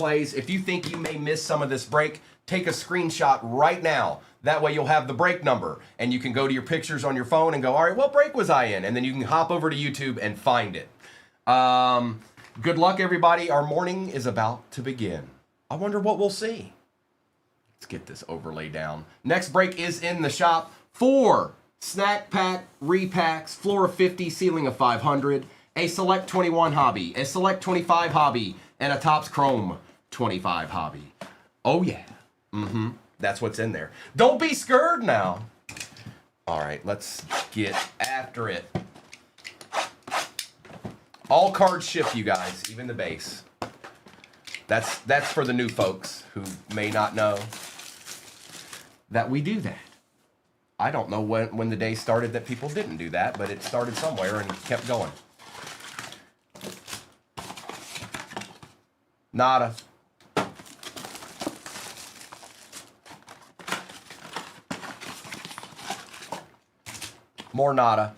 plays. If you think you may miss some of this break, take a screenshot right now. That way you'll have the break number, and you can go to your pictures on your phone and go, all right, what break was I in? And then you can hop over to YouTube and find it. Good luck, everybody. Our morning is about to begin. I wonder what we'll see. Let's get this overlay down. Next break is in the shop. 4 snack pack repacks, floor of 50, ceiling of 500, a select 21 hobby, a select 25 hobby, and a Topps Chrome 25 hobby. Oh yeah. That's what's in there. Don't be scared now. All right, let's get after it. All cards ship, you guys, even the base. That's for the new folks who may not know that we do that. I don't know when the day started that people didn't do that, but it started somewhere and kept going. Nada. More nada.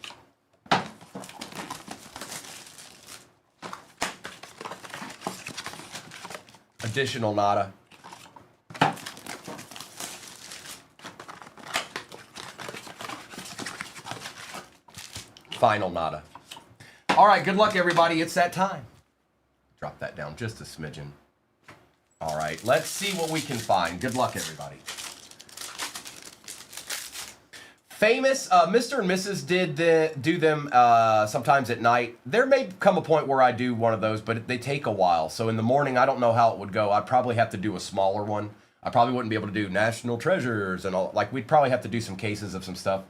Additional nada. Final nada. All right, good luck, everybody. It's that time. Drop that down just a smidgen. All right, let's see what we can find. Good luck, everybody. Famous, Mr. and Mrs. do them sometimes at night. There may come a point where I do one of those, but they take a while. So in the morning, I don't know how it would go. I'd probably have to do a smaller one. I probably wouldn't be able to do National Treasures and all. Like, we'd probably have to do some cases of some stuff.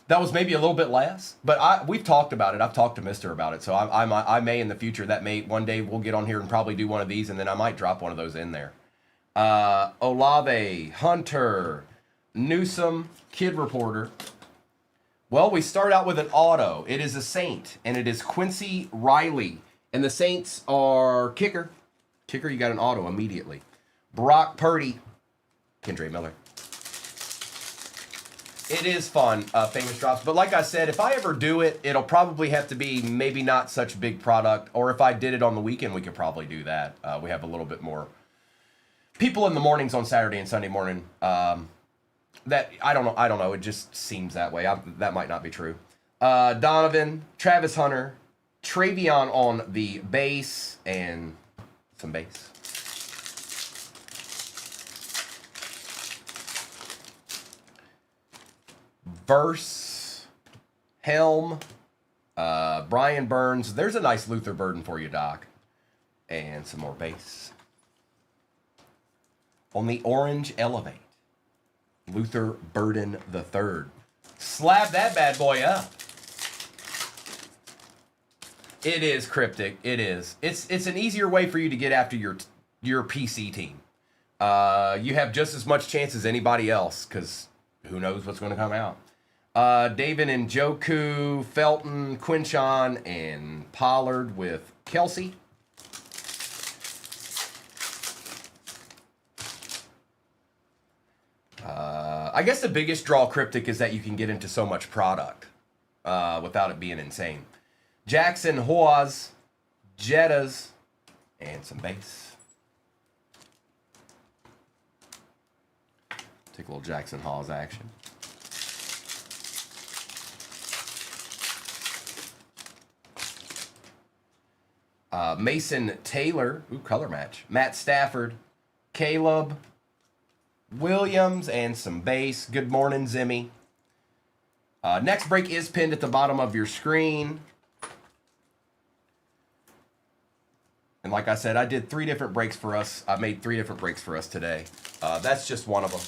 That was maybe a little bit less, but we've talked about it. I've talked to Mr. about it, so I may in the future, one day we'll get on here and probably do one of these, and then I might drop one of those in there. Olave, Hunter, Newsom, Kid Reporter. Well, we start out with an auto. It is a Saint, and it is Quincy Riley. And the Saints are Kicker. Kicker, you got an auto immediately. Brock Purdy. Kendre Miller. It is fun, famous drops. But like I said, if I ever do it, it'll probably have to be maybe not such big product. Or if I did it on the weekend, we could probably do that. We have a little bit more people in the mornings on Saturday and Sunday morning. That I don't know. It just seems that way. That might not be true. Donovan, Travis Hunter, Travion on the base, and some base. Verse, Helm, Brian Burns. There's a nice Luther Burden for you, Doc. And some more base. On the orange Elevate. Luther Burden III. Slab that bad boy up. It is cryptic. It is. It's an easier way for you to get after your PC team. You have just as much chance as anybody else because who knows what's going to come out. David and Njoku, Felton, Quinchon, and Pollard with Kelsey. I guess the biggest draw cryptic is that you can get into so much product without it being insane. Jackson, Hoaz, Jettas, and some base. Take a little Jackson Hawes action. Mason Taylor, color match. Matt Stafford, Caleb Williams, and some base. Good morning, Zimmy. Next break is pinned at the bottom of your screen. And like I said, I did 3 different breaks for us. I made 3 different breaks for us today. That's just one of them.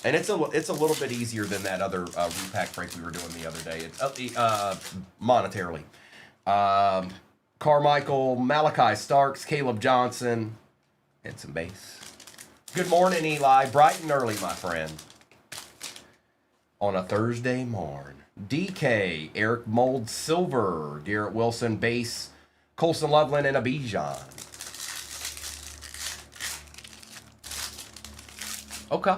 And it's a little bit easier than that other repack break we were doing the other day. It's monetarily. Carmichael, Malachi Starks, Caleb Johnson, and some base. Good morning, Eli. Bright and early, my friend. On a Thursday morn. DK, Eric Mold, Silver, Garrett Wilson, base, Colson Loveland, and a Bijan. Okay.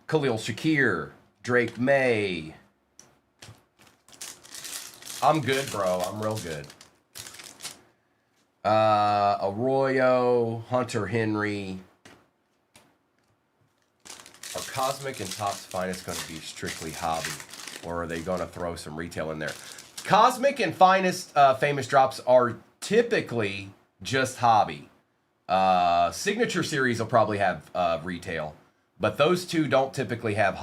Khalil Shakir, Drake May. I'm good, bro. I'm real good. Arroyo, Hunter Henry. Are Cosmic and Topps Finest going to be strictly hobby? Or are they going to throw some retail in there? Cosmic and Finest famous drops are typically just hobby. Signature Series will probably have retail. But those two don't typically have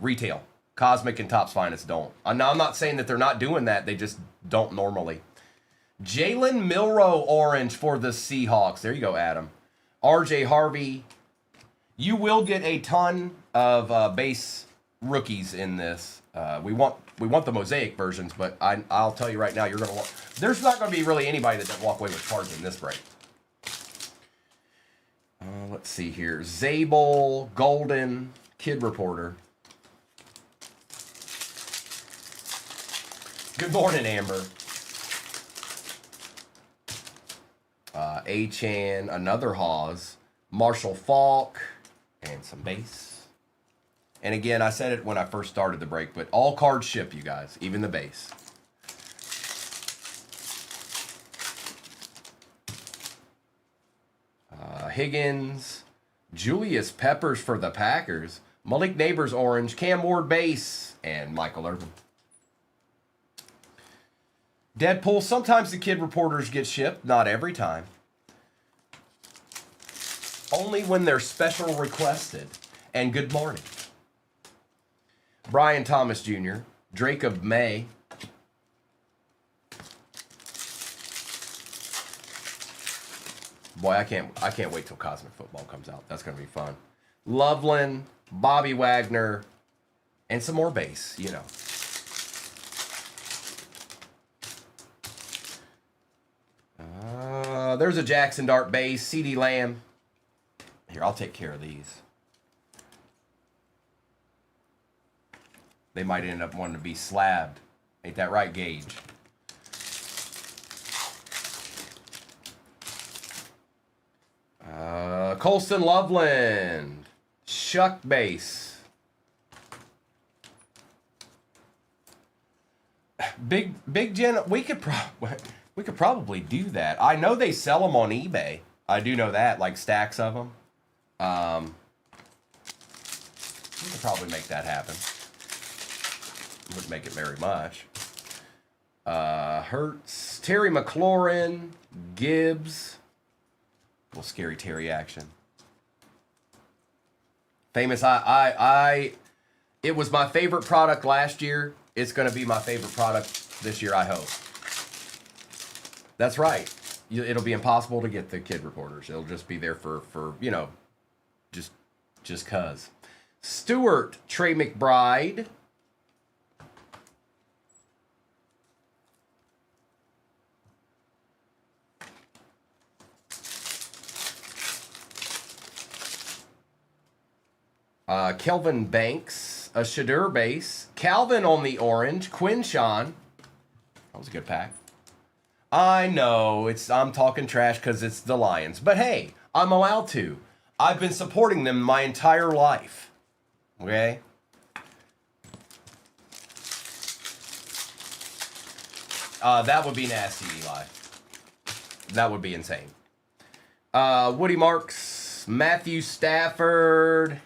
retail. Cosmic and Topps Finest don't. I'm not saying that they're not doing that. They just don't normally. Jalen Milroe orange for the Seahawks. There you go, Adam. RJ Harvey. You will get a ton of base rookies in this. We want the mosaic versions, but I'll tell you right now, you're gonna there's not gonna be really anybody that doesn't walk away with cards in this break. Let's see here. Zabel, Golden, Kid Reporter. Good morning, Amber. A-Chan, another Hawes, Marshall Falk, and some base. And again, I said it when I first started the break, but all cards ship, you guys, even the base. Higgins, Julius Peppers for the Packers, Malik Neighbors orange, Cam Ward base, and Michael Irvin. Deadpool, sometimes the Kid Reporters get shipped, not every time. Only when they're special requested. And good morning. Brian Thomas Jr., Drake of May. Boy, I can't wait till Cosmic Football comes out. That's going to be fun. Loveland, Bobby Wagner, and some more base, you know. There's a Jackson Dart base, CD Lamb. Here, I'll take care of these. They might end up wanting to be slabbed. Ain't that right, Gage? Colston Loveland. Shuck base. Big Jen, we could probably do that. I know they sell them on eBay. I do know that, like stacks of them. We could probably make that happen. Wouldn't make it very much. Hertz, Terry McLaurin, Gibbs. A little scary Terry action. Famous, it was my favorite product last year. It's going to be my favorite product this year, I hope. That's right. It'll be impossible to get the Kid Reporters. It'll just be there for you know, just cuz. Stewart, Trey McBride. Kelvin Banks, a Shadur base. Calvin on the orange. Quinshawn. That was a good pack. I know, I'm talking trash because it's the Lions. But hey, I'm allowed to. I've been supporting them my entire life. Okay? That would be nasty, Eli. That would be insane. Woody Marks, Matthew Stafford.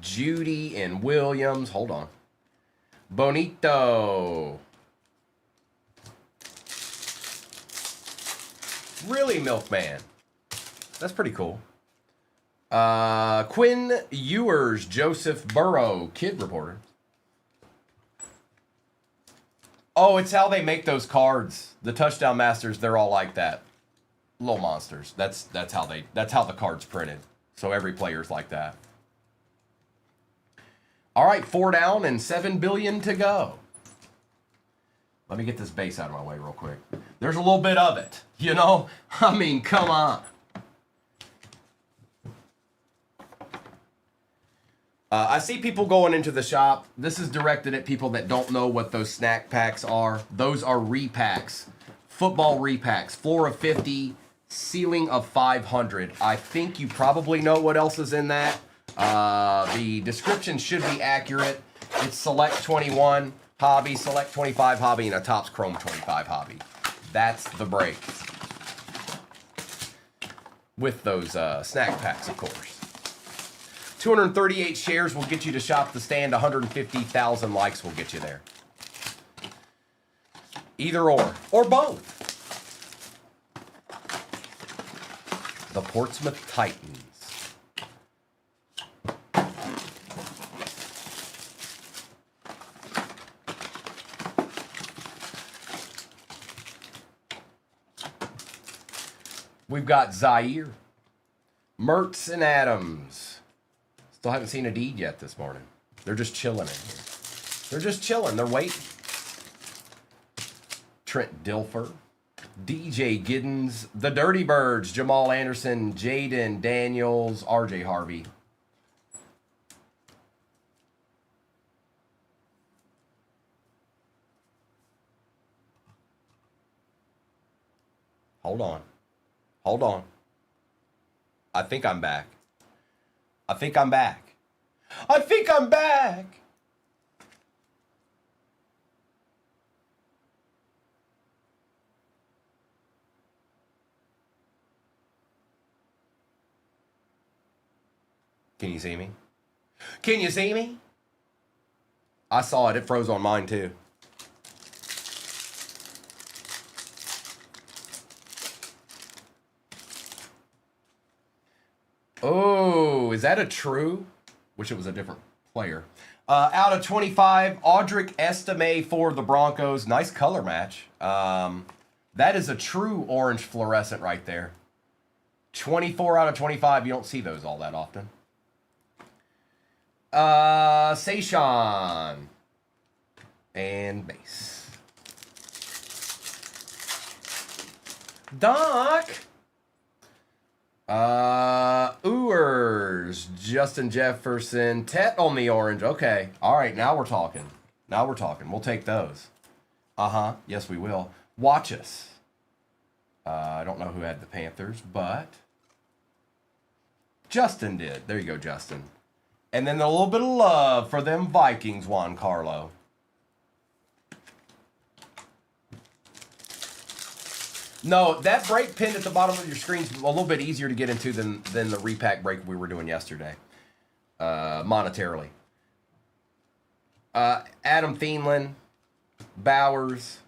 Judy and Williams. Hold on. Bonito. Really, Milkman. That's pretty cool. Quinn Ewers, Joseph Burrow, Kid Reporter. Oh, it's how they make those cards. The Touchdown Masters, they're all like that. Little monsters. That's how the card's printed. So every player's like that. All right, 4 down and 7 billion to go. Let me get this base out of my way real quick. There's a little bit of it, you know? I mean, come on. I see people going into the shop. This is directed at people that don't know what those snack packs are. Those are repacks. Football repacks. Floor of 50, ceiling of 500. I think you probably know what else is in that. The description should be accurate. It's Select 21 Hobby, Select 25 Hobby, and a Topps Chrome 25 Hobby. That's the break. With those snack packs, of course. 238 shares will get you to shop the stand. 150,000 likes will get you there. Either or both. The Portsmouth Titans. We've got Zaire, Mertz, and Adams. Still haven't seen a deed yet this morning. They're just chilling in here. They're just chilling. They're waiting. Trent Dilfer, DJ Giddens, the Dirty Birds, Jamal Anderson, Jaden Daniels, RJ Harvey. Hold on. Hold on. I think I'm back. I think I'm back. I think I'm back. Can you see me? Can you see me? I saw it. It froze on mine too. Oh, is that a true? Wish it was a different player. Out of 25, Audric Estime for the Broncos. Nice color match. That is a true orange fluorescent right there. 24 out of 25. You don't see those all that often. Seishan. And base. Doc. Ewers, Justin Jefferson, Tet on the orange. Okay. All right, now we're talking. Now we're talking. We'll take those. Uh-huh. Yes, we will. Watch us. I don't know who had the Panthers, but Justin did. There you go, Justin. And then a little bit of love for them Vikings, Juan Carlo. No, that break pinned at the bottom of your screen is a little bit easier to get into than the repack break we were doing yesterday, monetarily. Adam Thielen, Bowers.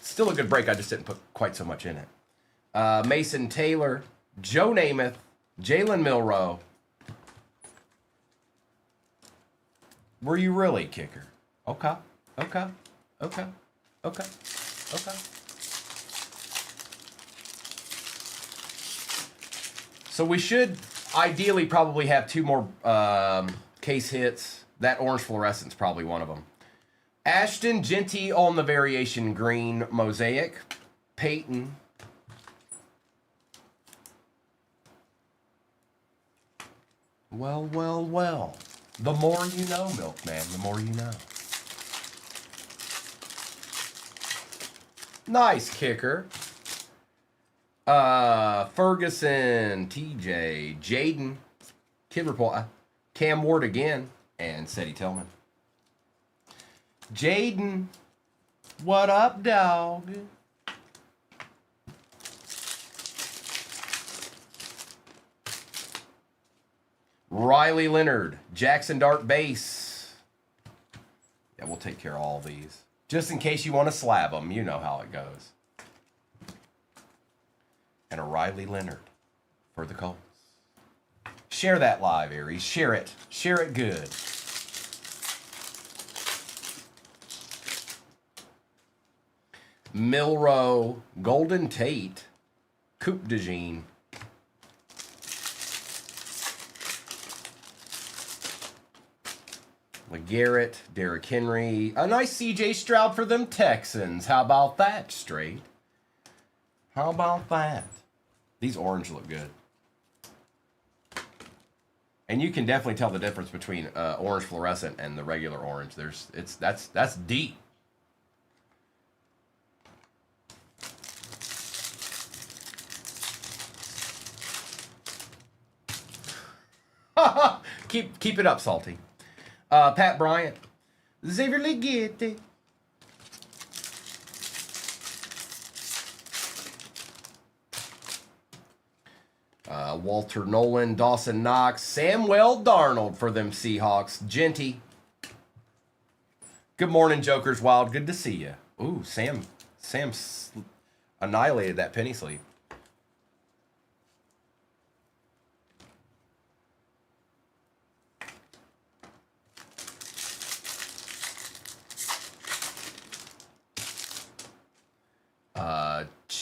Still a good break, I just didn't put quite so much in it. Mason Taylor, Joe Namath, Jalen Milroe. Were you really, kicker? Okay. Okay. Okay. Okay. Okay. So we should ideally probably have two more case hits. That orange fluorescent's probably one of them. Ashton Genty on the variation green mosaic. Peyton. Well, well, well. The more you know, Milkman, the more you know. Nice kicker. Ferguson, TJ, Jaden, Kid Report, Cam Ward again, and Seti Tillman. Jaden, what up, dog? Riley Leonard, Jackson Dart base. Yeah, we'll take care of all these. Just in case you want to slab them, you know how it goes. And a Riley Leonard for the Colts. Share that live, Aries. Share it. Share it good. Milroe, Golden Tate, Coupe de Jean. LeGarrette, Derrick Henry. A nice C.J. Stroud for them Texans. How about that, straight? How about that? These orange look good. And you can definitely tell the difference between orange fluorescent and the regular orange. That's deep. keep it up, Salty. Pat Bryant. Xavier Leggetti. Walter Nolan, Dawson Knox, Samuel Darnold for them Seahawks. Genty. Good morning, Jokers Wild. Good to see you. Ooh, Sam annihilated that penny sleeve.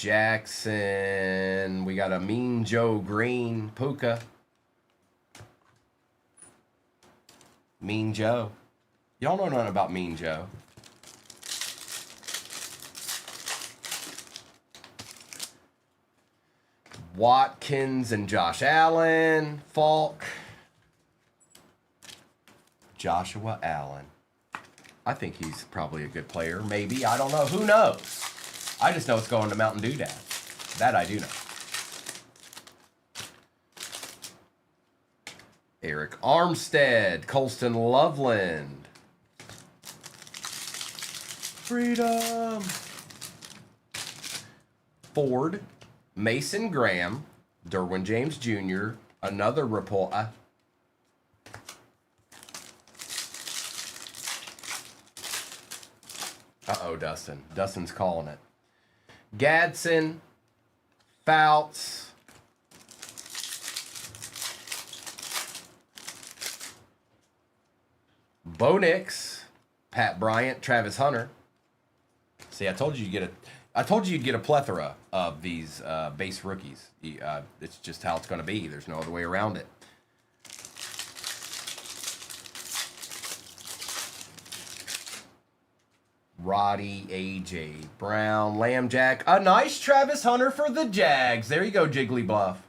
Jackson. We got a Mean Joe Green. Puka. Mean Joe. Y'all know nothing about Mean Joe. Watkins and Josh Allen. Falk. Joshua Allen. I think he's probably a good player. Maybe. I don't know. Who knows? I just know it's going to Mountain Dew Dad. That I do know. Eric Armstead. Colston Loveland. Freedom. Ford. Mason Graham. Derwin James Jr. Another report. Uh-oh, Dustin. Dustin's calling it. Gadsden, Fouts, Bo Nix, Pat Bryant, Travis Hunter. See, I told you you'd get a plethora of these base rookies. It's just how it's going to be. There's no other way around it. Roddy, A.J. Brown, Lambjack. A nice Travis Hunter for the Jags. There you go, Jiggly Bluff.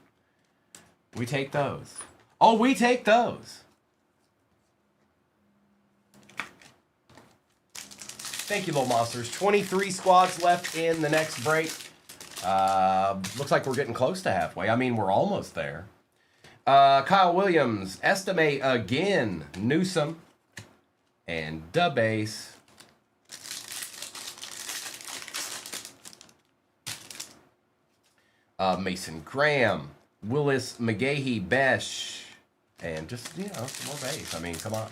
We take those. Oh, we take those. Thank you, little monsters. 23 squads left in the next break. Looks like we're getting close to halfway. I mean, we're almost there. Kyle Williams, Estimate again, Newsom, and Dubase. Mason Graham, Willis McGahee, Besh, and just, you know, some more base. I mean, come on.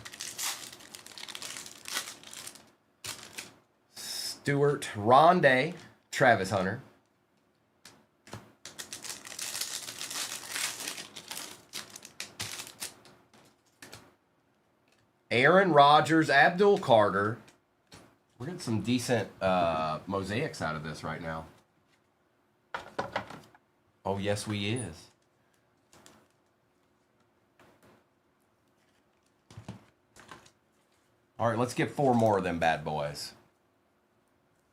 Stewart, Rondé, Travis Hunter. Aaron Rodgers, Abdul Carter. We're getting some decent mosaics out of this right now. Oh, yes, we is. All right, let's get 4 more of them bad boys.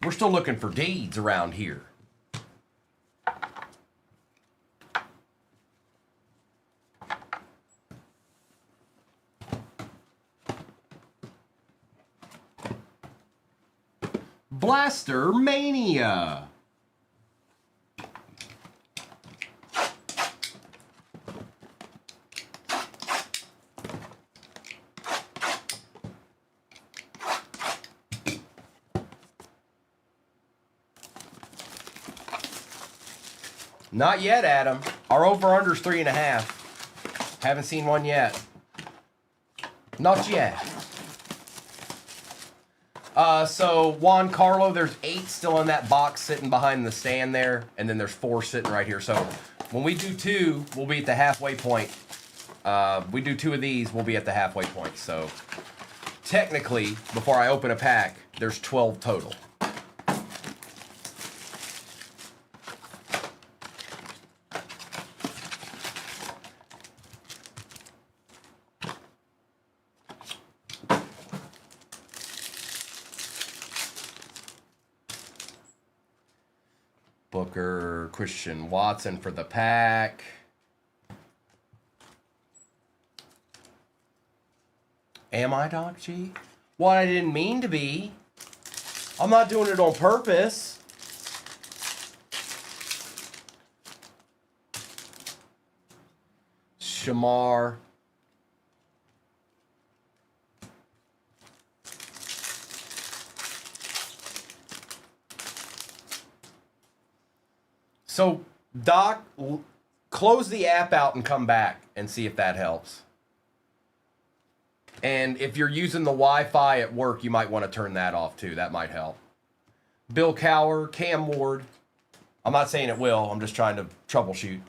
We're still looking for deeds around here. Blaster Mania. Not yet, Adam. Our over-under's 3.5. Haven't seen one yet. Not yet. So Juan Carlo, there's 8 still in that box sitting behind the stand there, and then there's 4 sitting right here. So when we do 2, we'll be at the halfway point. We do 2 of these, we'll be at the halfway point. So technically, before I open a pack, there's 12 total. Booker, Christian Watson for the pack. Am I, Doc G? What, I didn't mean to be. I'm not doing it on purpose. Shamar. So, Doc, close the app out and come back and see if that helps. And if you're using the Wi-Fi at work, you might want to turn that off too. That might help. Bill Cower, Cam Ward. I'm not saying it will. I'm just trying to troubleshoot.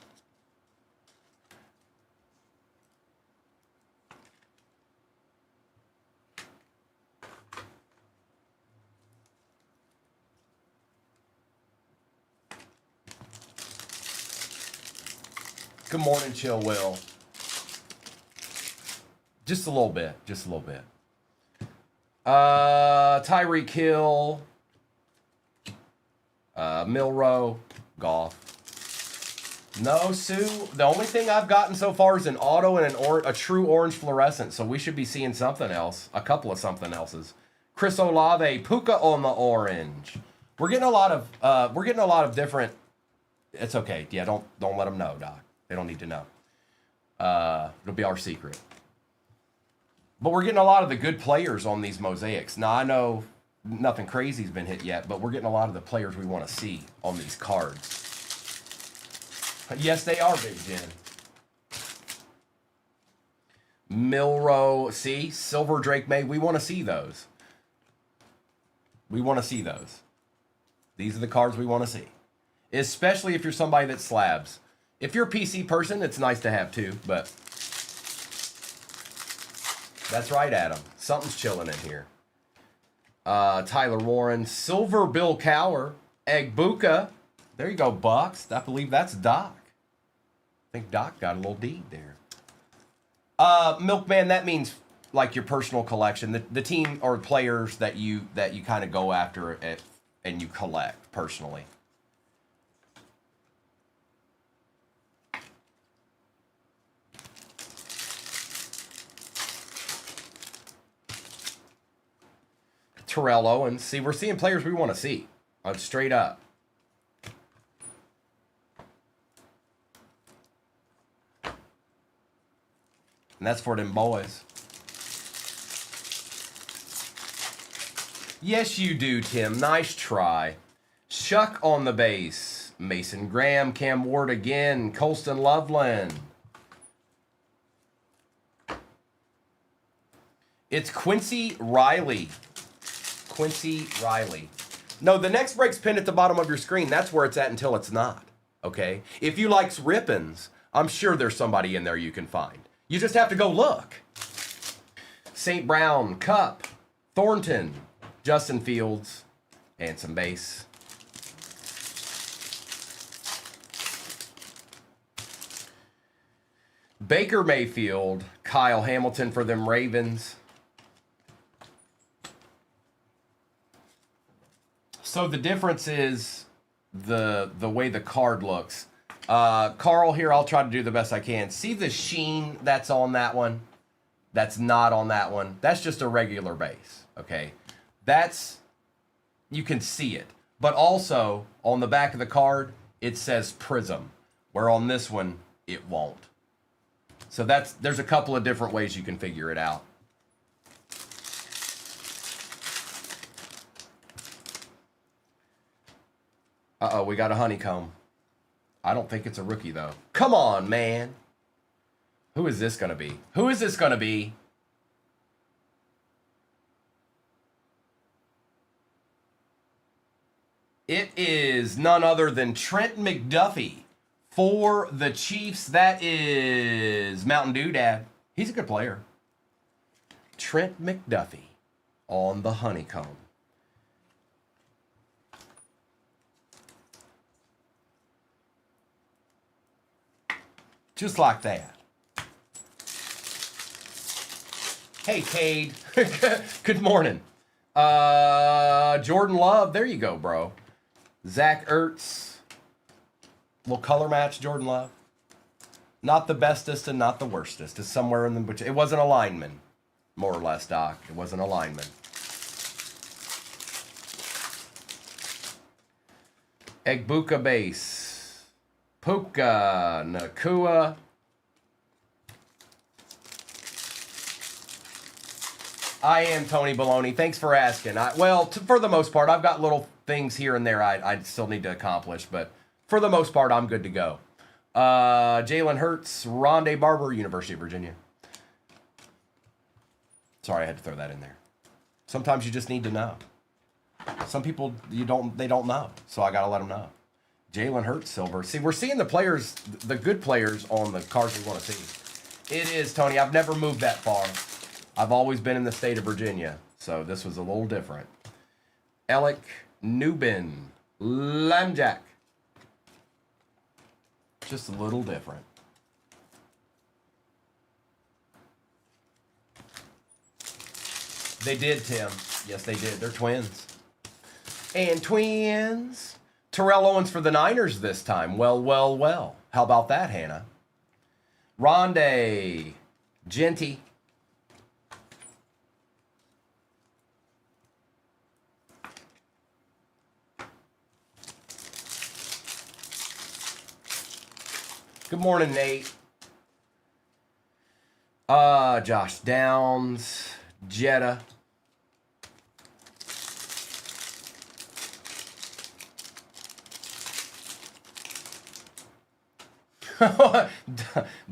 Good morning, Chill Will. Just a little bit. Just a little bit. Tyreek Hill. Milrow. Golf. No, Sue. The only thing I've gotten so far is an auto and a true orange fluorescent. So we should be seeing something else. A couple of something else's. Chris Olave. Puka on the orange. We're getting a lot of different. It's okay. Yeah, don't let them know, Doc. They don't need to know. It'll be our secret. But we're getting a lot of the good players on these mosaics. Now, I know nothing crazy's been hit yet, but we're getting a lot of the players we want to see on these cards. Yes, they are, Big Jen. Milrow, see? Silver Drake May. We want to see those. We want to see those. These are the cards we want to see. Especially if you're somebody that slabs. If you're a PC person, it's nice to have too, but that's right, Adam. Something's chilling in here. Tyler Warren, Silver Bill Cower, Egbuka. There you go, Bucks. I believe that's Doc. I think Doc got a little deed there. Milkman, that means like your personal collection, the team or players that you kind of go after and you collect personally. Terrell Owens. See, we're seeing players we want to see. Straight up. And that's for them boys. Yes, you do, Tim. Nice try. Shuck on the base. Mason Graham, Cam Ward again. Colston Loveland. It's Quincy Riley. Quincy Riley. No, the next break's pinned at the bottom of your screen. That's where it's at until it's not. Okay? If you like rippins, I'm sure there's somebody in there you can find. You just have to go look. St. Brown, Cup, Thornton, Justin Fields, and some base. Baker Mayfield, Kyle Hamilton for them Ravens. So the difference is the way the card looks. Carl here, I'll try to do the best I can. See the sheen that's on that one? That's not on that one. That's just a regular base, okay? You can see it. But also, on the back of the card, it says Prism, where on this one, it won't. So there's a couple of different ways you can figure it out. Uh-oh, we got a honeycomb. I don't think it's a rookie, though. Come on, man. Who is this going to be? Who is this going to be? It is none other than Trent McDuffie for the Chiefs. That is Mountain Dew Dad. He's a good player. Trent McDuffie on the honeycomb. Just like that. Hey, Cade. Good morning. Jordan Love. There you go, bro. Zach Ertz. Little color match, Jordan Love. Not the bestest and not the worstest. It's somewhere in the between. It wasn't a lineman, more or less, Doc. It wasn't a lineman. Egbuka base. Puka, Nakua. I am Tony Baloney. Thanks for asking. For the most part, I've got little things here and there I still need to accomplish, but for the most part, I'm good to go. Jalen Hurts, Rondé Barber, University of Virginia. Sorry, I had to throw that in there. Sometimes you just need to know. Some people they don't know, so I gotta let them know. Jalen Hurts, silver. See, we're seeing the players, the good players on the cards we want to see. It is, Tony. I've never moved that far. I've always been in the state of Virginia, so this was a little different. Alec Newbin, Lamjack. Just a little different. They did, Tim. Yes, they did. They're twins. And twins. Terrell Owens for the Niners this time. Well, well, well. How about that, Hannah? Rondé. Genty. Good morning, Nate. Josh Downs. Jetta.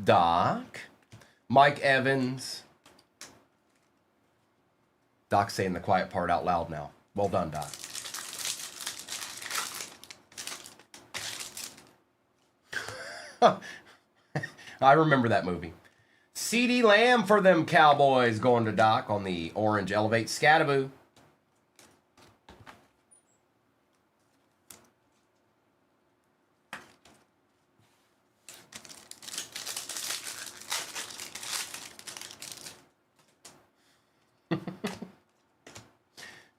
Doc. Mike Evans. Doc's saying the quiet part out loud now. Well done, Doc. I remember that movie. CeeDee Lamb for them Cowboys going to Doc on the orange Elevate Scattaboo.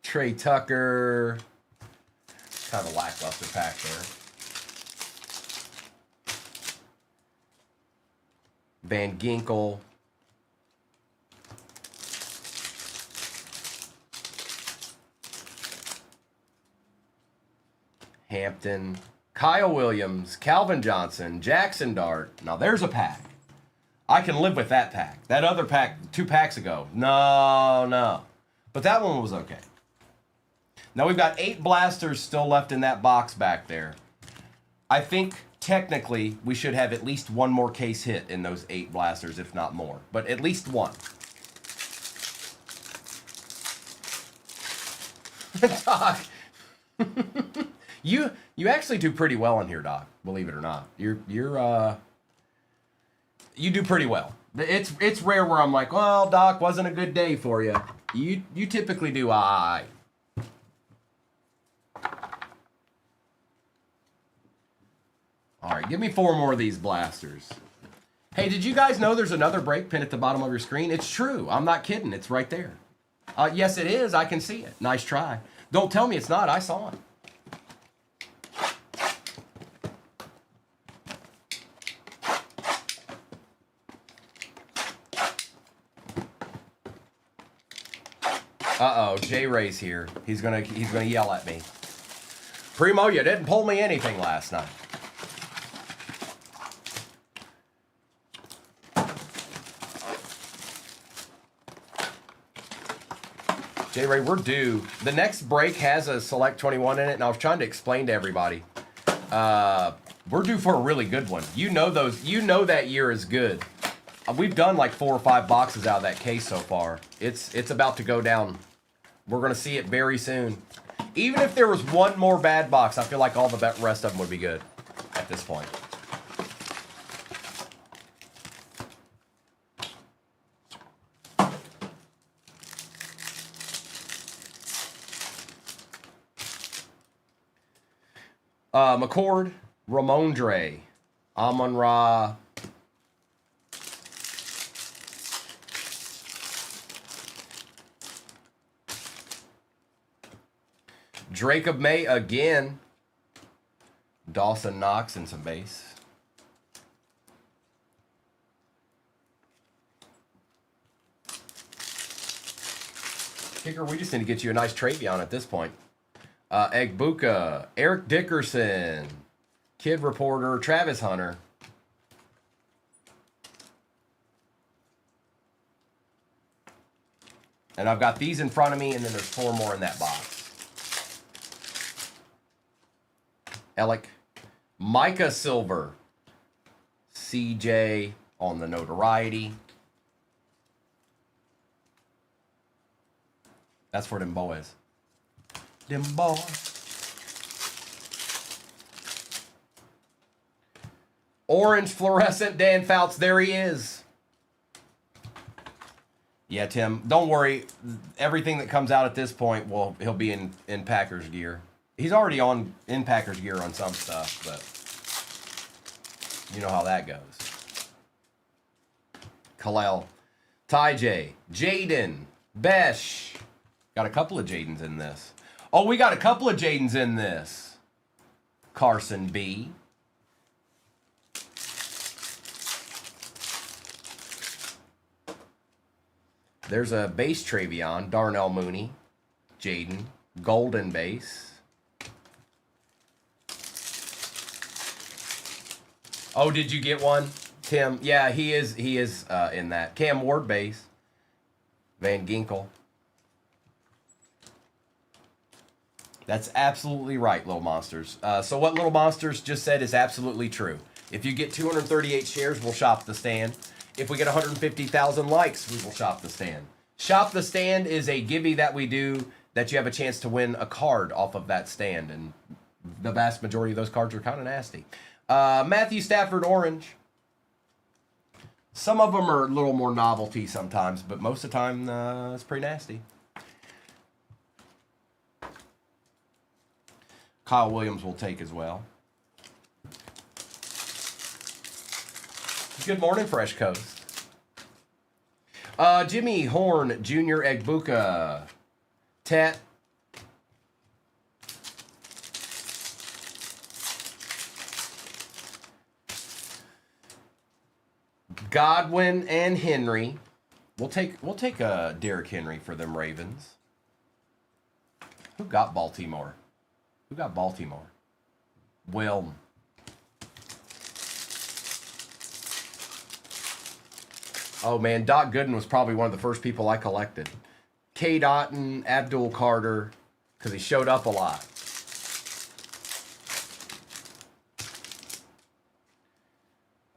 Trey Tucker. Kind of a lackluster pack there. Van Ginkel. Hampton. Kyle Williams. Calvin Johnson. Jackson Dart. Now there's a pack. I can live with that pack. That other pack 2 packs ago. No. But that one was okay. Now we've got 8 blasters still left in that box back there. I think technically we should have at least one more case hit in those 8 blasters, if not more. But at least one. Doc. You actually do pretty well in here, Doc, believe it or not. You do pretty well. It's rare where I'm like, well, Doc, wasn't a good day for you. You typically do all right. All right, give me 4 more of these blasters. Hey, did you guys know there's another break pin at the bottom of your screen? It's true. I'm not kidding. It's right there. Yes, it is. I can see it. Nice try. Don't tell me it's not. I saw it. Uh-oh, J-Ray's here. He's gonna yell at me. Primo, you didn't pull me anything last night. J-Ray, we're due. The next break has a Select 21 in it, and I was trying to explain to everybody. We're due for a really good one. You know that year is good. We've done like 4 or 5 boxes out of that case so far. It's about to go down. We're going to see it very soon. Even if there was one more bad box, I feel like all the rest of them would be good at this point. McCord, Ramondre, Amon-Ra, Drake of May again, Dawson Knox and some base. Kicker, we just need to get you a nice Travion at this point. Egbuka, Eric Dickerson, Kid Reporter, Travis Hunter. And I've got these in front of me, and then there's 4 more in that box. Alec Micah Silver. CJ on the notoriety. That's for them boys. Them boys. Orange fluorescent Dan Fouts. There he is. Yeah, Tim, don't worry. Everything that comes out at this point, well, he'll be in Packers gear. He's already in Packers gear on some stuff, but you know how that goes. Kalel, Ty J, Jaden, Besh. Got a couple of Jadens in this. Oh, we got a couple of Jadens in this. Carson B. There's a base Travion, Darnell Mooney, Jaden, golden base. Oh, did you get one, Tim? Yeah, he is in that. Cam Ward base, Van Ginkel. That's absolutely right, Little Monsters. So what Little Monsters just said is absolutely true. If you get 238 shares, we'll shop the stand. If we get 150,000 likes, we will shop the stand. Shop the stand is a giveaway that we do that you have a chance to win a card off of that stand. And the vast majority of those cards are kind of nasty. Matthew Stafford Orange. Some of them are a little more novelty sometimes, but most of the time it's pretty nasty. Kyle Williams will take as well. Good morning, Fresh Coast. Jimmy Horn Jr. Egbuka. Tet. Godwin and Henry. We'll take Derrick Henry for them Ravens. Who got Baltimore? Who got Baltimore? Will. Oh man, Doc Gooden was probably one of the first people I collected. K. Dotton, Abdul Carter, because he showed up a lot.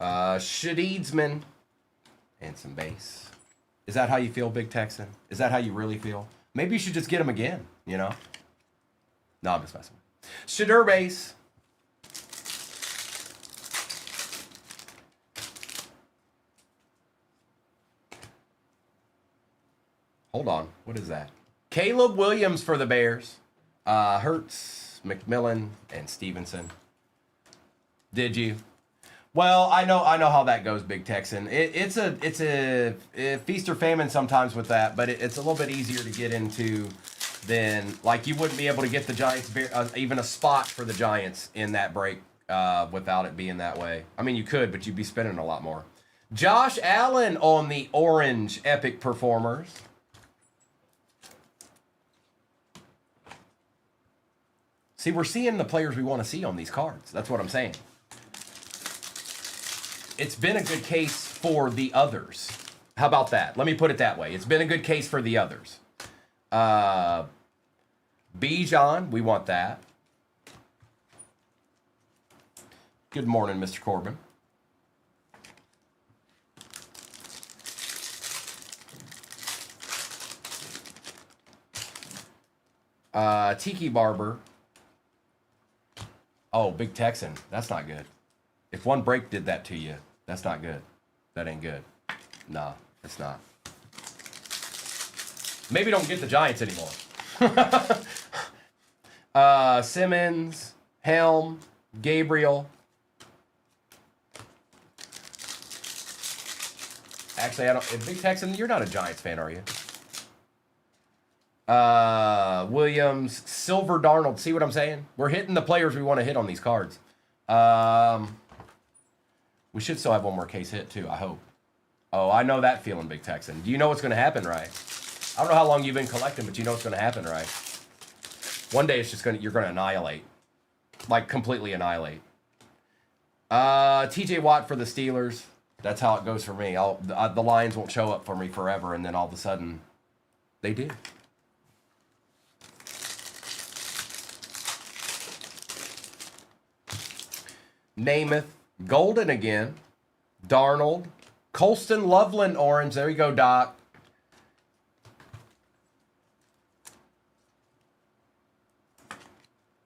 Shadeedsman, and some base. Is that how you feel, Big Texan? Is that how you really feel? Maybe you should just get him again, you know? No, I'm just messing. Shadur base. Hold on. What is that? Caleb Williams for the Bears. Hurts, McMillan, and Stevenson. Did you? Well, I know how that goes, Big Texan. It's a feast or famine sometimes with that, but it's a little bit easier to get into than, like, you wouldn't be able to get the Giants even a spot for the Giants in that break without it being that way. I mean, you could, but you'd be spending a lot more. Josh Allen on the orange Epic Performers. See, we're seeing the players we want to see on these cards. That's what I'm saying. It's been a good case for the others. How about that? Let me put it that way. It's been a good case for the others. Bijan, we want that. Good morning, Mr. Corbin. Tiki Barber. Oh, Big Texan. That's not good. If one break did that to you, that's not good. That ain't good. Nah, it's not. Maybe don't get the Giants anymore. Simmons, Helm, Gabriel. Actually, I don't. Big Texan, you're not a Giants fan, are you? Williams, Silver Darnold. See what I'm saying? We're hitting the players we want to hit on these cards. We should still have one more case hit too, I hope. Oh, I know that feeling, Big Texan. Do you know what's going to happen, right? I don't know how long you've been collecting, but you know what's going to happen, right? One day it's just you're going to annihilate. Like, completely annihilate. TJ Watt for the Steelers. That's how it goes for me. The Lions won't show up for me forever, and then all of a sudden, they do. Namath, golden again. Darnold, Colston, Loveland, orange. There you go, Doc.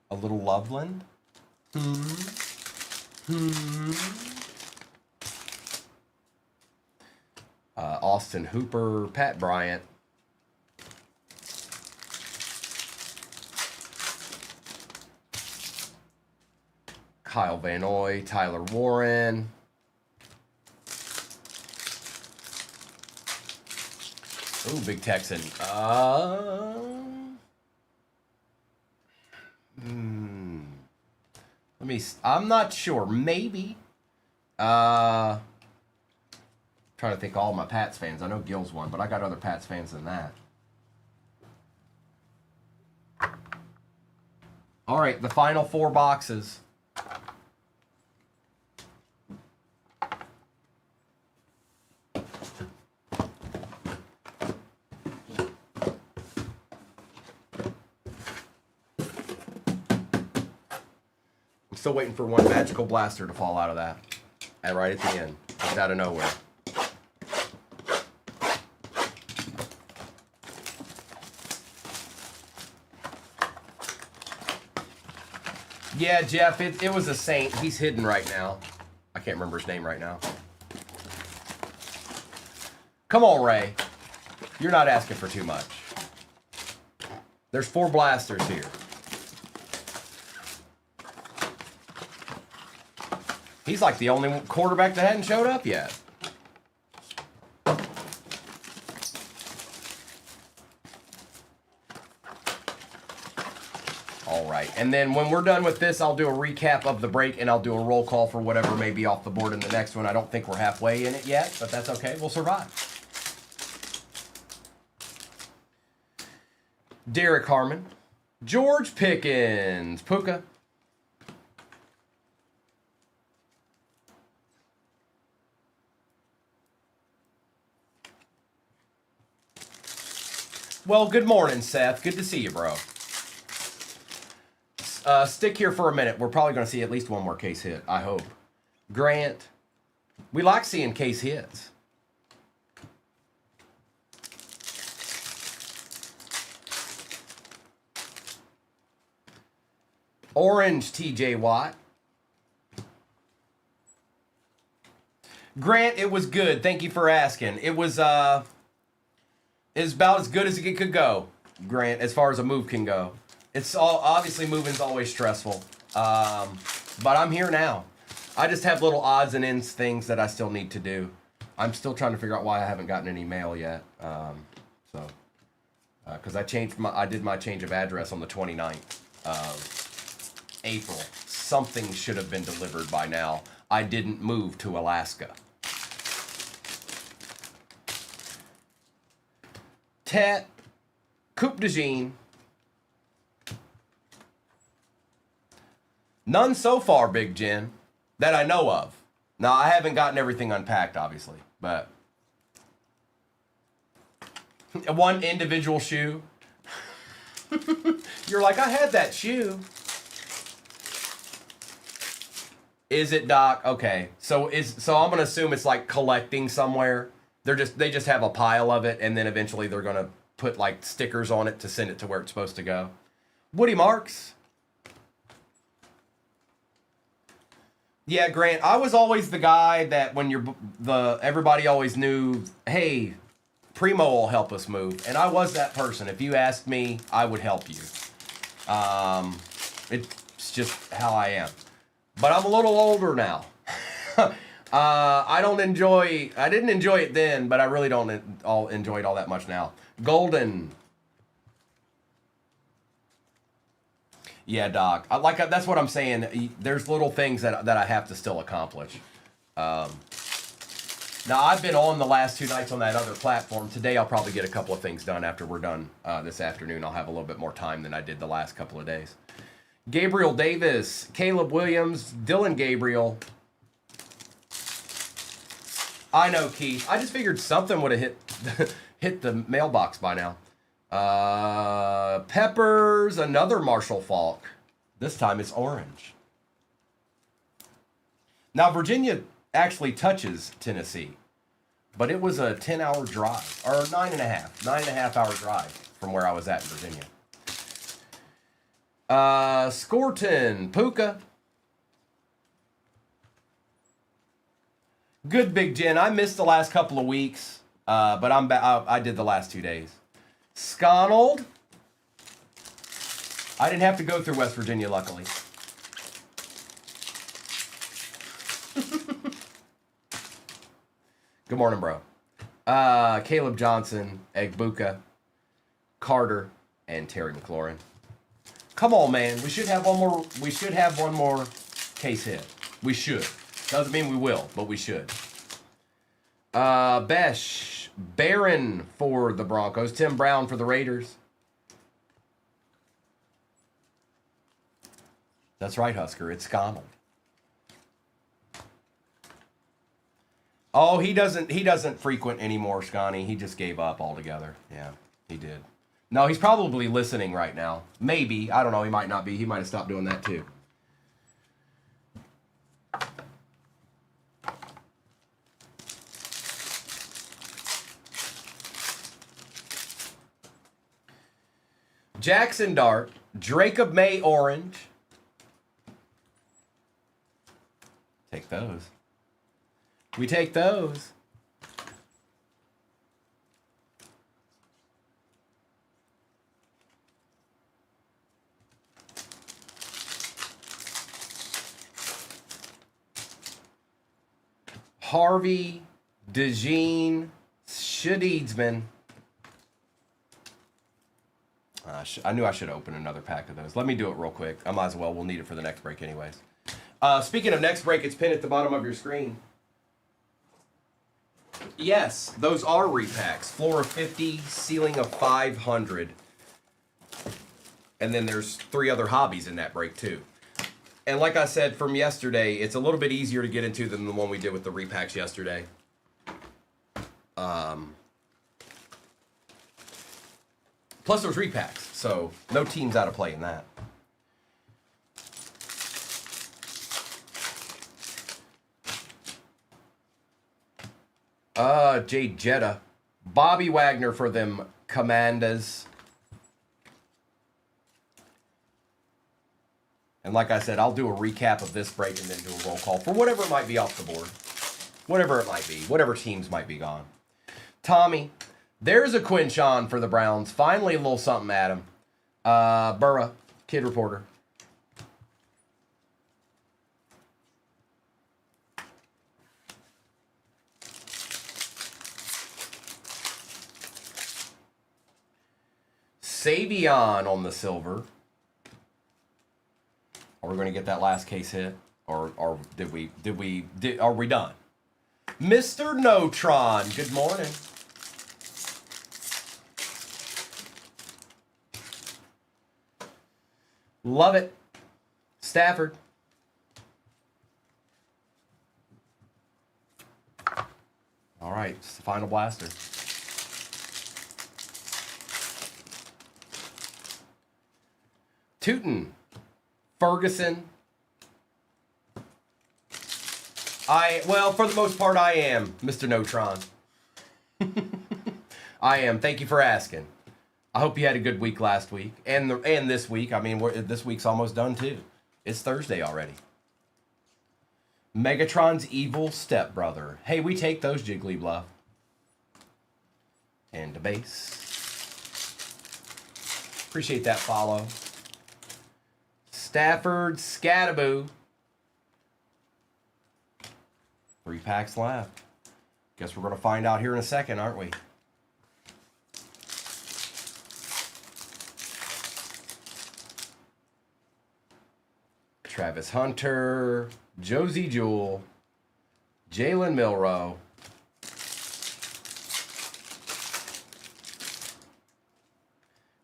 A little Loveland. Austin Hooper, Pat Bryant. Kyle Van Noy, Tyler Warren. Ooh, Big Texan. I'm not sure. Maybe. Trying to think of all my Pats fans. I know Gil's one, but I got other Pats fans than that. All right, the final 4 boxes. Still waiting for one magical blaster to fall out of that. And right at the end. Just out of nowhere. Yeah, Jeff, it was a Saint. He's hidden right now. I can't remember his name right now. Come on, Ray. You're not asking for too much. There's 4 blasters here. He's like the only quarterback that hadn't showed up yet. All right, and then when we're done with this, I'll do a recap of the break, and I'll do a roll call for whatever may be off the board in the next one. I don't think we're halfway in it yet, but that's okay. We'll survive. Derek Harmon. George Pickens. Puka. Well, good morning, Seth. Good to see you, bro. Stick here for a minute. We're probably going to see at least one more case hit, I hope. Grant. We like seeing case hits. Orange, TJ Watt. Grant, it was good. Thank you for asking. It was about as good as it could go, Grant, as far as a move can go. It's all obviously moving's always stressful, but I'm here now. I just have little odds and ends things that I still need to do. I'm still trying to figure out why I haven't gotten any mail yet. Because I did my change of address on the 29th of April. Something should have been delivered by now. I didn't move to Alaska. Tet, Coupe de Jean. None so far, Big Jen, that I know of. Now, I haven't gotten everything unpacked, obviously, but one individual shoe. You're like, I had that shoe. Is it, Doc? Okay. So I'm gonna assume it's like collecting somewhere. They just have a pile of it, and then eventually they're gonna put like stickers on it to send it to where it's supposed to go. Woody Marks. Yeah, Grant, I was always the guy that when everybody always knew, hey, Primo will help us move. And I was that person. If you asked me, I would help you. It's just how I am. But I'm a little older now. I didn't enjoy it then, but I really don't enjoy it all that much now. Golden. Yeah, Doc. That's what I'm saying. There's little things that I have to still accomplish. Now, I've been on the last 2 nights on that other platform. Today, I'll probably get a couple of things done after we're done this afternoon. I'll have a little bit more time than I did the last couple of days. Gabriel Davis, Caleb Williams, Dylan Gabriel. I know, Keith. I just figured something would have hit the mailbox by now. Peppers, another Marshall Falk. This time it's orange. Now, Virginia actually touches Tennessee, but it was a 10-hour drive, or 9.5 hour drive from where I was at in Virginia. Scorton, Puka. Good, Big Jen. I missed the last couple of weeks, but I'm back. I did the last 2 days. Sconald. I didn't have to go through West Virginia, luckily. Good morning, bro. Caleb Johnson, Egbuka, Carter, and Terry McLaurin. Come on, man. We should have one more. We should have one more case hit. We should. Doesn't mean we will, but we should. Besh, Barron for the Broncos. Tim Brown for the Raiders. That's right, Husker. It's Sconald. Oh, he doesn't frequent anymore, Scotty. He just gave up altogether. Yeah, he did. No, he's probably listening right now. Maybe. I don't know. He might not be. He might have stopped doing that too. Jackson Dart, Jacob May Orange. Take those. We take those. Harvey, DeJean, Shadeidsman. I knew I should open another pack of those. Let me do it real quick. I might as well. We'll need it for the next break anyways. Speaking of next break, it's pinned at the bottom of your screen. Yes, those are repacks. Floor of 50, ceiling of 500. And then there's 3 other hobbies in that break too. And like I said from yesterday, it's a little bit easier to get into than the one we did with the repacks yesterday. Plus there's repacks, so no team's out of play in that. Jade Jetta. Bobby Wagner for them Commanders. And like I said, I'll do a recap of this break and then do a roll call for whatever might be off the board. Whatever it might be. Whatever teams might be gone. Tommy. There's a Quinchon for the Browns. Finally a little something at him. Burra. Kid Reporter. Savion on the silver. Are we going to get that last case hit? Or are we done? Mr. Notron, good morning. Love it. Stafford. All right, it's the final blaster. Tootin. Ferguson. Well, for the most part, I am, Mr. Notron. I am. Thank you for asking. I hope you had a good week last week and this week. I mean, this week's almost done too. It's Thursday already. Megatron's evil stepbrother. Hey, we take those, Jiggly Bluff. And to base. Appreciate that follow. Stafford Scattaboo. 3 packs left. Guess we're going to find out here in a second, aren't we? Travis Hunter, Josie Jewell, Jalen Milroe,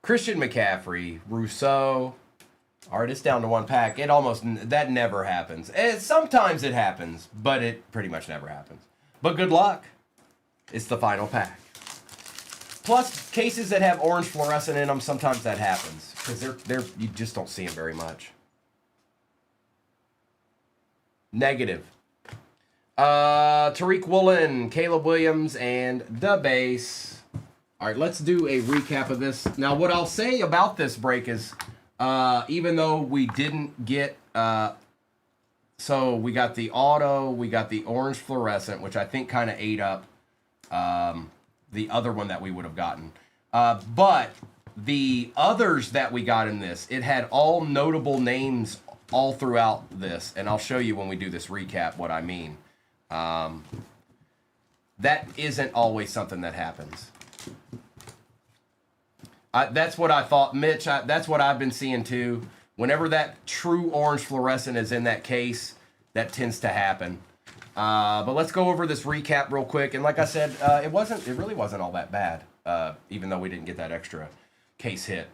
Christian McCaffrey, Rousseau. All right, it's down to 1 pack. That never happens. Sometimes it happens, but it pretty much never happens. But good luck. It's the final pack. Plus, cases that have orange fluorescent in them, sometimes that happens. Because you just don't see them very much. Negative. Tariq Woolen, Caleb Williams, and the base. All right, let's do a recap of this. Now, what I'll say about this break is, even though we didn't get, so we got the auto, we got the orange fluorescent, which I think kind of ate up the other one that we would have gotten. But the others that we got in this, it had all notable names all throughout this, and I'll show you when we do this recap what I mean. That isn't always something that happens. That's what I thought, Mitch. That's what I've been seeing too. Whenever that true orange fluorescent is in that case, that tends to happen. But let's go over this recap real quick. And like I said, it really wasn't all that bad, even though we didn't get that extra case hit.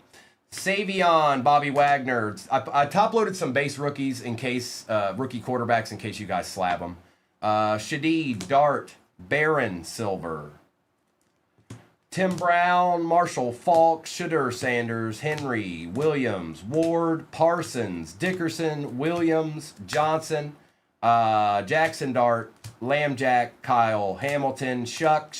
Savion, Bobby Wagner. I top-loaded some base rookies in case, rookie quarterbacks in case you guys slab them. Shadid, Dart, Barron, Silver. Tim Brown, Marshall, Falk, Shadur, Sanders, Henry, Williams, Ward, Parsons, Dickerson, Williams, Johnson, Jackson Dart, Lambjack, Kyle, Hamilton, Shuck,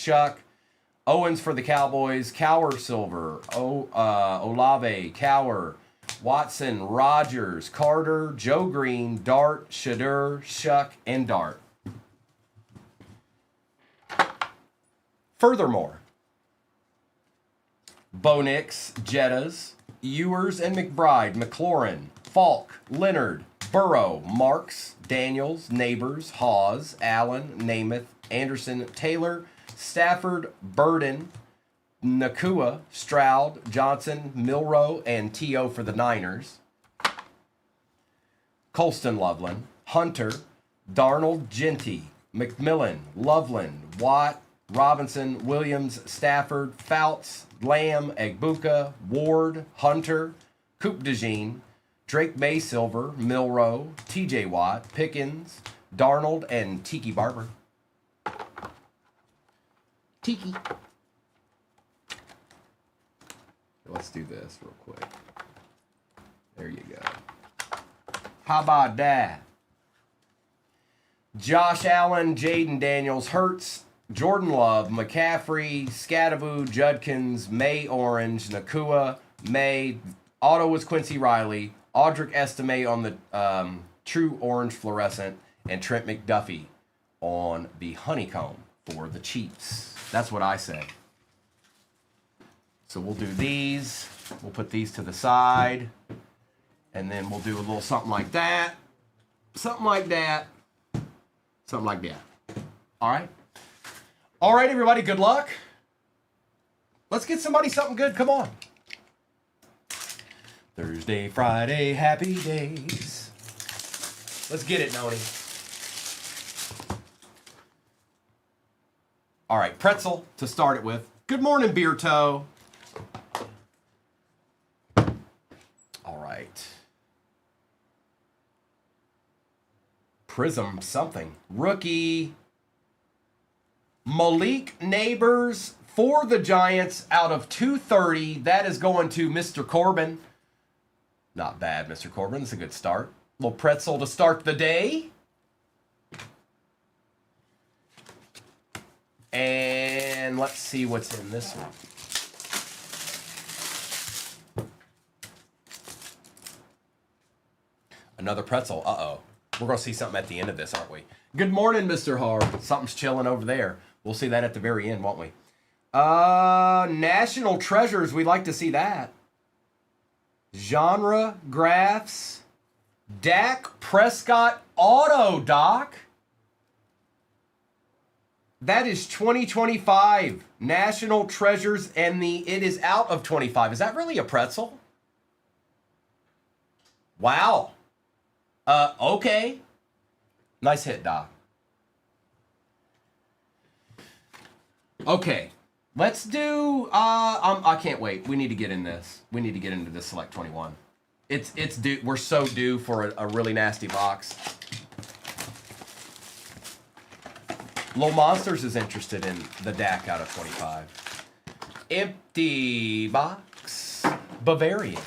Owens for the Cowboys, Cower Silver, Olave, Cower, Watson, Rogers, Carter, Joe Green, Dart, Shadur, Shuck, and Dart. Furthermore, Bo Nix, Jettas, Ewers and McBride, McLaurin, Falk, Leonard, Burrow, Marks, Daniels, Neighbors, Hawes, Allen, Namath, Anderson, Taylor, Stafford, Burden, Nakua, Stroud, Johnson, Milrow, and T.O. for the Niners. Colston Loveland, Hunter, Darnold, Genty, McMillan, Loveland, Watt, Robinson, Williams, Stafford, Fouts, Lamb, Egbuka, Ward, Hunter, Coop DeJean, Drake May Silver, Milrow, TJ Watt, Pickens, Darnold, and Tiki Barber. Tiki. Let's do this real quick. There you go. How about that? Josh Allen, Jaden Daniels, Hurts, Jordan Love, McCaffrey, Scadaboo, Judkins, May Orange, Nakua, May. Auto was Quincy Riley, Audric Estime on the true orange fluorescent, and Trent McDuffie on the honeycomb for the Chiefs. That's what I say. So we'll do these. We'll put these to the side. And then we'll do a little something like that. Something like that. Something like that. All right? All right, everybody, good luck. Let's get somebody something good. Come on. Thursday, Friday, happy days. Let's get it, Noni. All right, pretzel to start it with. Good morning, Beer Toe. All right. Prism something. Rookie. Malik Neighbors for the Giants out of 230. That is going to Mr. Corbin. Not bad, Mr. Corbin. That's a good start. Little pretzel to start the day. And let's see what's in this one. Another pretzel. Uh-oh. We're going to see something at the end of this, aren't we? Good morning, Mr. Hard. Something's chilling over there. We'll see that at the very end, won't we? National Treasures. We'd like to see that. Genre Graphs. Dak Prescott Auto, Doc. That is 2025 National Treasures, and it is out of 25. Is that really a pretzel? Wow. Okay. Nice hit, Doc. Okay. Let's do, I can't wait. We need to get in this. We need to get into this Select 21. It's due. We're so due for a really nasty box. Lil Monsters is interested in the Dak out of 25. Empty box. Bavarian.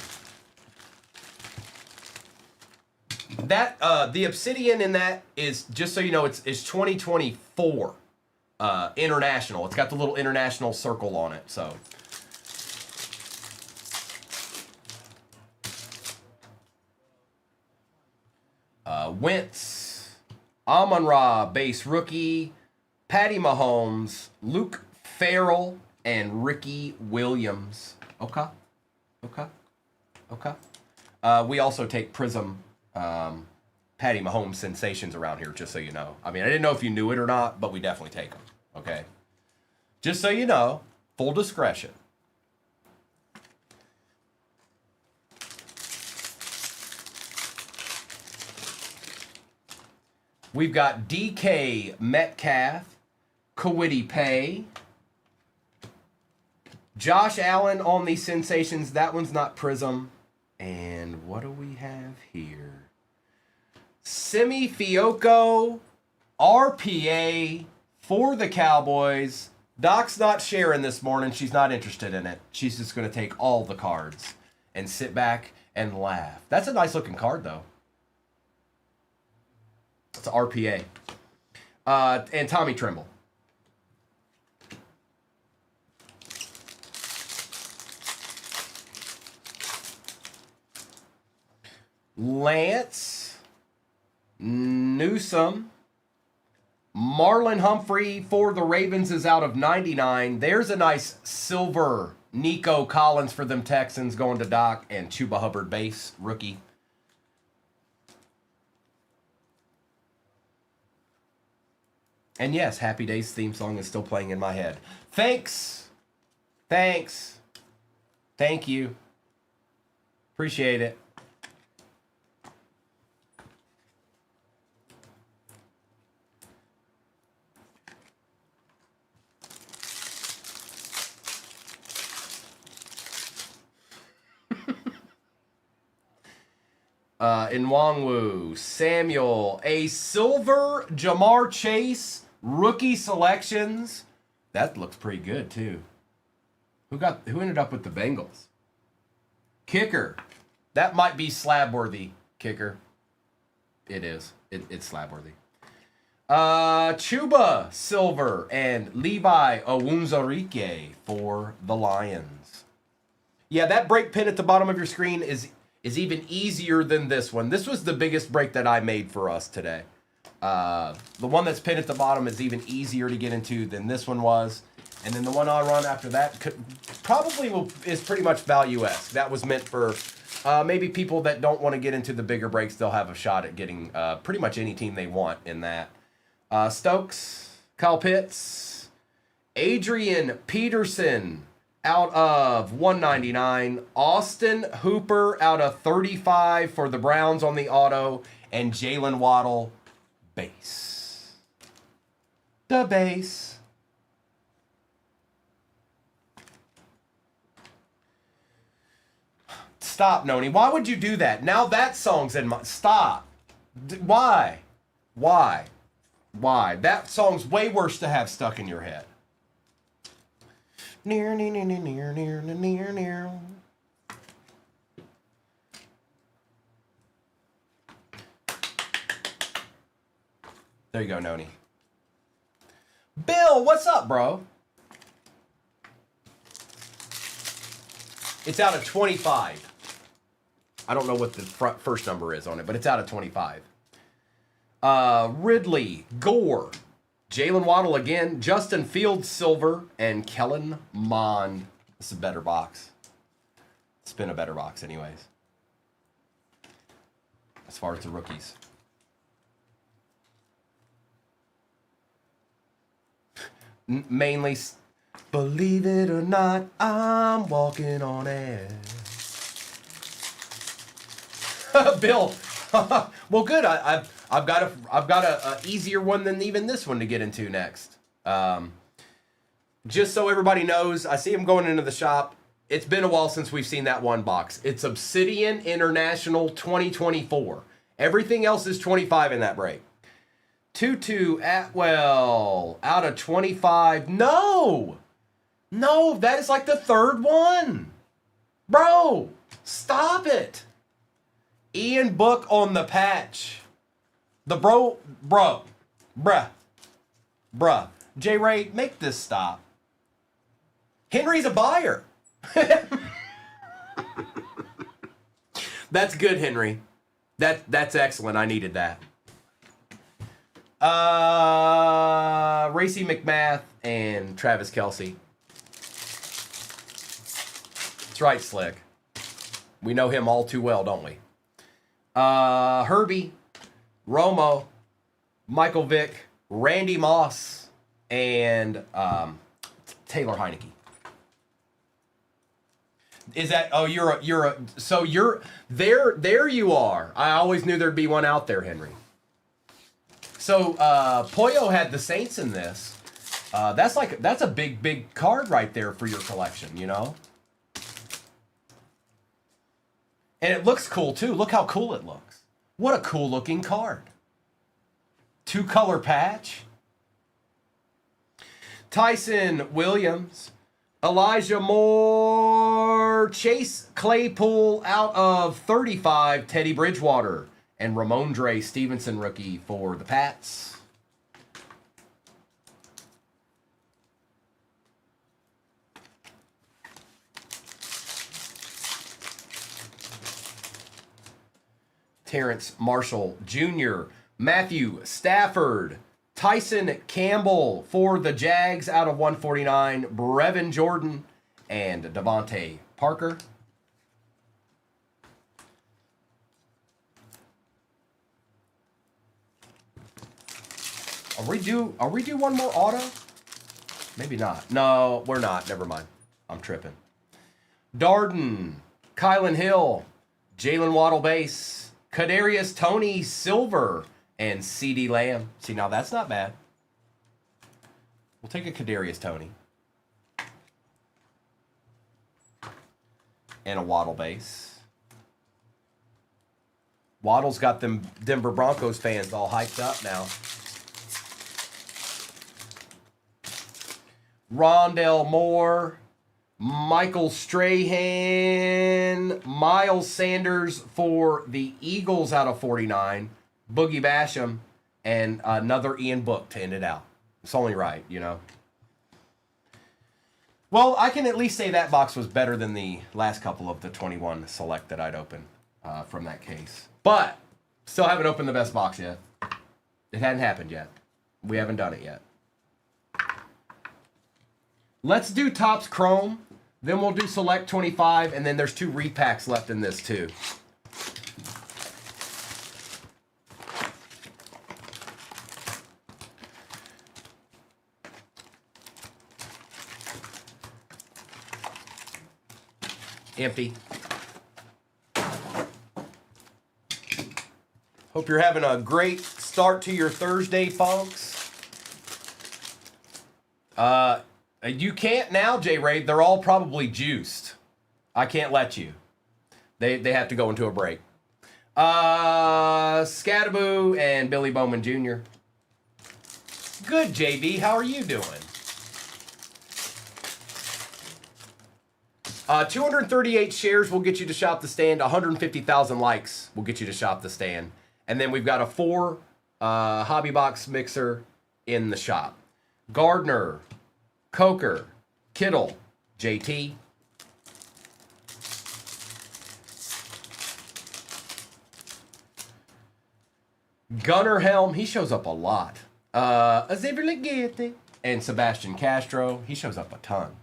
That the Obsidian in that is, just so you know, it's 2024 international. It's got the little international circle on it. So Wentz, Amon-Ra base rookie, Patty Mahomes, Luke Farrell, and Ricky Williams. Okay. We also take Prism Patty Mahomes sensations around here, just so you know. I mean, I didn't know if you knew it or not, but we definitely take them. Okay? Just so you know, full discretion. We've got DK Metcalf, Kawiti Pay, Josh Allen on these sensations. That one's not Prism. And what do we have here? Simi Fioco, RPA for the Cowboys. Doc's not sharing this morning. She's not interested in it. She's just going to take all the cards and sit back and laugh. That's a nice looking card, though. It's an RPA. And Tommy Tremble. Lance, Newsome, Marlon Humphrey for the Ravens is out of 99. There's a nice silver Nico Collins for them Texans going to Doc, and Chuba Hubbard base, rookie. And yes, Happy Days theme song is still playing in my head. Thanks. Thank you. Appreciate it. Nwangwu, Samuel, a silver Jamar Chase rookie selections. That looks pretty good too. Who ended up with the Bengals? Kicker. That might be slab-worthy kicker. It is. It's slab-worthy. Chuba silver and Levi Owunzarike for the Lions. Yeah, that break pin at the bottom of your screen is even easier than this one. This was the biggest break that I made for us today. The one that's pinned at the bottom is even easier to get into than this one was. And then the one I'll run after that is pretty much value-esque. That was meant for maybe people that don't want to get into the bigger breaks. They'll have a shot at getting pretty much any team they want in that. Stokes, Kyle Pitts, Adrian Peterson, out of 199. Austin Hooper out of 35 for the Browns on the auto. And Jalen Waddle, base. The base. Stop, Noni. Why would you do that? Now that song's in my... Stop. Why? That song's way worse to have stuck in your head. Near. There you go, Noni. Bill, what's up, bro? It's out of 25. I don't know what the first number is on it, but it's out of 25. Ridley, Gore, Jalen Waddle again, Justin Fields silver, and Kellen Mond. This is a better box. It's been a better box anyways. As far as the rookies. Mainly, believe it or not, I'm walking on air. Bill, well, good. I've got a easier one than even this one to get into next. Just so everybody knows, I see him going into the shop. It's been a while since we've seen that one box. It's Obsidian International 2024. Everything else is 25 in that break. Tutu Atwell out of 25. No, that is like the third one. Bro, stop it. Ian Book on the patch. The bruh. J-Ray, make this stop. Henry's a buyer. That's good, Henry. That's excellent. I needed that. Racy McMath and Travis Kelce. That's right, Slick. We know him all too well, don't we? Herbie, Romo, Michael Vick, Randy Moss, and Taylor Heineke. Is that, oh, so you're, there you are. I always knew there'd be one out there, Henry. So, Pollo had the Saints in this. That's a big card right there for your collection, you know? And it looks cool too. Look how cool it looks. What a cool looking card. 2-color patch. Tyson Williams. Elijah Moore. Chase Claypool out of 35. Teddy Bridgewater. And Ramondre Stevenson rookie for the Pats. Terrence Marshall Jr., Matthew Stafford, Tyson Campbell for the Jags out of 149, Brevin Jordan, and Devontae Parker. Are we due one more auto? Maybe not. No, we're not. Never mind. I'm tripping. Darden, Kylan Hill, Jalen Waddle base, Kadarius Toney silver, and CeeDee Lamb. See, now that's not bad. We'll take a Kadarius Toney. And a Waddle base. Waddle's got them Denver Broncos fans all hyped up now. Rondell Moore, Michael Strahan, Miles Sanders for the Eagles out of 49, Boogie Basham, and another Ian Book to end it out. It's only right, you know. Well, I can at least say that box was better than the last couple of the 21 select that I'd opened from that case. But still haven't opened the best box yet. It hadn't happened yet. We haven't done it yet. Let's do Topps Chrome. Then we'll do Select 25, and then there's 2 repacks left in this too. Empty. Hope you're having a great start to your Thursday, folks. You can't now, J-Ray. They're all probably juiced. I can't let you. They have to go into a break. Scattaboo and Billy Bowman Jr. Good, JB. How are you doing? 238 shares will get you to shop the stand. 150,000 likes will get you to shop the stand. And then we've got a 4 hobby box mixer in the shop. Gardner, Coker, Kittle, JT. Gunnar Helm, he shows up a lot. Xavier Leggett and Sebastian Castro, he shows up a ton.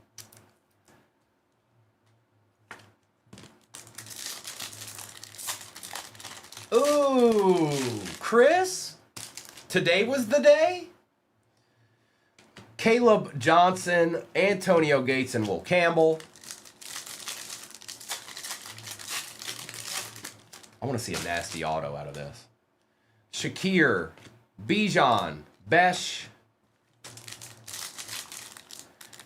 Ooh, Chris, today was the day? Caleb Johnson, Antonio Gates, and Will Campbell. I want to see a nasty auto out of this. Shakir, Bijan, Besh.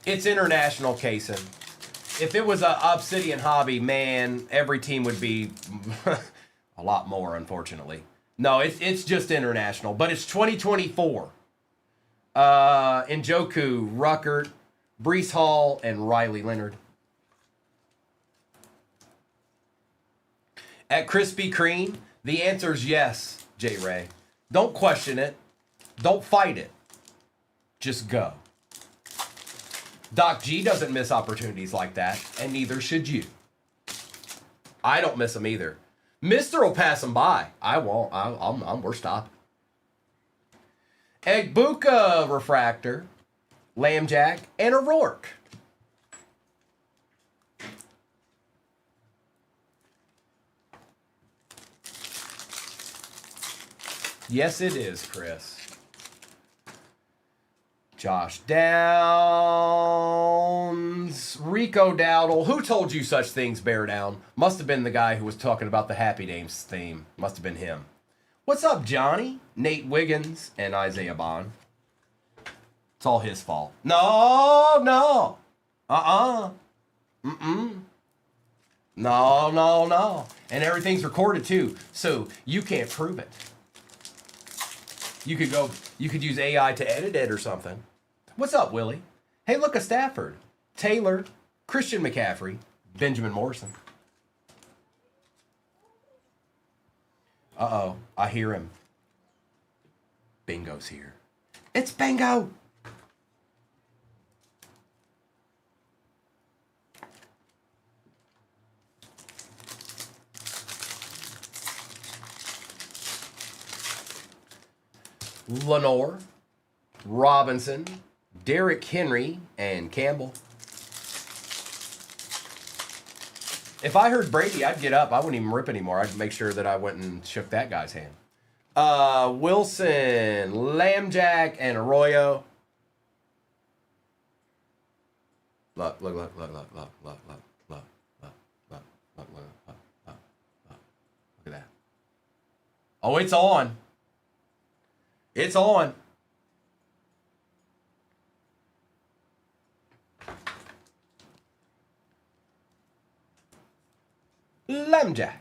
It's international casing. If it was a Obsidian hobby, man, every team would be a lot more, unfortunately. No, it's just international, but it's 2024. Njoku, Ruckert, Breece Hall, and Riley Leonard. At Krispy Kreme, the answer is yes, J. Ray. Don't question it. Don't fight it. Just go. Doc G doesn't miss opportunities like that, and neither should you. I don't miss them either. Mister will pass them by. I won't. We're stopping. Egbuka Refractor, Lambjack, and a Rourke. Yes, it is, Chris. Josh Downs, Rico Dowdle. Who told you such things, Bear Down? Must have been the guy who was talking about the Happy Names theme. Must have been him. What's up, Johnny? Nate Wiggins and Isaiah Bond. It's all his fault. No. Mm-mm. No. And everything's recorded too, so you can't prove it. You could use AI to edit it or something. What's up, Willie? Hey, look, a Stafford, Taylor, Christian McCaffrey, Benjamin Morrison. Uh-oh, I hear him. Bingo's here. It's Bingo! Lenore, Robinson, Derrick Henry, and Campbell. If I heard Brady, I'd get up. I wouldn't even rip anymore. I'd make sure that I went and shook that guy's hand. Wilson, Lambjack, and Arroyo. Look at that. Oh, it's on. It's on. Lambjack.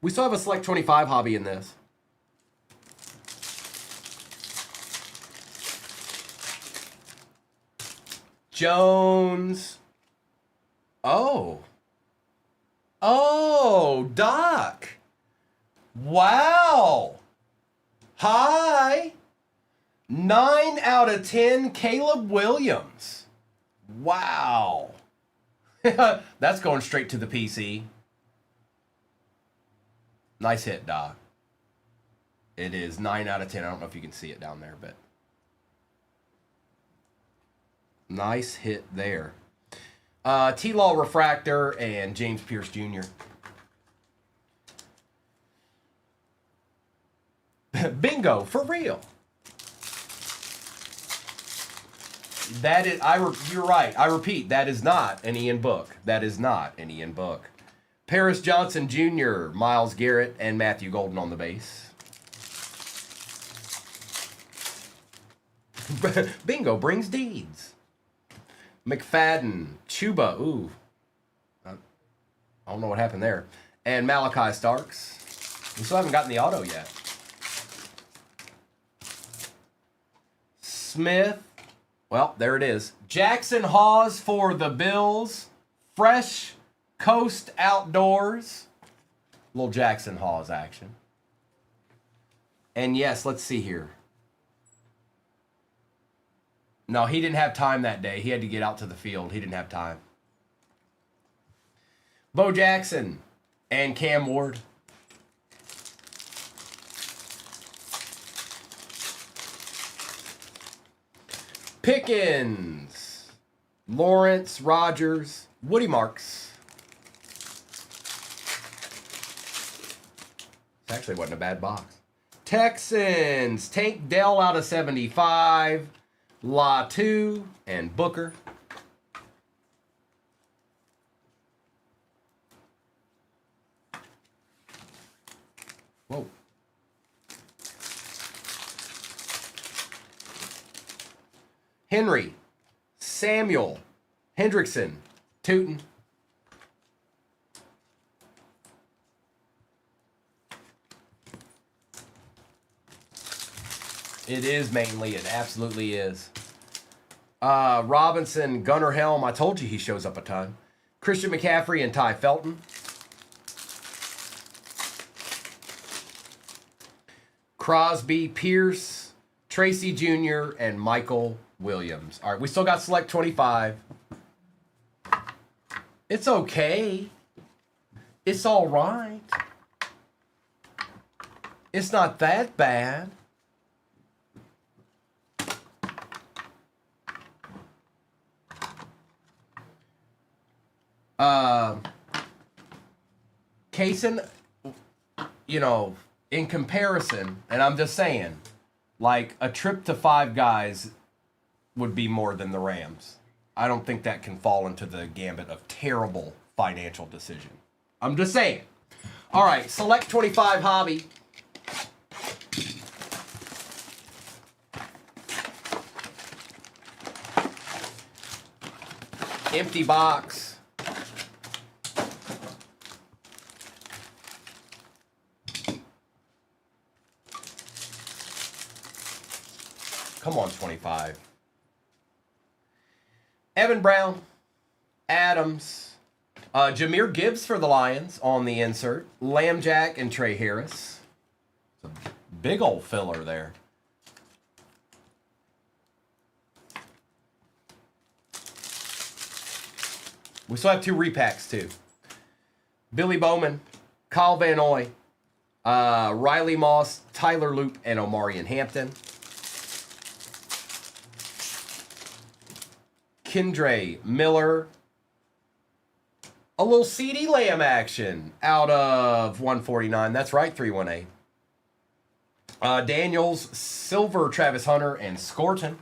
We still have a Select 25 hobby in this. Jones. Oh, Doc. Wow. Hi. 9 out of 10, Caleb Williams. Wow. That's going straight to the PC. Nice hit, Doc. It is 9 out of 10. I don't know if you can see it down there, but nice hit there. T-Law Refractor and James Pierce Jr. Bingo, for real. That is, you're right. I repeat, that is not an Ian Book. That is not an Ian Book. Paris Johnson Jr., Myles Garrett, and Matthew Golden on the base. Bingo brings deeds. McFadden, Chuba, ooh. I don't know what happened there. And Malachi Starks. We still haven't gotten the auto yet. Smith. Well, there it is. Jackson Hawes for the Bills. Fresh Coast Outdoors. Little Jackson Hawes action. And yes, let's see here. No, he didn't have time that day. He had to get out to the field. He didn't have time. Bo Jackson and Cam Ward. Pickens, Lawrence, Rogers, Woody Marks. This actually wasn't a bad box. Texans, Tank Dell out of 75, Latu, and Booker. Whoa. Henry, Samuel, Hendrickson, Tootin. It is mainly, it absolutely is. Robinson, Gunnar Helm, I told you he shows up a ton. Christian McCaffrey and Ty Felton. Crosby, Pierce, Tracy Jr., and Michael Williams. All right, we still got select 25. It's okay. It's all right. It's not that bad. Kaysen, you know, in comparison, and I'm just saying, like a trip to Five Guys would be more than the Rams. I don't think that can fall into the gambit of terrible financial decision. I'm just saying. All right, select 25 hobby. Empty box. Come on, 25. Evan Brown, Adams, Jahmyr Gibbs for the Lions on the insert. Lamb Jack and Trey Harris. It's a big old filler there. We still have 2 repacks, too. Billy Bowman, Kyle Van Noy, Riley Moss, Tyler Loop, and Omarion Hampton. Kendre Miller. A little CeeDee Lamb action out of 149. That's right, 318. Daniels, Silver, Travis Hunter, and Scorton.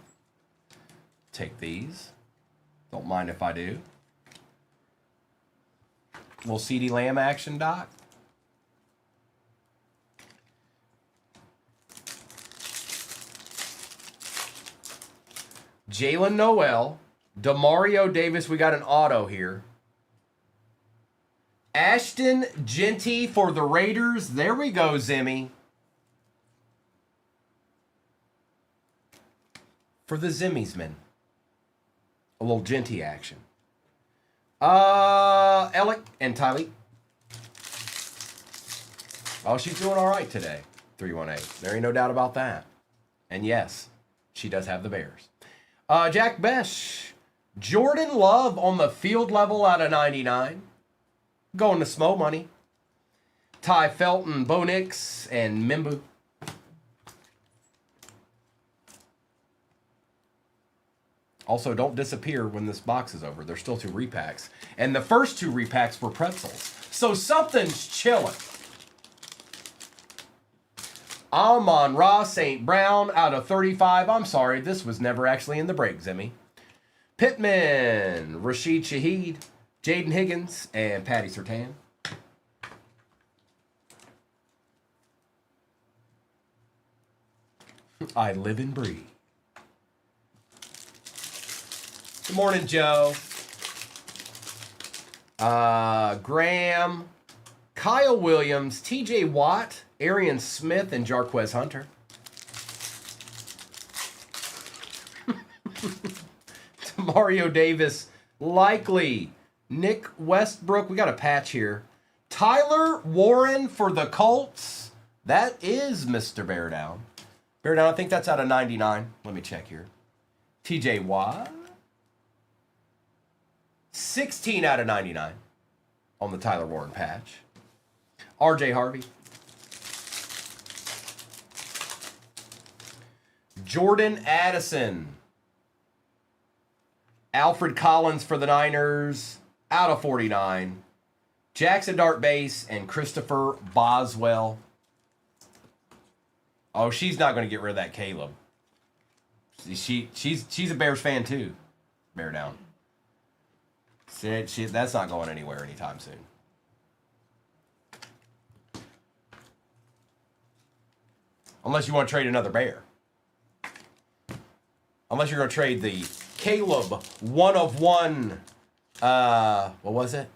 Take these. Don't mind if I do. Little CeeDee Lamb action, Doc. Jalen Noel. Demario Davis, we got an auto here. Ashton Genty for the Raiders. There we go, Zimmy. For the Zimmies men. A little Genty action. Alec and Tylee. Oh, she's doing all right today. 318. There ain't no doubt about that. And yes, she does have the Bears. Jack Besh. Jordan Love on the field level out of 99. Going to Smo money. Ty Felton, Bo Nix, and Mimbu. Also, don't disappear when this box is over. There's still 2 repacks. And the first 2 repacks were pretzels. So something's chilling. Amon-Ra St. Brown out of 35. I'm sorry, this was never actually in the break, Zimmy. Pittman, Rashid Shaheed, Jaden Higgins, and Patty Surtain. I live and breathe. Good morning, Joe. Graham, Kyle Williams, TJ Watt, Arian Smith, and Jarquez Hunter. Mario Davis, likely. Nick Westbrook, we got a patch here. Tyler Warren for the Colts. That is Mr. Bear Down. Bear Down, I think that's out of 99. Let me check here. TJ Watt. 16 out of 99 on the Tyler Warren patch. RJ Harvey. Jordan Addison. Alfred Collins for the Niners, out of 49. Jackson Dart Base and Christopher Boswell. Oh, she's not going to get rid of that Caleb. She's a Bears fan too. Bear Down. That's not going anywhere anytime soon. Unless you want to trade another Bear. Unless you're going to trade the Caleb 1/1. What was it?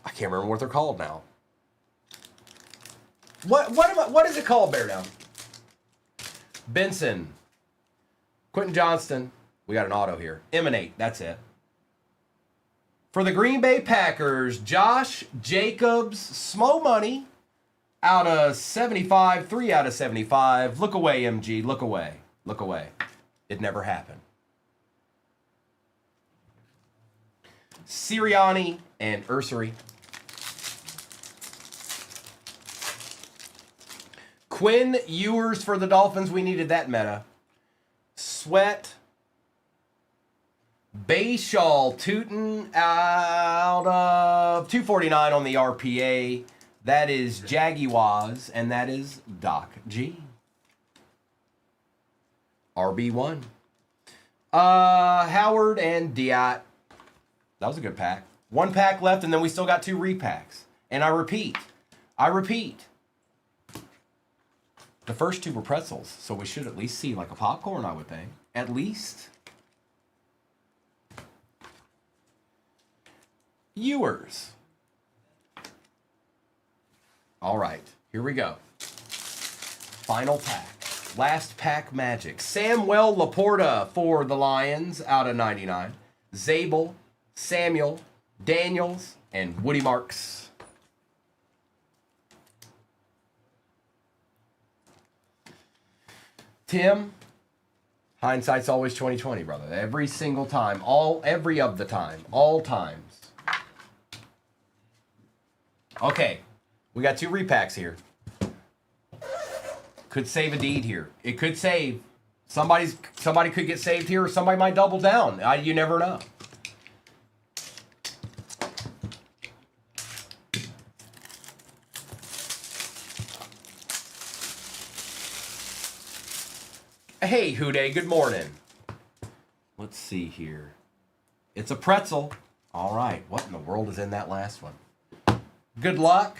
I can't remember what they're called now. What is it called, Bear Down? Benson. Quentin Johnston. We got an auto here. Emanate. That's it. For the Green Bay Packers, Josh Jacobs, Smo money, out of 75, 3 out of 75. Look away, MG. Look away. Look away. It never happened. Sirianni and Ursary. Quinn Ewers for the Dolphins. We needed that meta. Sweat. Bayshaw Tootin out of 249 on the RPA. That is Jaguars, and that is Doc G. RB1. Howard and Diat. That was a good pack. One pack left, and then we still got 2 repacks. And I repeat. The first 2 were pretzels, so we should at least see like a popcorn, I would think. At least. Ewers. All right, here we go. Final pack. Last pack magic. Samuel Laporta for the Lions out of 99. Zabel, Samuel, Daniels, and Woody Marks. Tim, hindsight's always 20/20, brother. Every single time, every of the time, all times. Okay, we got 2 repacks here. Could save a deed here. It could save. Somebody could get saved here, or somebody might double down. You never know. Hey, Houday, good morning. Let's see here. It's a pretzel. All right, what in the world is in that last one? Good luck.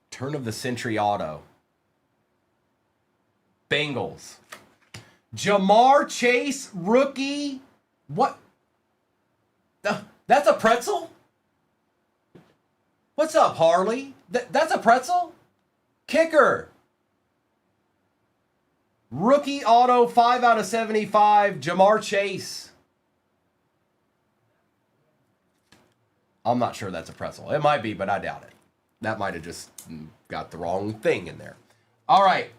Turn of the century auto. Bengals. Jamar Chase, rookie. What? That's a pretzel? What's up, Harley? That's a pretzel? Kicker. Rookie auto, 5 out of 75, Jamar Chase. I'm not sure that's a pretzel. It might be, but I doubt it. That might have just got the wrong thing in there. All right,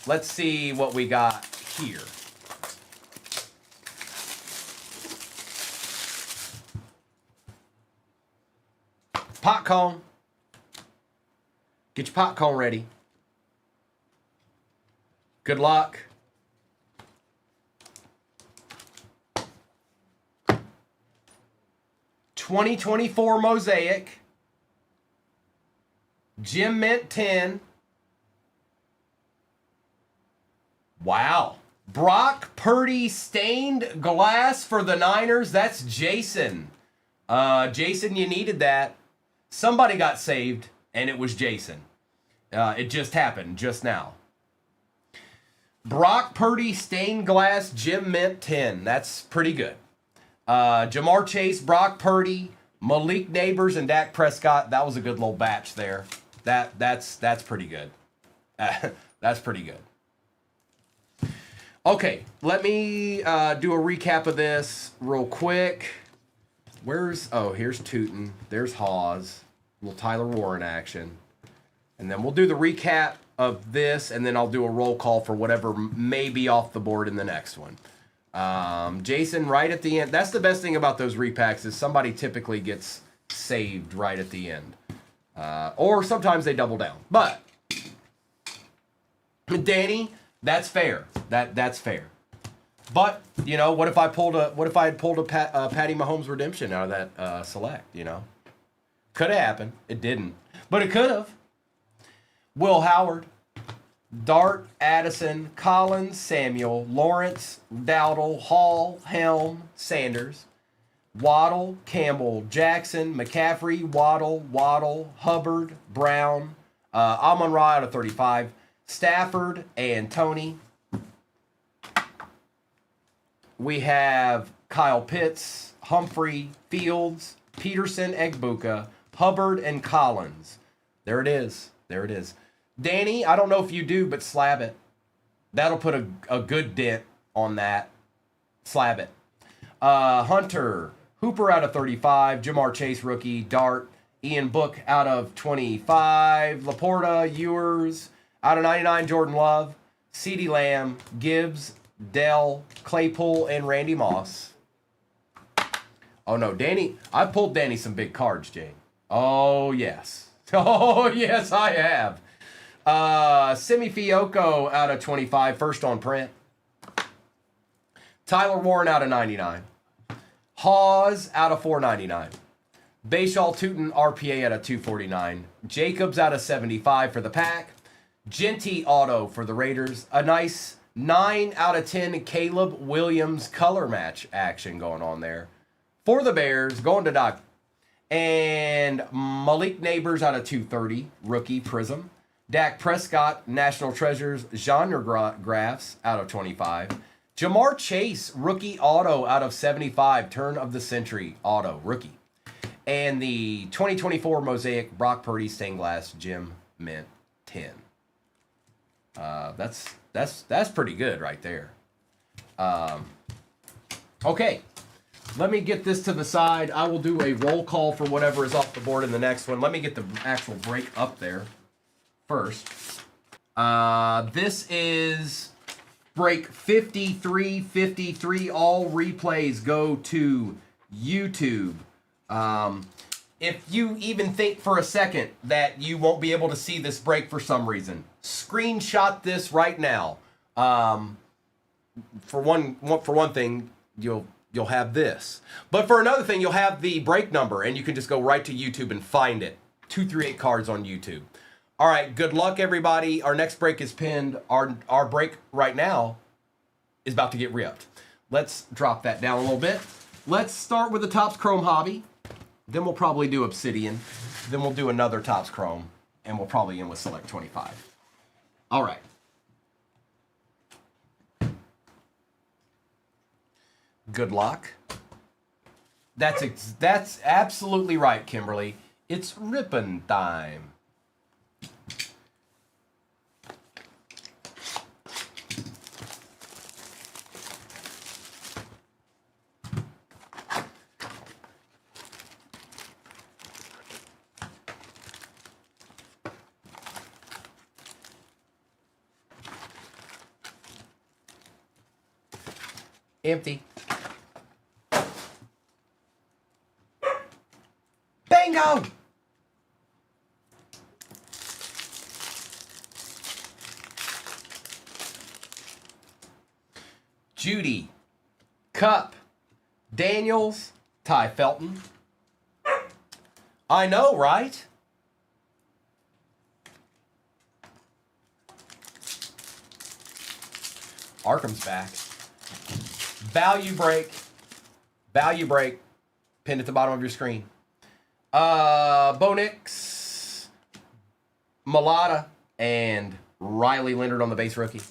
let's see what we got here. Pot cone. Get your pot cone ready. Good luck. '2024 Mosaic. Jim Mint 10. Wow. Brock Purdy stained glass for the Niners. That's Jason. Jason, you needed that. Somebody got saved, and it was Jason. It just happened just now. Brock Purdy stained glass Jim Mint 10. That's pretty good. Jamar Chase, Brock Purdy, Malik Neighbors, and Dak Prescott. That was a good little batch there. That's pretty good. That's pretty good. Okay, let me do a recap of this real quick. Here's Tootin. There's Hawes. Little Tyler Warren action. And then we'll do the recap of this, and then I'll do a roll call for whatever may be off the board in the next one. Jason, right at the end. That's the best thing about those repacks is somebody typically gets saved right at the end. Or sometimes they double down. But, Danny, that's fair. That's fair. But, you know, what if I had pulled a Patty Mahomes redemption out of that select, you know? Could have happened. It didn't. But it could have. Will Howard, Dart, Addison, Collins, Samuel, Lawrence, Dowdle, Hall, Helm, Sanders, Waddle, Campbell, Jackson, McCaffrey, Waddle, Hubbard, Brown, Amon-Ra out of 35, Stafford, and Tony. We have Kyle Pitts, Humphrey, Fields, Peterson, Egbuka, Hubbard, and Collins. There it is. There it is. Danny, I don't know if you do, but slab it. That'll put a good dent on that. Slab it. Hunter, Hooper out of 35, Jamar Chase rookie, Dart, Ian Book out of 25. Laporta, Ewers out of 99. Jordan Love, CeeDee Lamb, Gibbs, Dell, Claypool, and Randy Moss. Oh no, Danny, I pulled Danny some big cards, Jane. Oh yes. Oh yes, I have. Simi Fioco out of 25, first on print. Tyler Warren out of 99. Hawes out of 499. Bashaw Tootin RPA out of 249. Jacobs out of 75 for the Pack. Genty auto for the Raiders. A nice 9 out of 10 Caleb Williams color match action going on there. For the Bears, going to Doc. And Malik Neighbors out of 230, rookie Prism. Dak Prescott, National Treasures, genre graphs out of 25. Jamar Chase, rookie auto out of 75, turn of the century auto, rookie. And the 2024 Mosaic Brock Purdy stained glass Jim Mint 10. That's pretty good right there. Okay. Let me get this to the side. I will do a roll call for whatever is off the board in the next one. Let me get the actual break up there first. This is break 5353. All replays go to YouTube. If you even think for a second that you won't be able to see this break for some reason, screenshot this right now. For one thing, you'll have this. But for another thing, you'll have the break number, and you can just go right to YouTube and find it. 238 cards on YouTube. All right, good luck, everybody. Our next break is pinned. Our break right now is about to get re-upped. Let's drop that down a little bit. Let's start with the Topps Chrome Hobby. Then we'll probably do Obsidian. Then we'll do another Topps Chrome. And we'll probably end with Select 25. All right. Good luck. That's absolutely right, Kimberly. It's ripping time. Empty. Bingo! Judy, Cup, Daniels, Ty Felton. I know, right? Arkham's back. Value break, pinned at the bottom of your screen. Bo Nix, Malata, and Riley Leonard on the base rookie.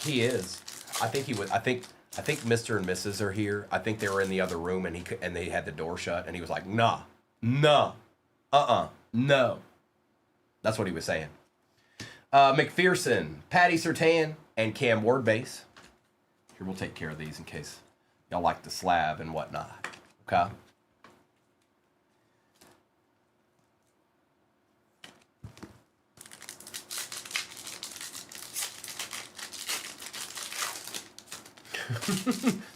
He is. I think Mr. and Mrs. are here. I think they were in the other room and they had the door shut and he was like, no. That's what he was saying. McPherson, Patty Surtain, and Cam Ward base. Here, we'll take care of these in case y'all like the slab and whatnot. Okay.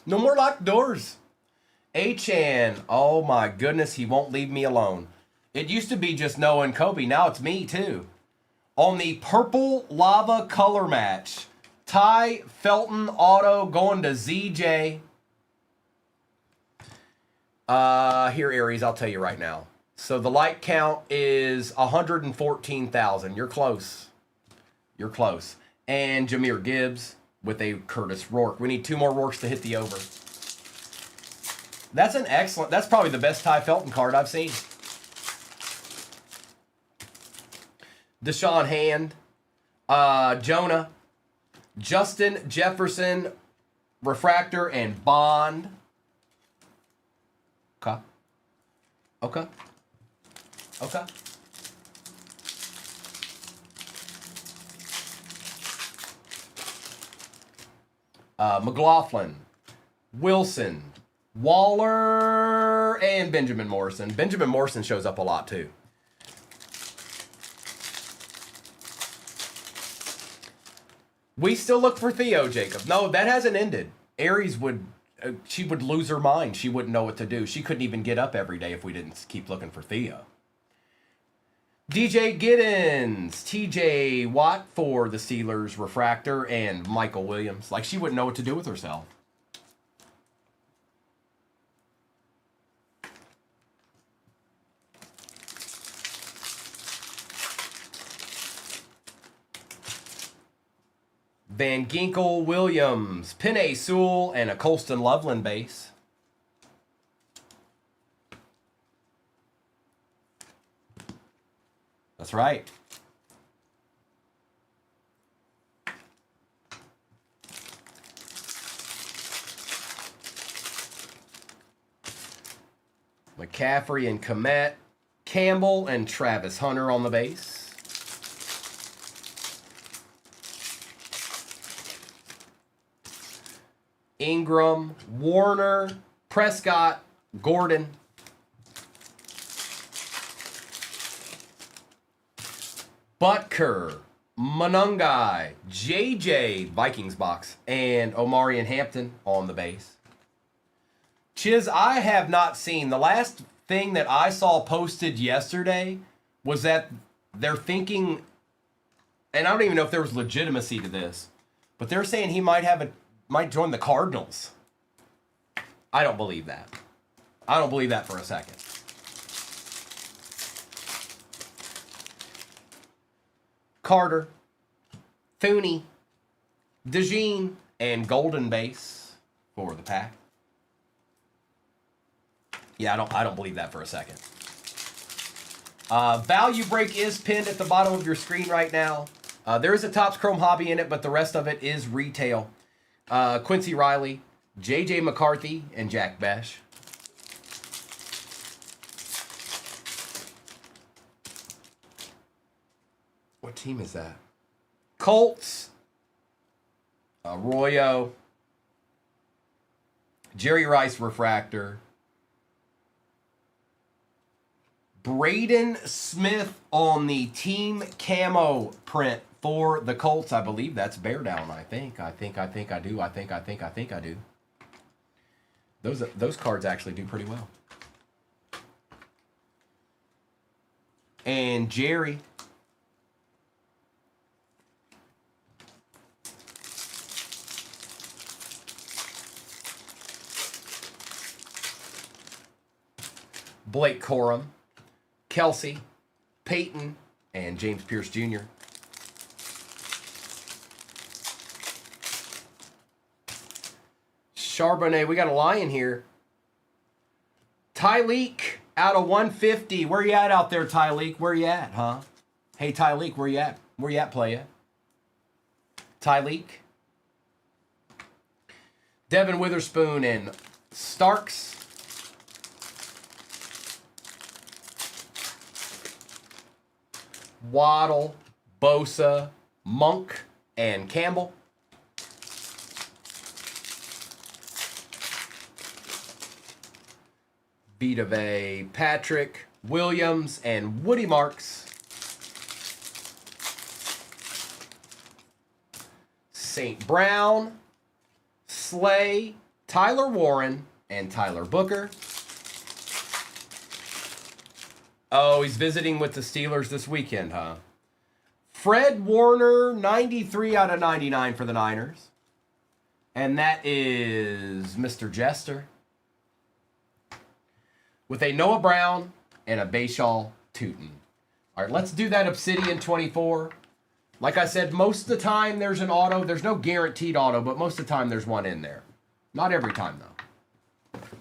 No more locked doors. Achan, oh my goodness, he won't leave me alone. It used to be just Noah and Kobe. Now it's me too. On the purple lava color match, Ty Felton auto going to ZJ. Here, Aries, I'll tell you right now. So the light count is 114,000. You're close. You're close. And Jahmyr Gibbs with a Curtis Rourke. We need 2 more Rourkes to hit the over. That's an excellent, that's probably the best Ty Felton card I've seen. Deshaun Hand, Jonah, Justin Jefferson, Refractor, and Bond. Okay. Okay. Okay. McLaughlin, Wilson, Waller, and Benjamin Morrison. Benjamin Morrison shows up a lot too. We still look for Theo, Jacob. No, that hasn't ended. Aries would, she would lose her mind. She wouldn't know what to do. She couldn't even get up every day if we didn't keep looking for Theo. DJ Giddens, TJ Watt for the Steelers refractor, and Michael Williams. Like, she wouldn't know what to do with herself. Van Ginkel, Williams, Penei Sewell, and a Colston Loveland base. That's right. McCaffrey and Komet, Campbell and Travis Hunter on the base. Ingram, Warner, Prescott, Gordon. Butker, Monungai, JJ, Vikings box, and Omarion Hampton on the base. Chiz, I have not seen. The last thing that I saw posted yesterday was that they're thinking, and I don't even know if there was legitimacy to this, but they're saying he might join the Cardinals. I don't believe that. I don't believe that for a second. Carter, Thuney, DeJean, and Golden base for the Pack. Yeah, I don't believe that for a second. Value break is pinned at the bottom of your screen right now. There is a Topps Chrome Hobby in it, but the rest of it is retail. Quincy Riley, J.J. McCarthy, and Jack Besh. What team is that? Colts, Arroyo, Jerry Rice refractor, Braden Smith on the team camo print for the Colts. I believe that's bear down. I think I do. Those cards actually do pretty well. And Jerry. Blake Corum, Kelsey, Peyton, and James Pierce Jr. Charbonnet, we got a Lion here. Tyleek out of 150. Where you at out there, Tyleek? Where you at, huh? Hey, Tyleek, where you at? Where you at, playa? Tyleek. Devin Witherspoon and Starks. Waddle, Bosa, Monk, and Campbell. Vitave, Patrick, Williams, and Woody Marks. St. Brown, Slay, Tyler Warren, and Tyler Booker. Oh, he's visiting with the Steelers this weekend, huh? Fred Warner, 93 out of 99 for the Niners. And that is Mr. Jester. With a Noah Brown and a Bashaw Tootin. All right, let's do that Obsidian 24. Like I said, most of the time there's an auto. There's no guaranteed auto, but most of the time there's one in there. Not every time, though.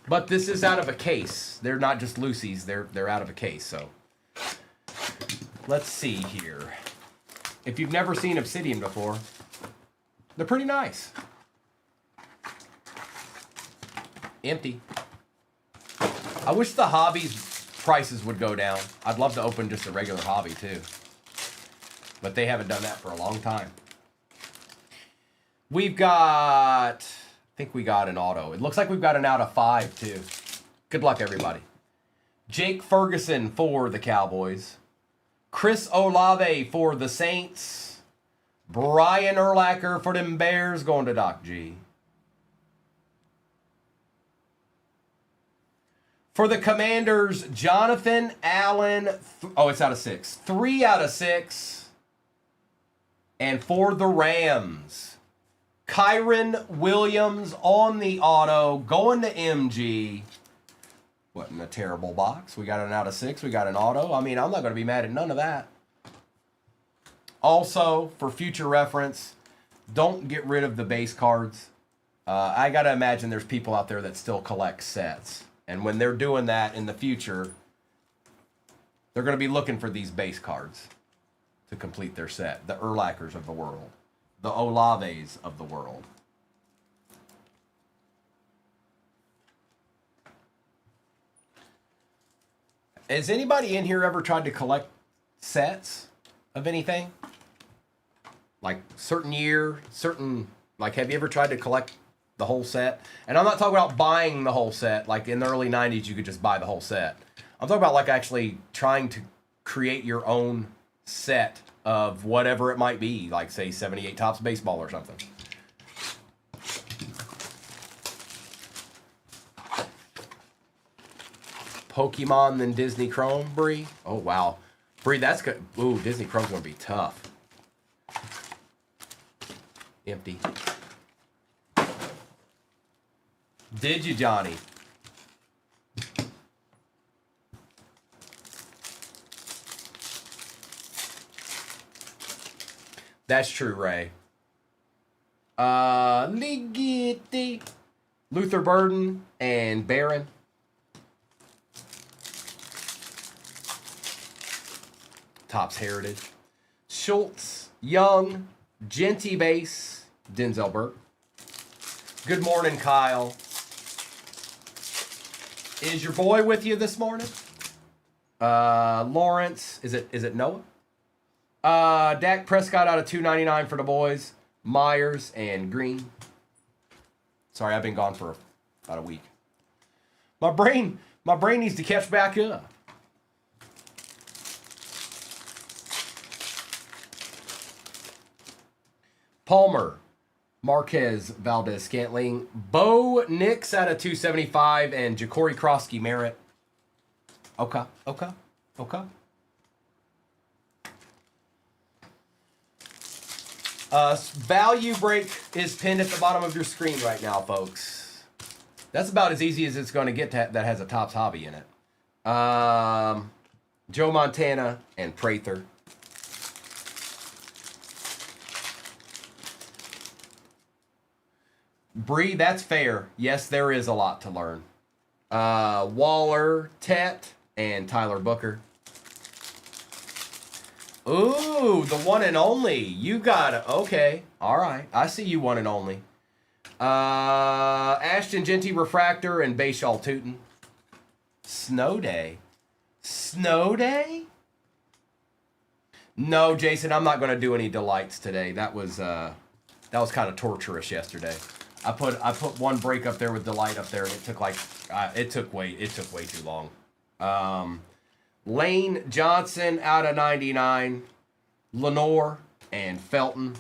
But this is out of a case. They're not just loosies. They're out of a case. So let's see here. If you've never seen Obsidian before, they're pretty nice. Empty. I wish the hobbies prices would go down. I'd love to open just a regular hobby too. But they haven't done that for a long time. We've got think we got an auto. It looks like we've got an out of 5, too. Good luck, everybody. Jake Ferguson for the Cowboys. Chris Olave for the Saints. Brian Urlacher for them Bears going to Doc G. For the Commanders, Jonathan Allen. Oh, it's out of 6. 3 out of 6. And for the Rams, Kyron Williams on the auto, going to MG. Wasn't a terrible box. We got an out of 6. We got an auto. I mean, I'm not going to be mad at none of that. Also, for future reference, don't get rid of the base cards. I got to imagine there's people out there that still collect sets. And when they're doing that in the future, they're going to be looking for these base cards to complete their set. The Urlachers of the world. The Olaves of the world. Has anybody in here ever tried to collect sets of anything? Like certain year, like have you ever tried to collect the whole set? And I'm not talking about buying the whole set. Like in the early 90s, you could just buy the whole set. I'm talking about like actually trying to create your own set of whatever it might be. Like say 78 Topps baseball or something. Pokemon than Disney Chrome, Bree? Oh, wow. Bree, that's good. Ooh, Disney Chrome's going to be tough. Empty. Did you, Johnny? That's true, Ray. Ligeti. Luther Burden and Barron. Topps Heritage. Schultz, Young, Genty Base, Denzel Burke. Good morning, Kyle. Is your boy with you this morning? Lawrence, is it Noah? Dak Prescott out of 299 for the boys. Myers and Green. Sorry, I've been gone for about a week. My brain needs to catch back up. Palmer, Marquez, Valdez, Scantling, Bo Nix out of 275, and Ja'Cory Krosky Merritt. Okay. Value break is pinned at the bottom of your screen right now, folks. That's about as easy as it's going to get that has a Topps Hobby in it. Joe Montana and Prather. Bree, that's fair. Yes, there is a lot to learn. Waller, Tet, and Tyler Booker. Ooh, the one and only. You got it. Okay. All right. I see you one and only. Ashton Genty Refractor and Bayshall Tootin. Snow Day. Snow Day? No, Jason, I'm not going to do any delights today. That was kind of torturous yesterday. I put one break up there with Delight up there, and it took way too long. Lane Johnson out of 99, Lenore and Felton.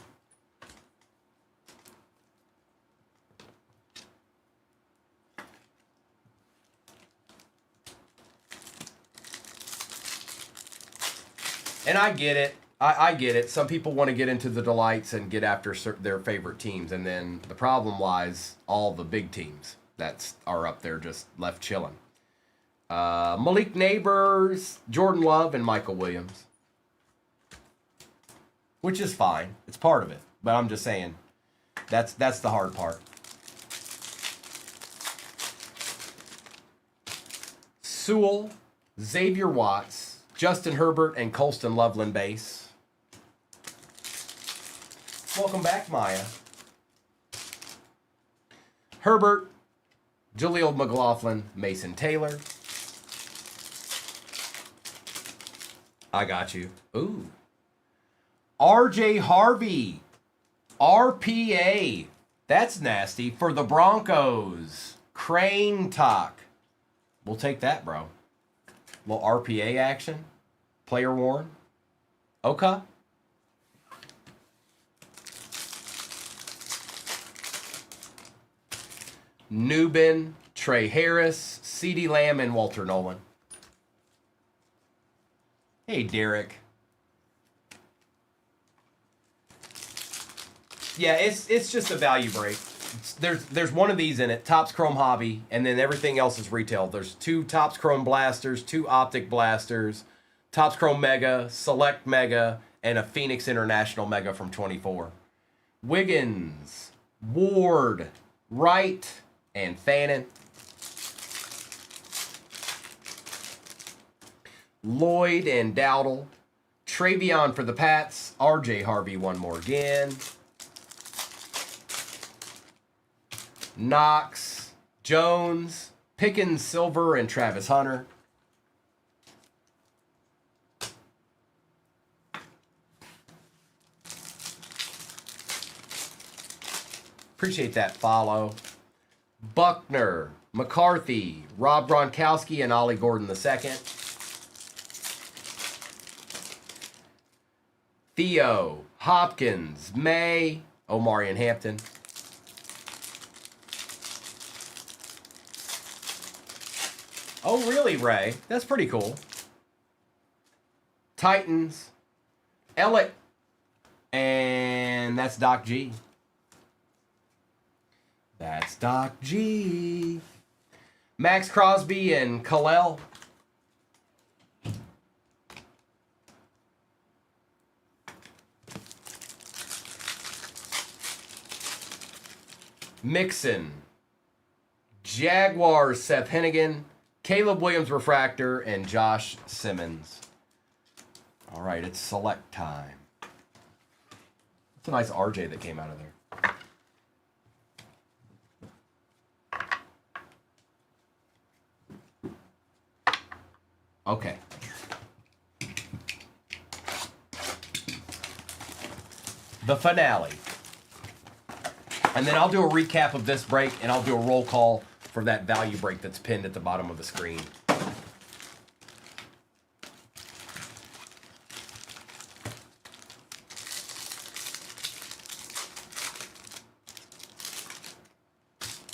And I get it. I get it. Some people want to get into the delights and get after their favorite teams. And then the problem lies all the big teams that are up there just left chilling. Malik Neighbors, Jordan Love, and Michael Williams. Which is fine. It's part of it. But I'm just saying, that's the hard part. Sewell, Xavier Watts, Justin Herbert, and Colston Loveland base. Welcome back, Maya. Herbert, Jaleel McLaughlin, Mason Taylor. I got you. Ooh. RJ Harvey, RPA That's nasty. For the Broncos, Crane Talk. We'll take that, bro. Little RPA action. Player worn. Okay. Newbin, Trey Harris, CeeDee Lamb, and Walter Nolan. Hey, Derek. Yeah, it's just a value break. There's one of these in it, Topps Chrome Hobby, and then everything else is retail. There's 2 Topps Chrome Blasters, 2 Optic Blasters, Topps Chrome Mega, Select Mega, and a Phoenix International Mega from 24. Wiggins, Ward, Wright, and Fannin. Lloyd and Dowdle. Travion for the Pats. RJ Harvey one more again. Knox, Jones, Pickens, Silver, and Travis Hunter. Appreciate that follow. Buckner, McCarthy, Rob Gronkowski, and Ollie Gordon II. Theo, Hopkins, May, Omarion Hampton. Oh, really, Ray? That's pretty cool. Titans, Elliott, and that's Doc G. That's Doc G. Max Crosby and Khalil. Mixon. Jaguars, Seth Hennigan. Caleb Williams Refractor, and Josh Simmons. All right, it's select time. It's a nice RJ that came out of there. Okay. The finale. And then I'll do a recap of this break, and I'll do a roll call for that value break that's pinned at the bottom of the screen.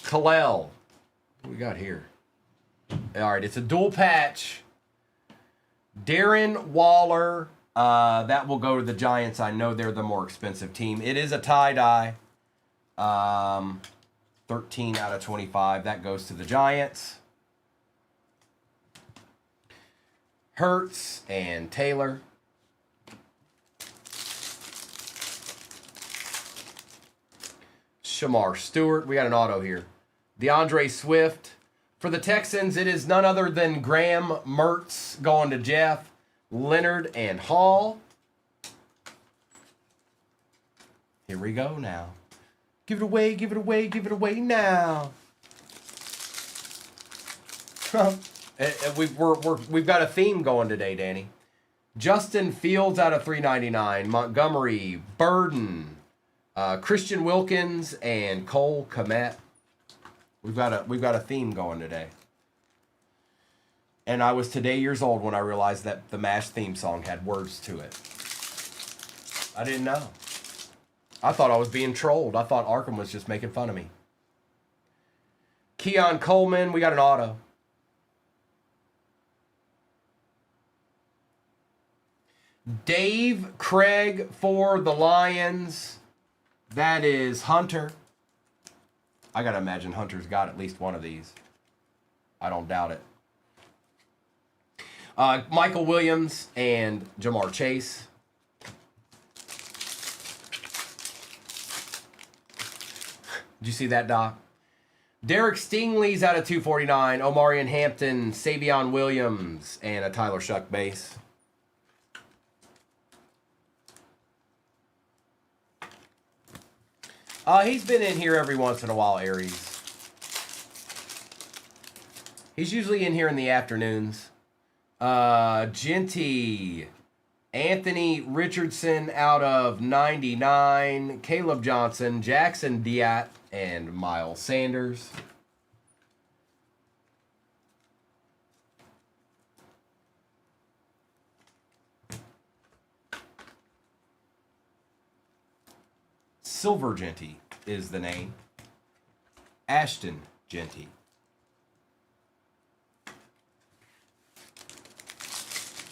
Khalil. What we got here? All right, it's a dual patch. Darren Waller. That will go to the Giants. I know they're the more expensive team. It is a tie-dye. 13 out of 25. That goes to the Giants. Hurts and Taylor. Shamar Stewart. We got an auto here. DeAndre Swift. For the Texans, it is none other than Graham Mertz going to Jeff, Leonard, and Hall. Here we go now. Give it away, give it away, give it away now. We've got a theme going today, Danny. Justin Fields out of 399. Montgomery, Burden, Christian Wilkins, and Cole Kmet. We've got a theme going today. And I was today years old when I realized that the MASH theme song had words to it. I didn't know. I thought I was being trolled. I thought Arkham was just making fun of me. Keon Coleman, we got an auto. Dave Craig for the Lions. That is Hunter. I got to imagine Hunter's got at least one of these. I don't doubt it. Michael Williams and Jamar Chase. Did you see that, Doc? Derek Stingley's out of 249. Omarion Hampton, Savion Williams, and a Tyler Shuck base. He's been in here every once in a while, Aries. He's usually in here in the afternoons. Genty Anthony Richardson out of 99. Caleb Johnson, Jackson Diat, and Miles Sanders. Silver Genty is the name. Ashton Genty.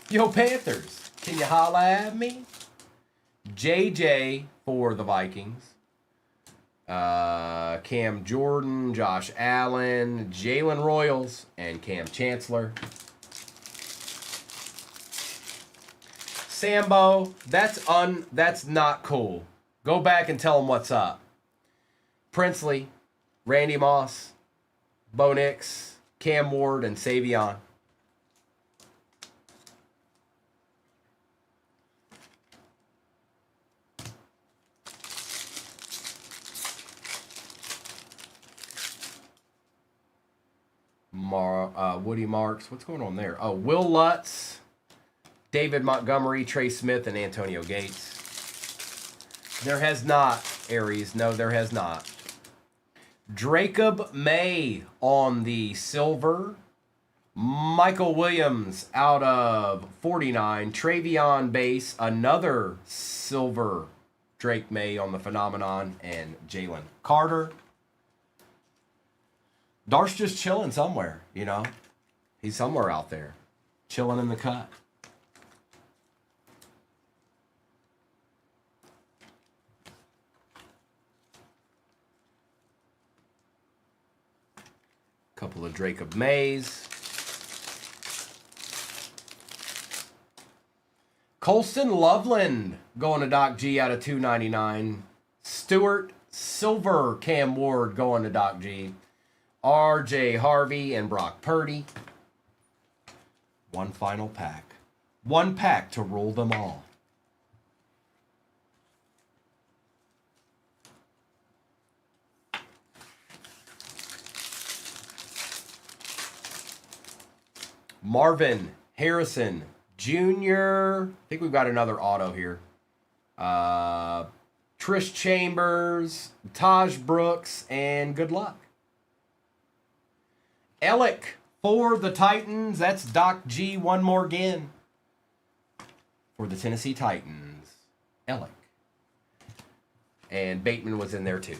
Yo, Panthers, can you holla at me? JJ for the Vikings. Cam Jordan, Josh Allen, Jalen Royals, and Cam Chancellor. Sambo, that's not cool. Go back and tell him what's up. Princely, Randy Moss, Bo Nix, Cam Ward, and Savion. Woody Marks. What's going on there? Oh, Will Lutz, David Montgomery, Trey Smith, and Antonio Gates. There has not, Aries. No, there has not. Jacob May on the silver. Michael Williams out of 49. Travion base. Another silver Drake May on the phenomenon. And Jalen Carter. Dart's just chilling somewhere, you know. He's somewhere out there. Chilling in the cut. Couple of Jacob Mays. Colston Loveland going to Doc G out of 299. Stewart Silver Cam Ward going to Doc G. RJ Harvey and Brock Purdy. One final pack. One pack to rule them all. Marvin Harrison Jr. I think we've got another auto here. Trish Chambers, Taj Brooks, and good luck. Ellick for the Titans. That's Doc G one more again. For the Tennessee Titans. Ellick. And Bateman was in there too.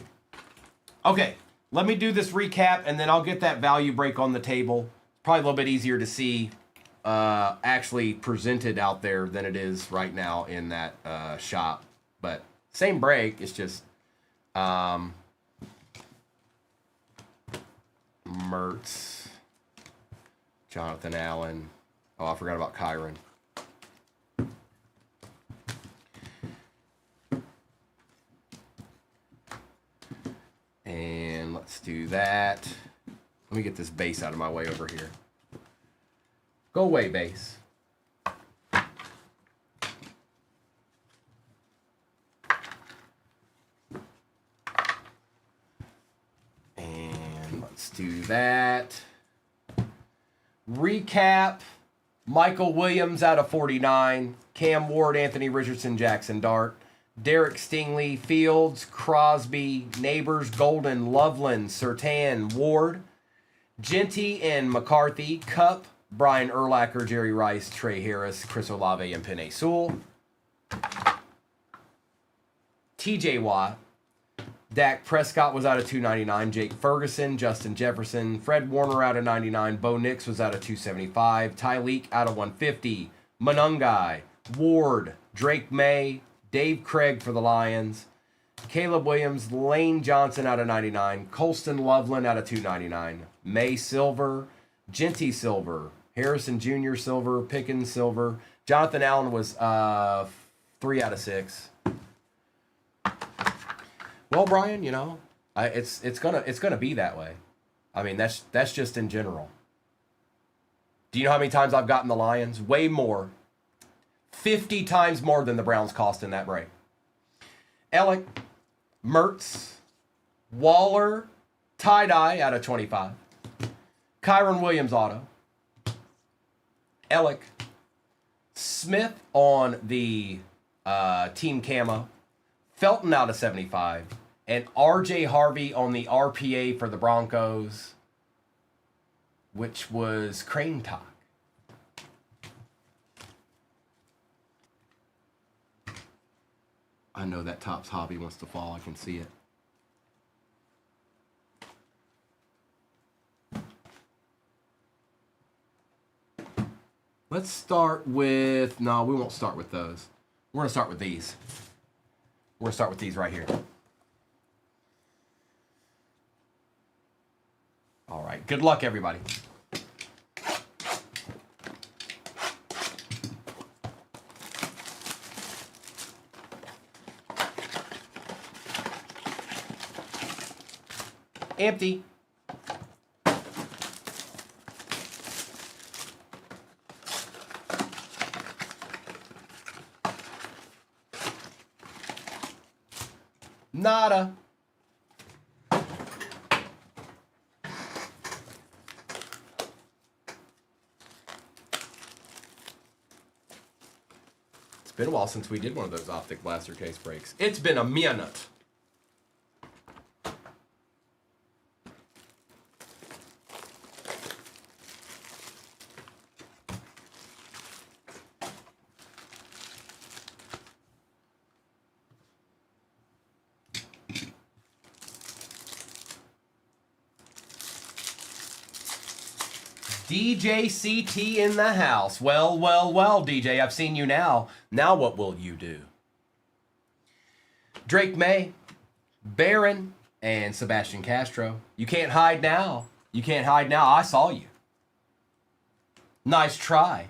Okay, let me do this recap and then I'll get that value break on the table. Probably a little bit easier to see actually presented out there than it is right now in that shop. But same break, it's just Mertz, Jonathan Allen. Oh, I forgot about Kyron. And let's do that. Let me get this base out of my way over here. Go away, base. And let's do that. Recap. Michael Williams out of 49. Cam Ward, Anthony Richardson, Jackson Dart. Derek Stingley, Fields, Crosby, Neighbors, Golden, Loveland, Surtain, Ward. Genty and McCarthy, Cup, Brian Urlacher, Jerry Rice, Trey Harris, Chris Olave, and Penei Sewell. TJ Watt. Dak Prescott was out of 299. Jake Ferguson, Justin Jefferson, Fred Warner out of 99. Bo Nix was out of 275. Tyleek out of 150. Monungai, Ward, Drake May, Dave Craig for the Lions. Caleb Williams, Lane Johnson out of 99. Colston Loveland out of 299. May Silver, Genty Silver, Harrison Jr. Silver, Pickens Silver. Jonathan Allen was 3 out of 6. Well, Brian, you know, it's gonna be that way. I mean, that's just in general. Do you know how many times I've gotten the Lions? Way more. 50 times more than the Browns cost in that break. Ellick, Mertz, Waller, tie-dye out of 25. Kyron Williams auto. Ellick, Smith on the team camo. Felton out of 75. And R.J. Harvey on the RPA for the Broncos, which was Crane Talk. I know that Topps Hobby wants to fall. I can see it. Let's start with... No, we won't start with those. We're going to start with these. We're going to start with these right here. All right. Good luck, everybody. Empty. Nada. It's been a while since we did one of those optic blaster case breaks. It's been a minute. DJ CT in the house. Well, well, well, DJ, I've seen you now. Now what will you do? Drake May, Barron, and Sebastian Castro. You can't hide now. You can't hide now. I saw you. Nice try.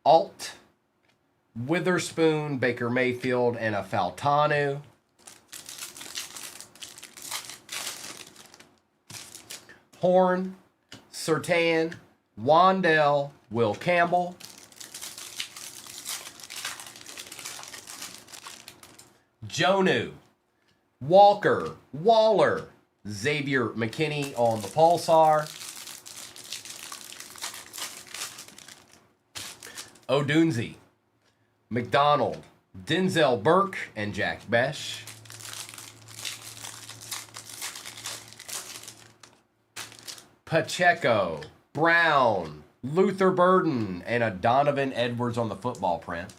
Alt, Witherspoon, Baker Mayfield, and a Faltanu. Horn, Surtain, Wandell, Will Campbell. Jonu, Walker, Waller, Xavier McKinney on the Pulsar. Odunzi, McDonald, Denzel Burke, and Jack Besh. Pacheco, Brown, Luther Burden, and a Donovan Edwards on the football print.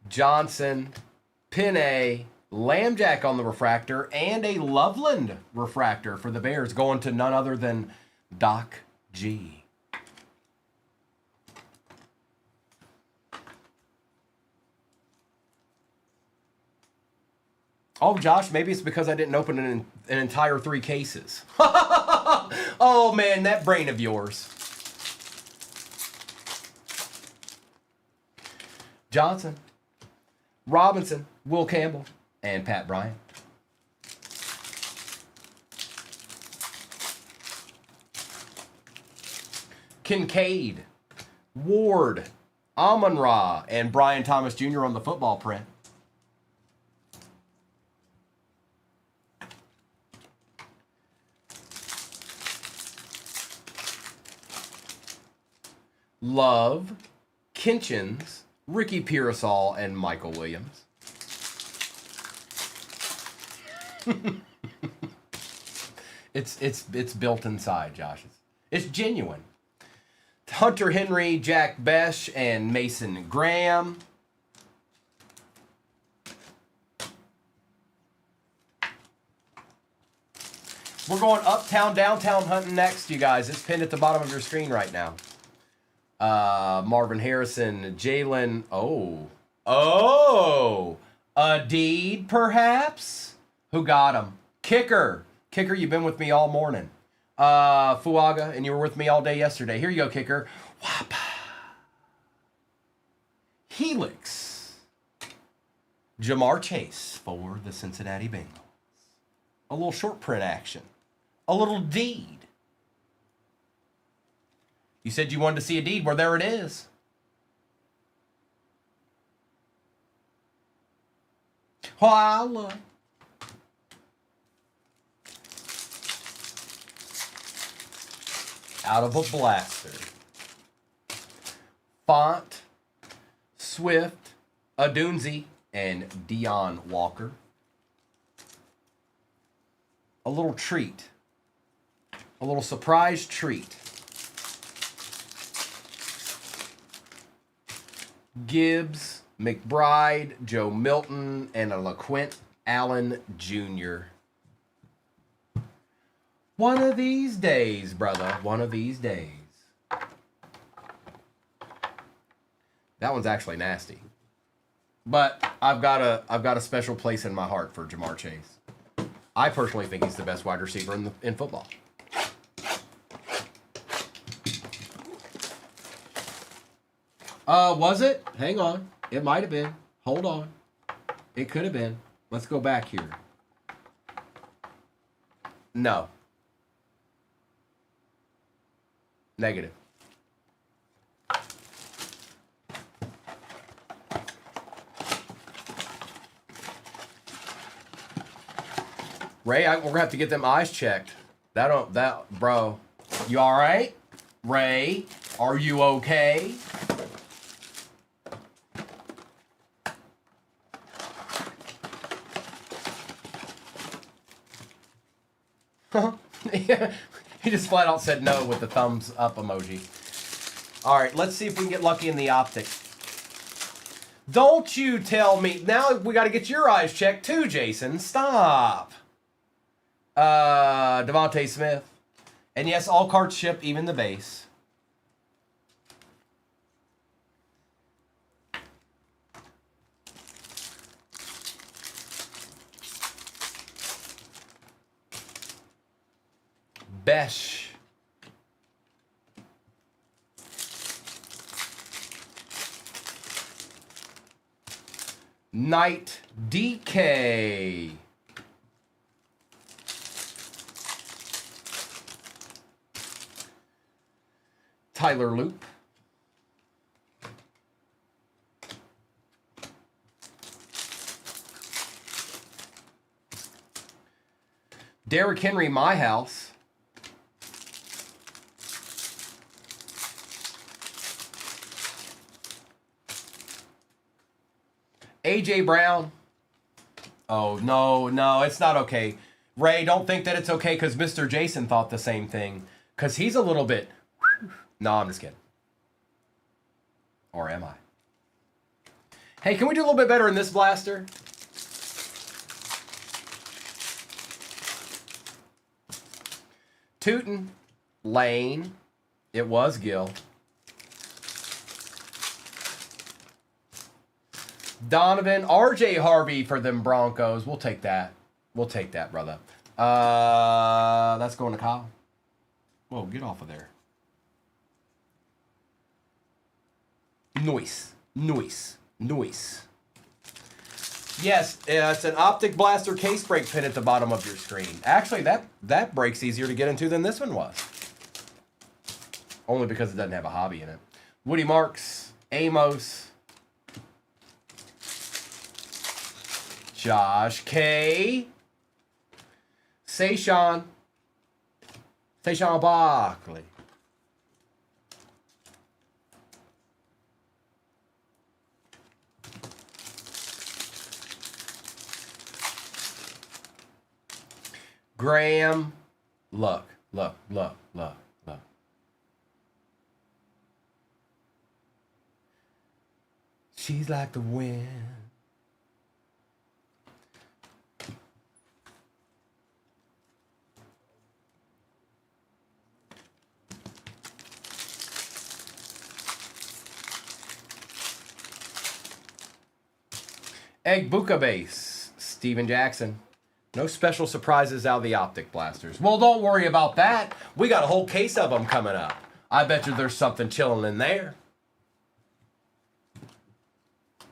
Johnson, Pinay, Lambjack on the refractor, and a Loveland refractor for the Bears, going to none other than Doc G. Oh, Josh, maybe it's because I didn't open an entire 3 cases. Oh, man, that brain of yours. Johnson, Robinson, Will Campbell, and Pat Bryant. Kincaid, Ward, Amon-Ra, and Brian Thomas Jr. on the football print. Love, Kinchins, Ricky Pearsall, and Michael Williams. It's built inside, Josh. It's genuine. Hunter Henry, Jack Besh, and Mason Graham. We're going uptown, downtown hunting next, you guys. It's pinned at the bottom of your screen right now. Marvin Harrison, Jalen. Oh, Adeed, perhaps? Who got him? Kicker, you've been with me all morning. Fuaga, and you were with me all day yesterday. Here you go, Kicker. Whop. Helix. Jamar Chase for the Cincinnati Bengals. A little short print action. A little deed. You said you wanted to see a deed. Well, there it is. Voila. Out of a blaster. Font, Swift, Adunzi, and Deion Walker. A little treat. A little surprise treat. Gibbs, McBride, Joe Milton, and a LaQuint Allen Jr. One of these days, brother. One of these days. That one's actually nasty. But I've got a special place in my heart for Jamar Chase. I personally think he's the best wide receiver in football. Was it? Hang on. It might have been. Hold on. It could have been. Let's go back here. No. Negative. Ray, we're gonna have to get them eyes checked. Bro. You all right? Ray, are you okay? He just flat out said no with the thumbs up emoji. All right, let's see if we can get lucky in the optic. Don't you tell me. Now we got to get your eyes checked too, Jason. Stop. Devontae Smith. And yes, all cards ship, even the base. Besh. Knight DK. Tyler Loop. Derrick Henry, my house. AJ Brown. Oh, no, it's not okay. Ray, don't think that it's okay because Mr. Jason thought the same thing. Because he's a little bit... No, I'm just kidding. Or am I? Hey, can we do a little bit better in this blaster? Tootin, Lane. It was Gil. Donovan, RJ Harvey for them Broncos. We'll take that. We'll take that, brother. That's going to Kyle. Whoa, get off of there. Noise. Yes, it's an Optic Blaster case break pin at the bottom of your screen. Actually, that break's easier to get into than this one was. Only because it doesn't have a hobby in it. Woody Marks, Amos, Josh K, Saquon Barkley. Graham, look. She's like the wind. Egg Buka base, Steven Jackson. No special surprises out of the Optic Blasters. Well, don't worry about that. We got a whole case of them coming up. I bet you there's something chilling in there.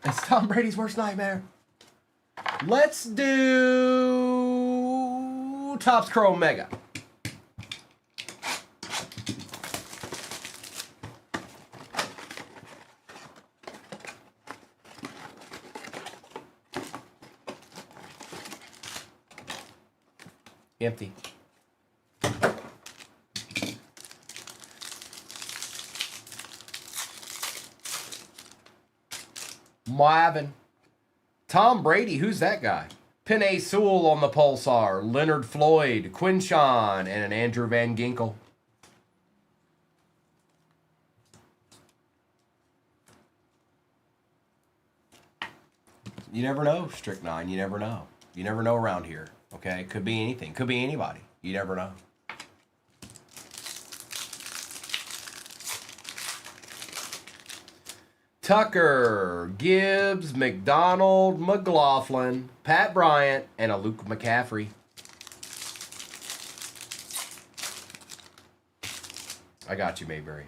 It's Tom Brady's worst nightmare. Let's do Topps Chrome Mega. Empty. Marvin. Tom Brady, who's that guy? Penei Sewell on the Pulsar, Leonard Floyd, Quinshawn, and an Andrew Van Ginkel. You never know, Strychnine. You never know. You never know around here. Okay? Could be anything. Could be anybody. You never know. Tucker, Gibbs, McDonald, McLaughlin, Pat Bryant, and a Luke McCaffrey. I got you, Mayberry.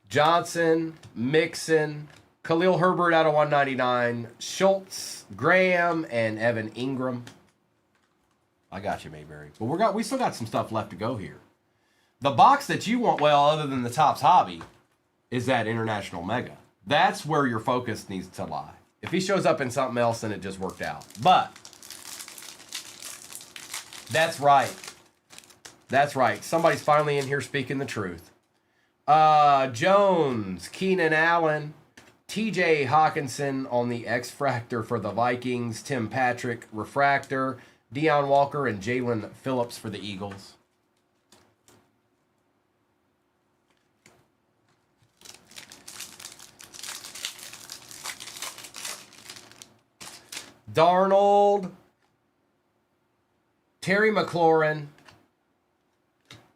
Johnson, Mixon, Khalil Herbert out of 199, Schultz, Graham, and Evan Ingram. I got you, Mayberry. But we still got some stuff left to go here. The box that you want, well, other than the Topps Hobby, is that International Mega. That's where your focus needs to lie. If he shows up in something else, then it just worked out. But that's right. That's right. Somebody's finally in here speaking the truth. Jones, Keenan Allen, TJ Hawkinson on the X-Fractor for the Vikings, Tim Patrick, Refractor, Deion Walker, and Jalen Phillips for the Eagles. Darnold, Terry McLaurin,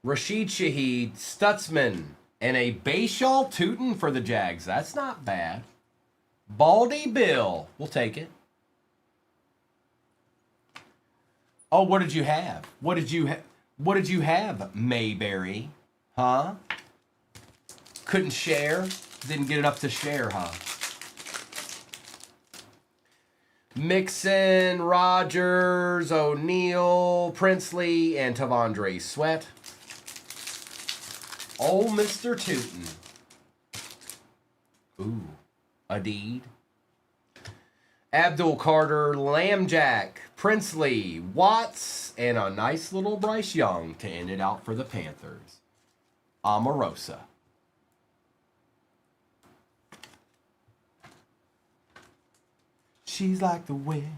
Rashid Shaheed, Stutzman, and a Bashaw Tootin for the Jags. That's not bad. Baldy Bill. We'll take it. Oh, what did you have? What did you have, Mayberry? Huh? Couldn't share? Didn't get enough to share, huh? Mixon, Rogers, O'Neal, Princely, and Tavondre Sweat. Oh, Mr. Tootin. Ooh, Adeed. Abdul Carter, Lambjack, Princely, Watts, and a nice little Bryce Young to end it out for the Panthers. Omarosa. She's like the wind.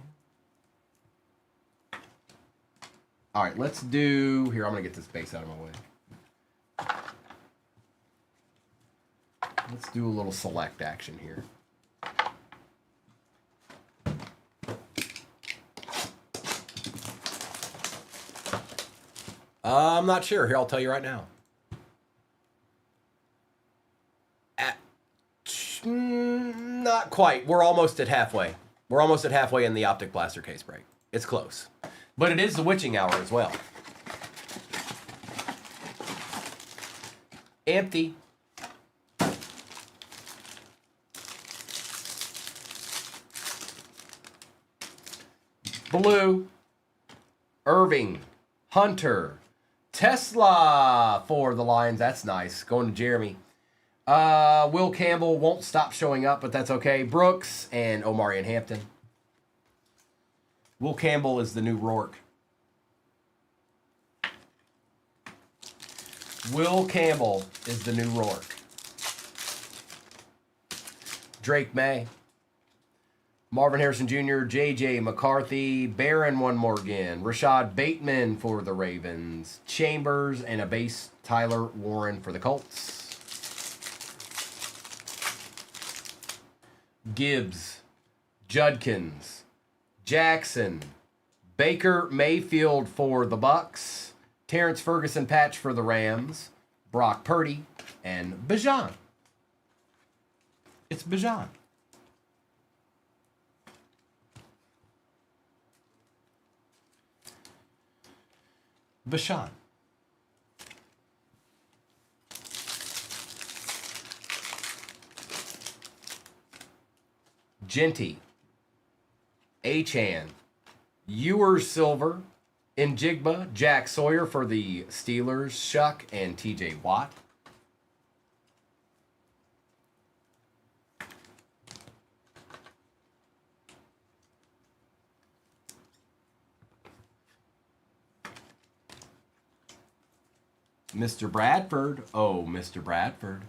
All right, let's do... Here, I'm going to get this base out of my way. Let's do a little select action here. I'm not sure. Here, I'll tell you right now. Not quite. We're almost at halfway. We're almost at halfway in the Optic Blaster case break. It's close. But it is the witching hour as well. Empty. Blue. Irving. Hunter. Tesla for the Lions. That's nice. Going to Jeremy. Will Campbell won't stop showing up, but that's okay. Brooks and Omarion Hampton. Will Campbell is the new Rourke. Will Campbell is the new Rourke. Drake May. Marvin Harrison Jr., J.J. McCarthy, Barron one more again. Rashad Bateman for the Ravens. Chambers and a base Tyler Warren for the Colts. Gibbs, Judkins, Jackson, Baker Mayfield for the Bucks, Terrence Ferguson patch for the Rams, Brock Purdy, and Bijan. It's Bijan. Bijan. Genty, Achan, Ewers silver. Njigba, Jack Sawyer for the Steelers, Shuck, and TJ Watt. Mr. Bradford. Oh, Mr. Bradford.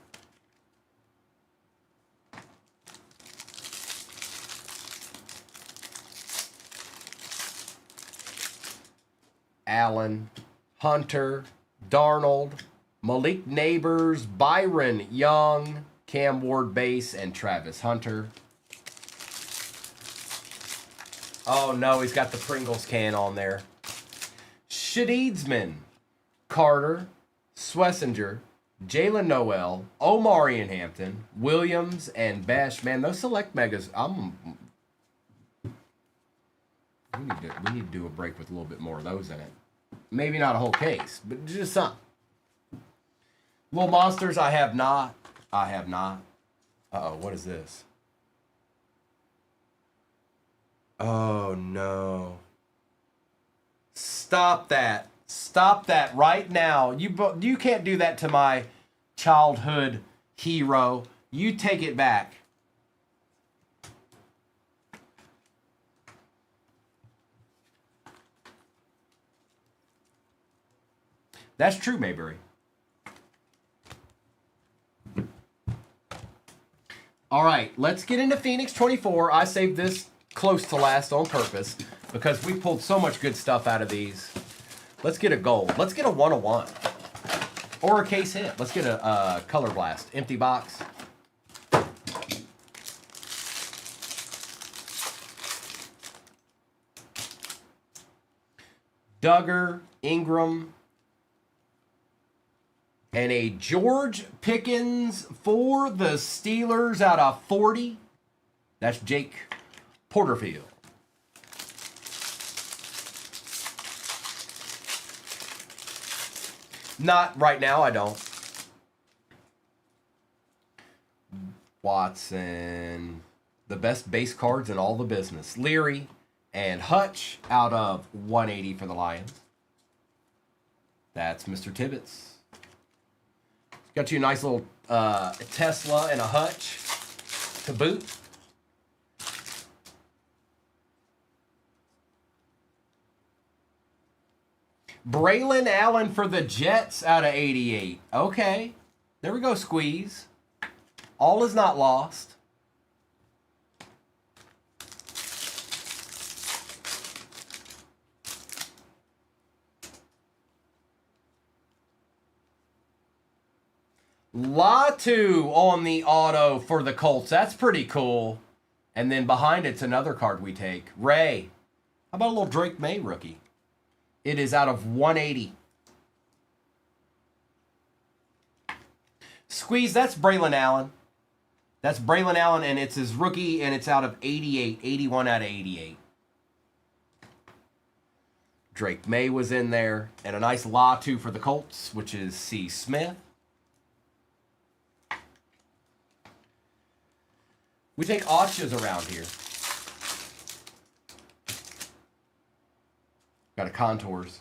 Allen, Hunter, Darnold, Malik Neighbors, Byron Young, Cam Ward base, and Travis Hunter. Oh no, he's got the Pringles can on there. Shadeedsman, Carter, Swessinger, Jalen Noel, Omari in Hampton, Williams, and Bash. Man, those select megas, we need to do a break with a little bit more of those in it. Maybe not a whole case, but just some. Little Monsters, I have not. Uh-oh, what is this? Oh, no. Stop that. Stop that right now. You can't do that to my childhood hero. You take it back. That's true, Mayberry. All right, let's get into Phoenix 24. I saved this close to last on purpose because we pulled so much good stuff out of these. Let's get a gold. Let's get a 101. Or a case hit. Let's get a Color Blast. Empty box. Duggar, Ingram, and a George Pickens for the Steelers out of 40. That's Jake Porterfield. Not right now, I don't. Watson. The best base cards in all the business. Leary and Hutch out of 180 for the Lions. That's Mr. Tibbetts. Got you a nice little Tesla and a Hutch to boot. Braylon Allen for the Jets out of 88. Okay. There we go, Squeeze. All is not lost. Latu on the auto for the Colts. That's pretty cool. And then behind it's another card we take. Ray. How about a little Drake May rookie? It is out of 180. Squeeze, that's Braylon Allen. That's Braylon Allen, and it's his rookie, and it's out of 88. 81 out of 88. Drake May was in there. And a nice Latu for the Colts, which is C. Smith. We take Ochas around here. Got a Contours.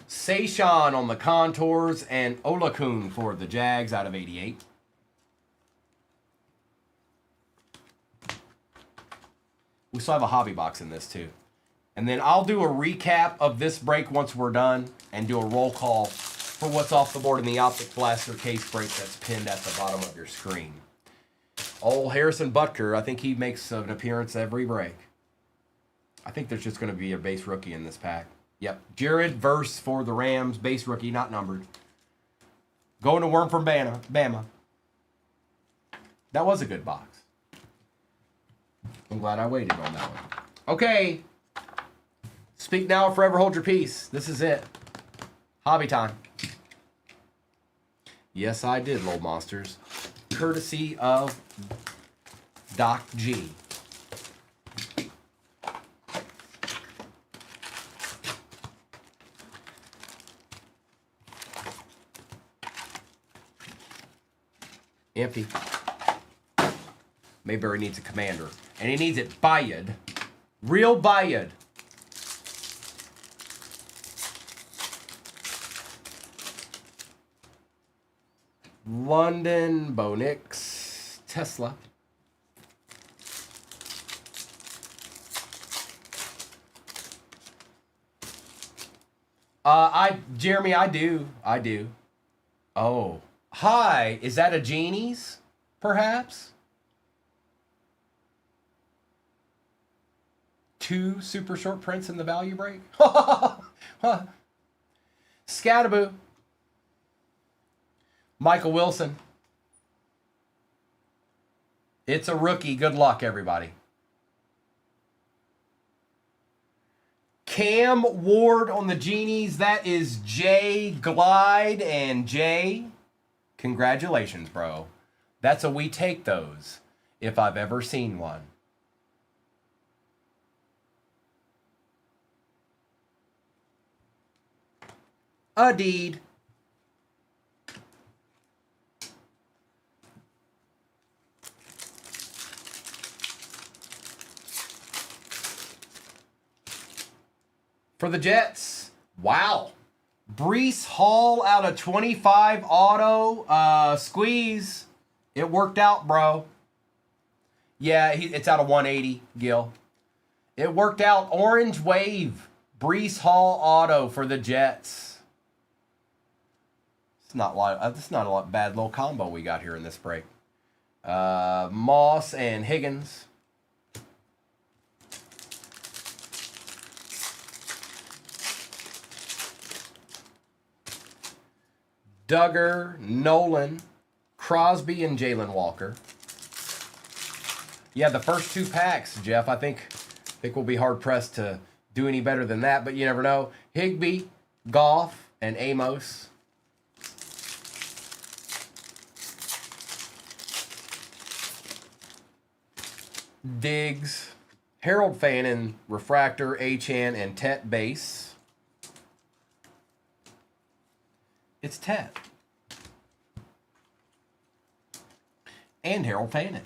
Sayshawn on the Contours and Olakun for the Jags out of 88. We still have a hobby box in this too. And then I'll do a recap of this break once we're done and do a roll call for what's off the board in the Optic Blaster case break that's pinned at the bottom of your screen. Old Harrison Butker, I think he makes an appearance every break. I think there's just going to be a base rookie in this pack. Yep. Jared Verse for the Rams. Base rookie, not numbered. Going to Worm from Bama. That was a good box. I'm glad I waited on that one. Okay. Speak now or forever hold your peace. This is it. Hobby time. Yes, I did, Little Monsters. Courtesy of Doc G. Empty. Mayberry needs a commander. And he needs it Bayard. Real Bayard. London, Bo Nix, Tesla. Jeremy, I do. Oh. Hi, is that a Genie's, perhaps? 2 super short prints in the value break? Scattaboo. Michael Wilson. It's a rookie. Good luck, everybody. Cam Ward on the Genies. That is Jay Glide. And Jay, congratulations, bro. That's a we take those if I've ever seen one. A deed. For the Jets, wow. Breece Hall out of 25 auto squeeze. It worked out, bro. Yeah, it's out of 180, Gil. It worked out. Orange Wave. Breece Hall auto for the Jets. It's not a lot bad little combo we got here in this break. Moss and Higgins. Duggar, Nolan, Crosby, and Jalen Walker. Yeah, the first 2 packs, Jeff. I think we'll be hard pressed to do any better than that, but you never know. Higbee, Goff, and Amos. Diggs, Harold Fannin, Refractor, Achan, and Tet base. It's Tet. And Harold Fannin.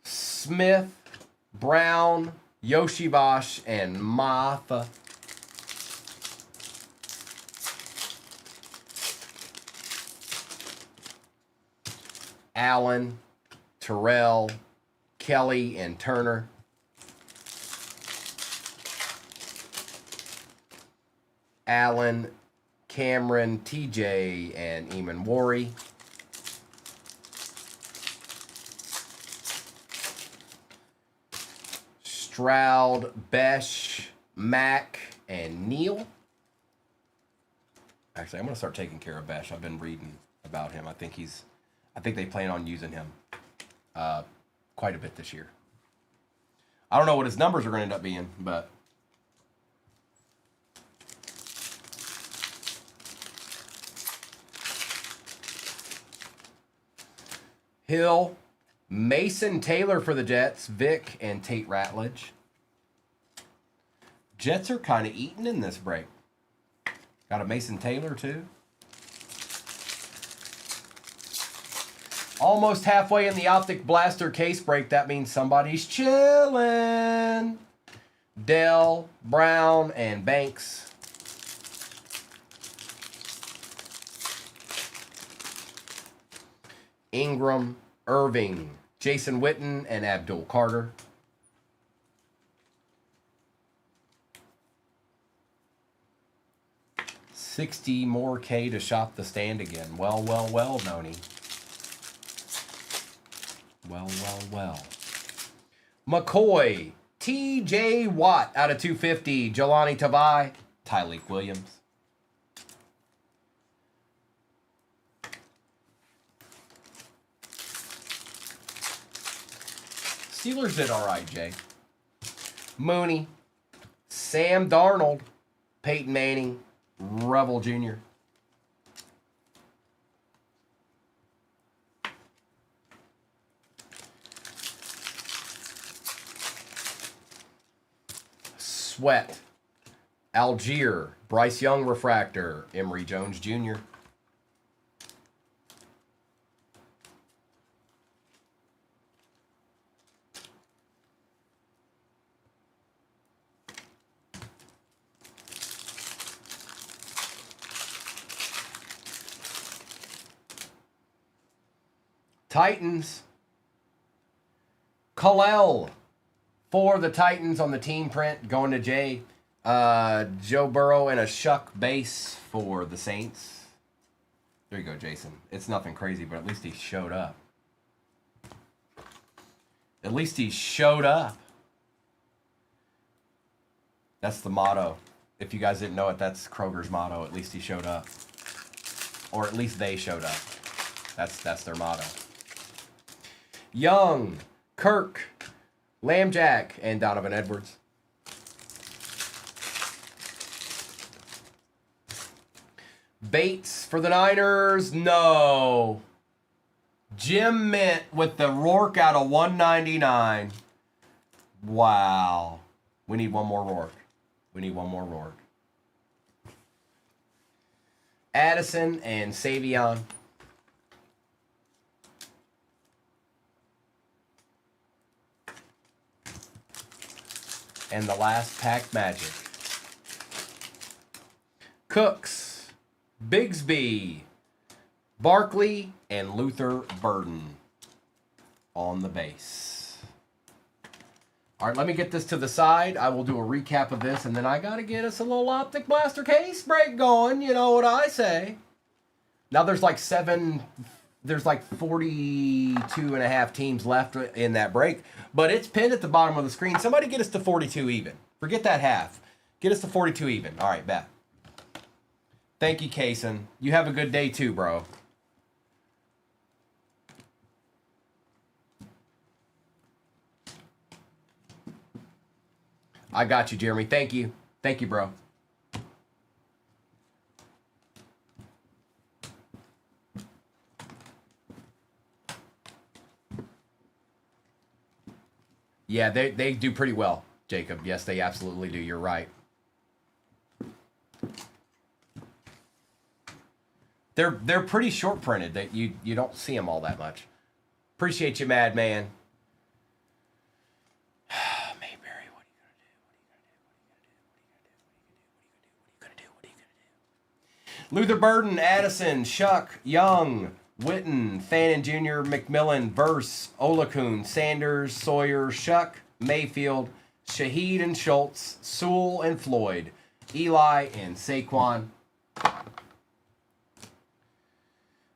Smith, Brown, Yoshivash, and Martha. Allen, Terrell, Kelly, and Turner. Allen, Cameron, TJ, and Eamon Worry. Stroud, Besh, Mack, and Neal. Actually, I'm going to start taking care of Besh. I've been reading about him. I think they plan on using him quite a bit this year. I don't know what his numbers are going to end up being, but Hill, Mason Taylor for the Jets, Vic, and Tate Ratledge. Jets are kind of eating in this break. Got a Mason Taylor, too. Almost halfway in the Optic Blaster case break. That means somebody's chilling. Dell, Brown, and Banks. Ingram, Irving, Jason Witten, and Abdul Carter. $60 more K to shop the stand again. Well, Noni. Well. McCoy, TJ Watt out of 250. Jelani Tavai, Tyleek Williams. Steelers did all right, Jay. Mooney, Sam Darnold, Peyton Manning, Revel Jr. Sweat Algier, Bryce Young refractor, Emory Jones Jr. Titans, Kalel for the Titans on the team print, going to Jay. Joe Burrow and a Shuck base for the Saints. There you go, Jason. It's nothing crazy, but at least he showed up. At least he showed up. That's the motto. If you guys didn't know it, that's Kroger's motto. At least he showed up. Or at least they showed up. That's their motto. Young, Kirk, Lambjack, and Donovan Edwards. Bates for the Niners, no. Jim Mint with the Rourke out of 199. Wow. We need one more Rourke. We need one more Rourke. Addison and Savion. And the last pack Magic. Cooks, Bigsby, Barkley, and Luther Burden on the base. All right, let me get this to the side. I will do a recap of this, and then I got to get us a little Optic Blaster case break going. You know what I say. Now there's like 42 and a half teams left in that break, but it's pinned at the bottom of the screen. Somebody get us to 42 even. Forget that half. Get us to 42 even. All right, bet. Thank you, Kaysen. You have a good day too, bro. I got you, Jeremy. Thank you. Thank you, bro. Yeah, they do pretty well, Jacob. Yes, they absolutely do. You're right. They're pretty short printed. That you don't see them all that much. Appreciate you, Madman. Mayberry, what are you gonna do? Luther Burden, Addison, Shuck, Young, Witten, Fannin Jr., McMillan, Verse, Olakun, Sanders, Sawyer, Shuck, Mayfield, Shaheed and Schultz, Sewell and Floyd, Eli and Saquon.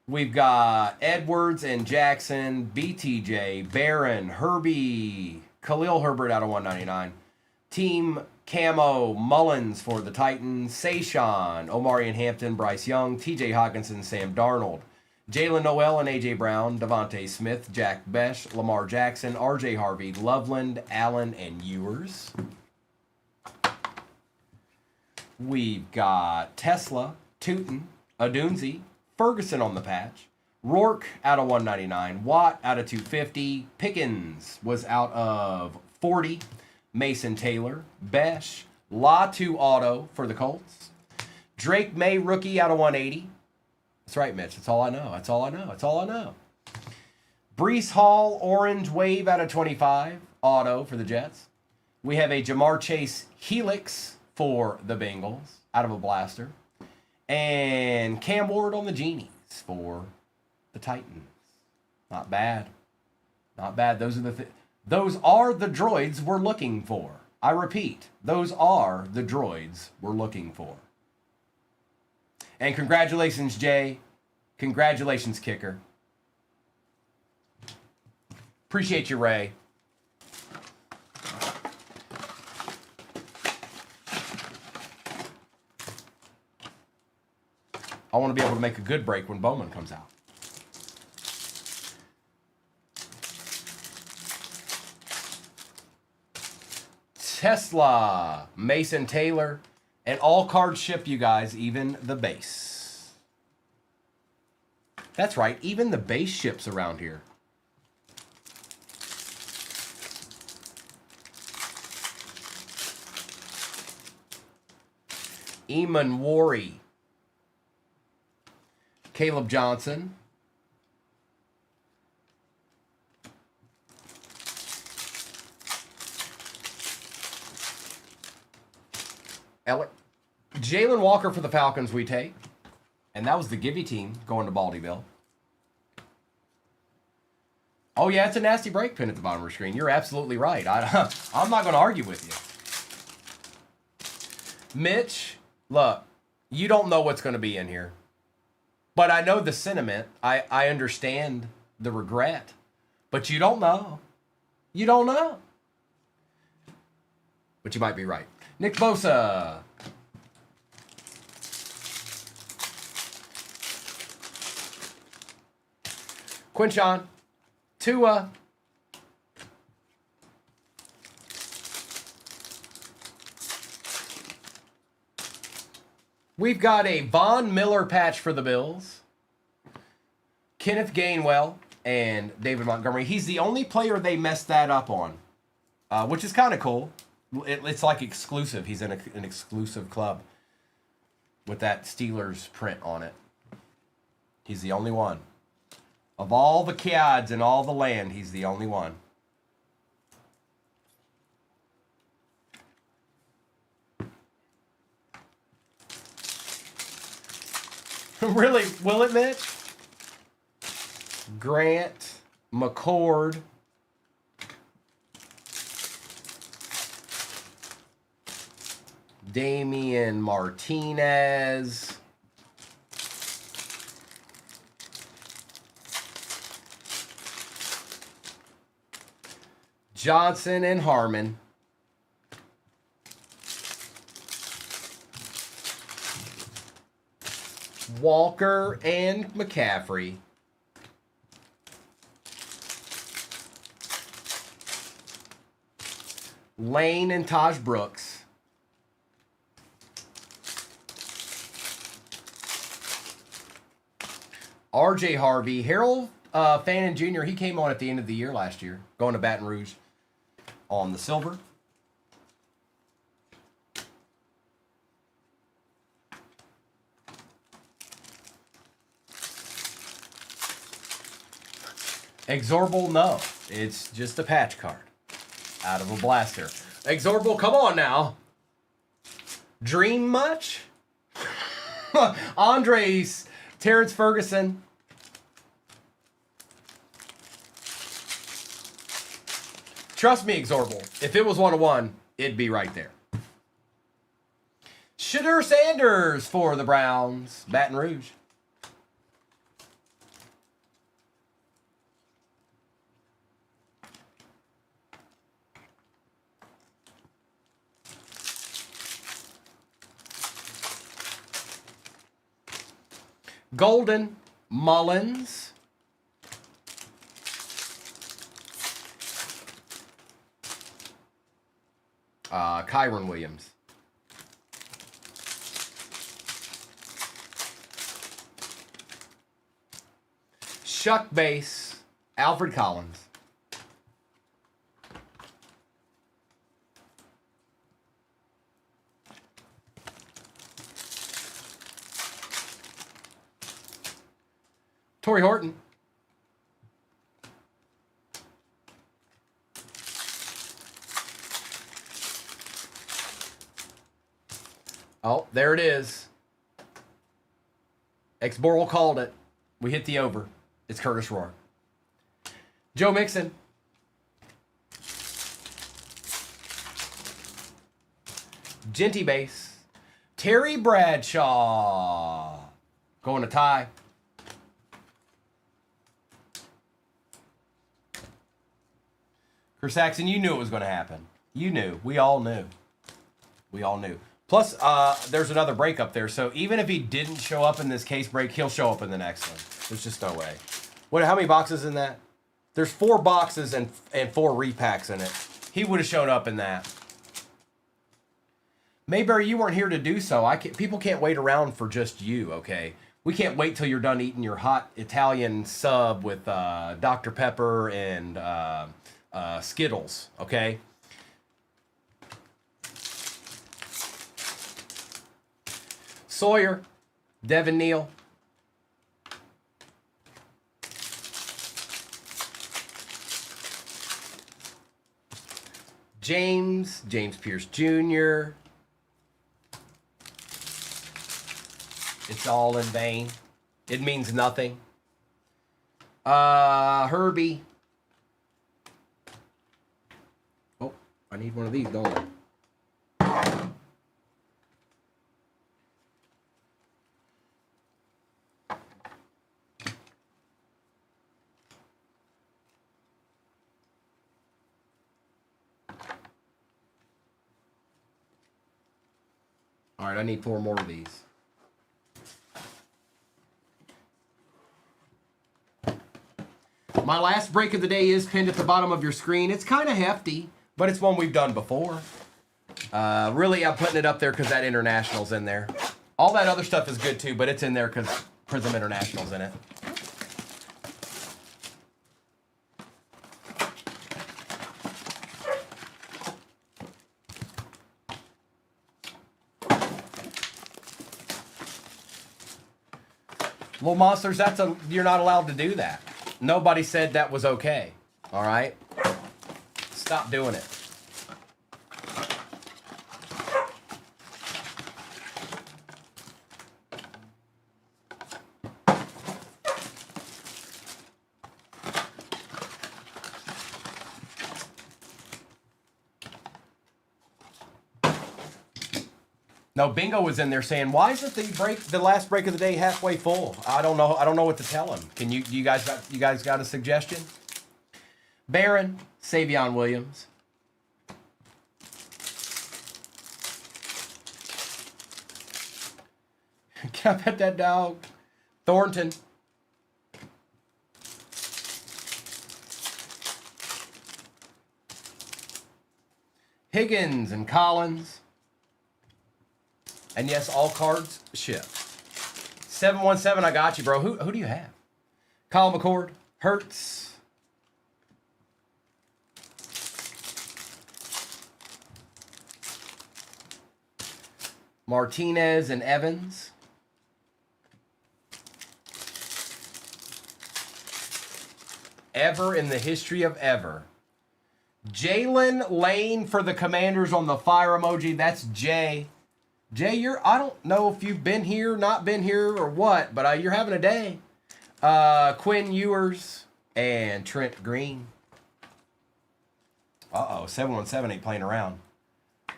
We've got Edwards and Jackson, BTJ, Barron, Herbie, Khalil Herbert out of 199. Team Camo, Mullins for the Titans, Sayshawn, Omari and Hampton, Bryce Young, TJ Hawkinson, Sam Darnold, Jalen Noel and A.J. Brown, Devontae Smith, Jack Besh, Lamar Jackson, R.J. Harvey, Loveland, Allen, and Ewers. We've got Tesla, Tootin, Adunzi, Ferguson on the patch, Rourke out of 199, Watt out of 250, Pickens was out of 40, Mason Taylor, Besh, Latu auto for the Colts, Drake May rookie out of 180. That's right, Mitch. That's all I know. That's all I know. That's all I know. Breece Hall, orange wave out of 25. Auto for the Jets. We have a Jamar Chase Helix for the Bengals out of a blaster. And Cam Ward on the Genies for the Titans. Not bad. Not bad. Those are the droids we're looking for. I repeat, those are the droids we're looking for. And congratulations, Jay. Congratulations, Kicker. Appreciate you, Ray. I want to be able to make a good break when Bowman comes out. Tesla, Mason Taylor, and all cards ship, you guys, even the base. That's right, even the base ships around here. Eamon Worry. Caleb Johnson. Jalen Walker for the Falcons we take. And that was the Gibby team going to Baldyville. Oh, yeah, it's a nasty break pin at the bottom of the screen. You're absolutely right. I'm not going to argue with you. Mitch, look, you don't know what's going to be in here. But I know the sentiment. I understand the regret. But you don't know. You don't know. But you might be right. Nick Bosa. Quinshon. Tua. We've got a Von Miller patch for the Bills. Kenneth Gainwell and David Montgomery. He's the only player they messed that up on, which is kind of cool. It's like exclusive. He's in an exclusive club with that Steelers print on it. He's the only one. Of all the kids in all the land, he's the only one. Really? Will it, Mitch? Grant, McCord. Damian Martinez. Johnson and Harmon. Walker and McCaffrey. Lane and Taj Brooks. RJ Harvey. Harold Fannin Jr., he came on at the end of the year last year, going to Baton Rouge on the silver. Exorbital, no. It's just a patch card out of a blaster. Exorbital, come on now. Dream much? Andres, Terrence Ferguson. Trust me, Exorbital. If it was 1-1, it'd be right there. Shedeur Sanders for the Browns. Baton Rouge. Golden, Mullins. Kyron Williams. Shuck base, Alfred Collins. Torrey Horton. Oh, there it is. X-Borrell called it. We hit the over. It's Curtis Rourke. Joe Mixon. Genty base. Terry Bradshaw. Going to tie. Chris Saxon, you knew it was going to happen. You knew. We all knew. We all knew. Plus, there's another break up there. So even if he didn't show up in this case break, he'll show up in the next one. There's just no way. What? How many boxes in that? There's 4 boxes and 4 repacks in it. He would have shown up in that. Mayberry, you weren't here to do so. People can't wait around for just you, okay? We can't wait till you're done eating your hot Italian sub with Dr. Pepper and Skittles, okay? Sawyer, Devin Neal. James Pierce Jr. It's all in vain. It means nothing. Herbie. Oh, I need one of these, don't I? All right, I need 4 more of these. My last break of the day is pinned at the bottom of your screen. It's kind of hefty, but it's one we've done before. Really, I'm putting it up there because that International's in there. All that other stuff is good too, but it's in there because Prism International's in it. Little Monsters, you're not allowed to do that. Nobody said that was okay. All right? Stop doing it. No, Bingo was in there saying, "Why isn't the last break of the day halfway full?" I don't know. I don't know what to tell him. Can you guys got a suggestion? Barron, Savion Williams. Can I pet that dog? Thornton. Higgins and Collins. And yes, all cards ship. 717, I got you, bro. Who do you have? Kyle McCord, Hertz. Martinez and Evans. Ever in the history of ever. Jalen Lane for the Commanders on the fire emoji. That's Jay. Jay, I don't know if you've been here, not been here, or what, but you're having a day. Quinn Ewers and Trent Green. Uh-oh, 717 ain't playing around.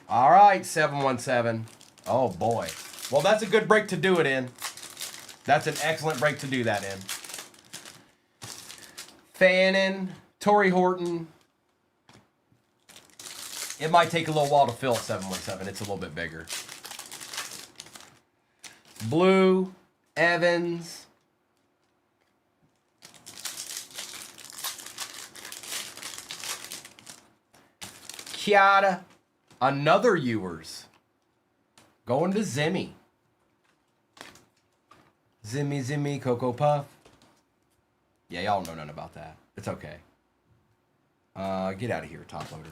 All right, 717. Oh, boy. Well, that's a good break to do it in. That's an excellent break to do that in. Fannin, Torrey Horton. It might take a little while to fill 717. It's a little bit bigger. Blue, Evans. Kiata, another Ewers. Going to Zimmy. Zimmy, Cocoa Puff. Yeah, y'all know nothing about that. It's okay. Get out of here, top loader.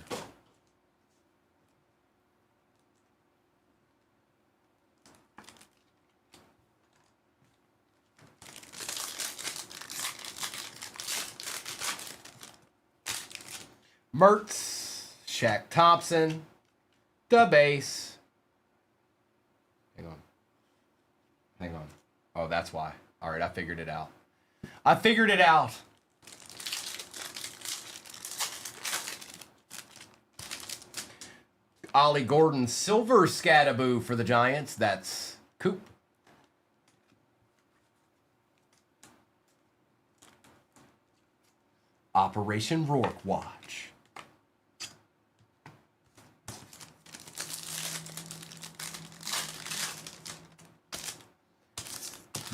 Mertz, Shaq Thompson, the base. Hang on. Oh, that's why. All right, I figured it out. Ollie Gordon, silver Scattaboo for the Giants. That's Coop. Operation Rourke Watch.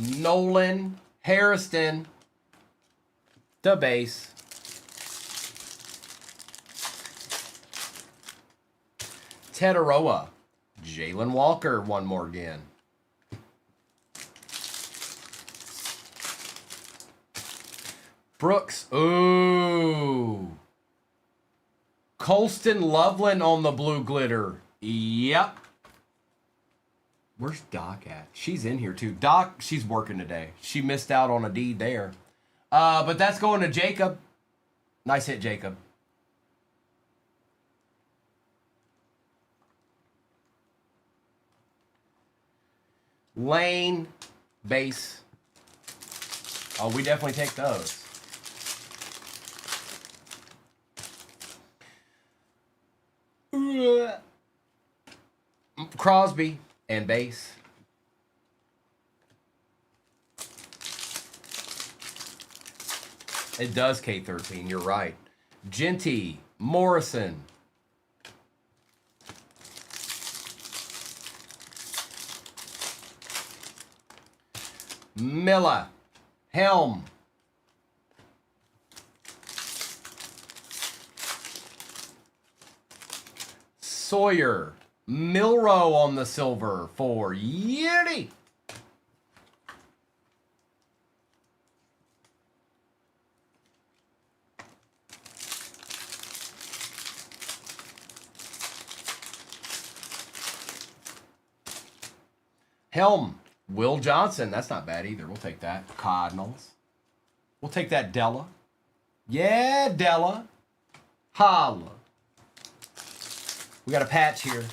Nolan Harrison, the base. Tetaroa, Jalen Walker, one more again. Brooks, ooh. Colston Loveland on the blue glitter. Yep. Where's Doc at? She's in here too. Doc, she's working today. She missed out on a deed there. But that's going to Jacob. Nice hit, Jacob. Lane, base. Oh, we definitely take those. Crosby and base. It does K13, you're right. Genty, Morrison. Milla, Helm. Sawyer, Milrow on the silver for Yeti. Helm, Will Johnson. That's not bad either. We'll take that. Cardinals. We'll take that Della. Yeah, Della. Holla. We got a patch here.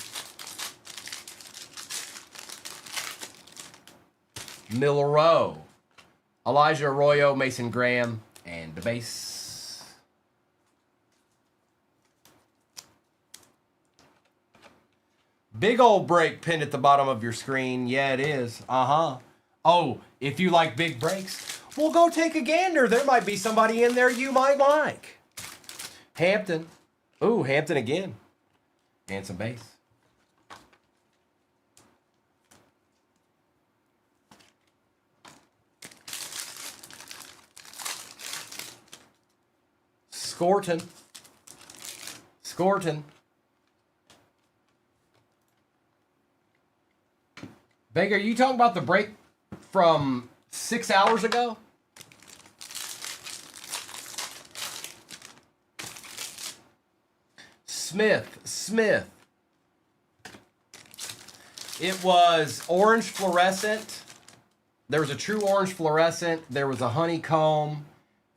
Milrow. Elijah Arroyo, Mason Graham, and the base. Big old break pinned at the bottom of your screen. Yeah, it is. Uh-huh. Oh, if you like big breaks, well, go take a gander. There might be somebody in there you might like. Hampton. Ooh, Hampton again. And some base. Scorton. Scorton. Baker, are you talking about the break from 6 hours ago? Smith. It was orange fluorescent. There was a true orange fluorescent. There was a honeycomb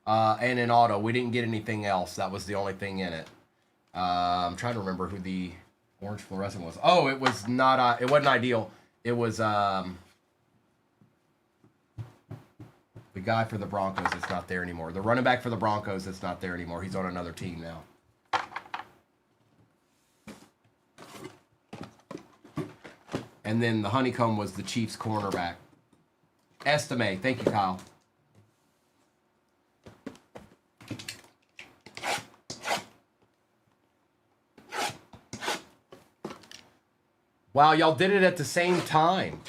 and an auto. We didn't get anything else. That was the only thing in it. I'm trying to remember who the orange fluorescent was. Oh, it was not. It wasn't ideal. It was the guy for the Broncos that's not there anymore. The running back for the Broncos that's not there anymore. He's on another team now. And then the honeycomb was the Chiefs cornerback. Estime. Thank you, Kyle. Wow, y'all did it at the same time.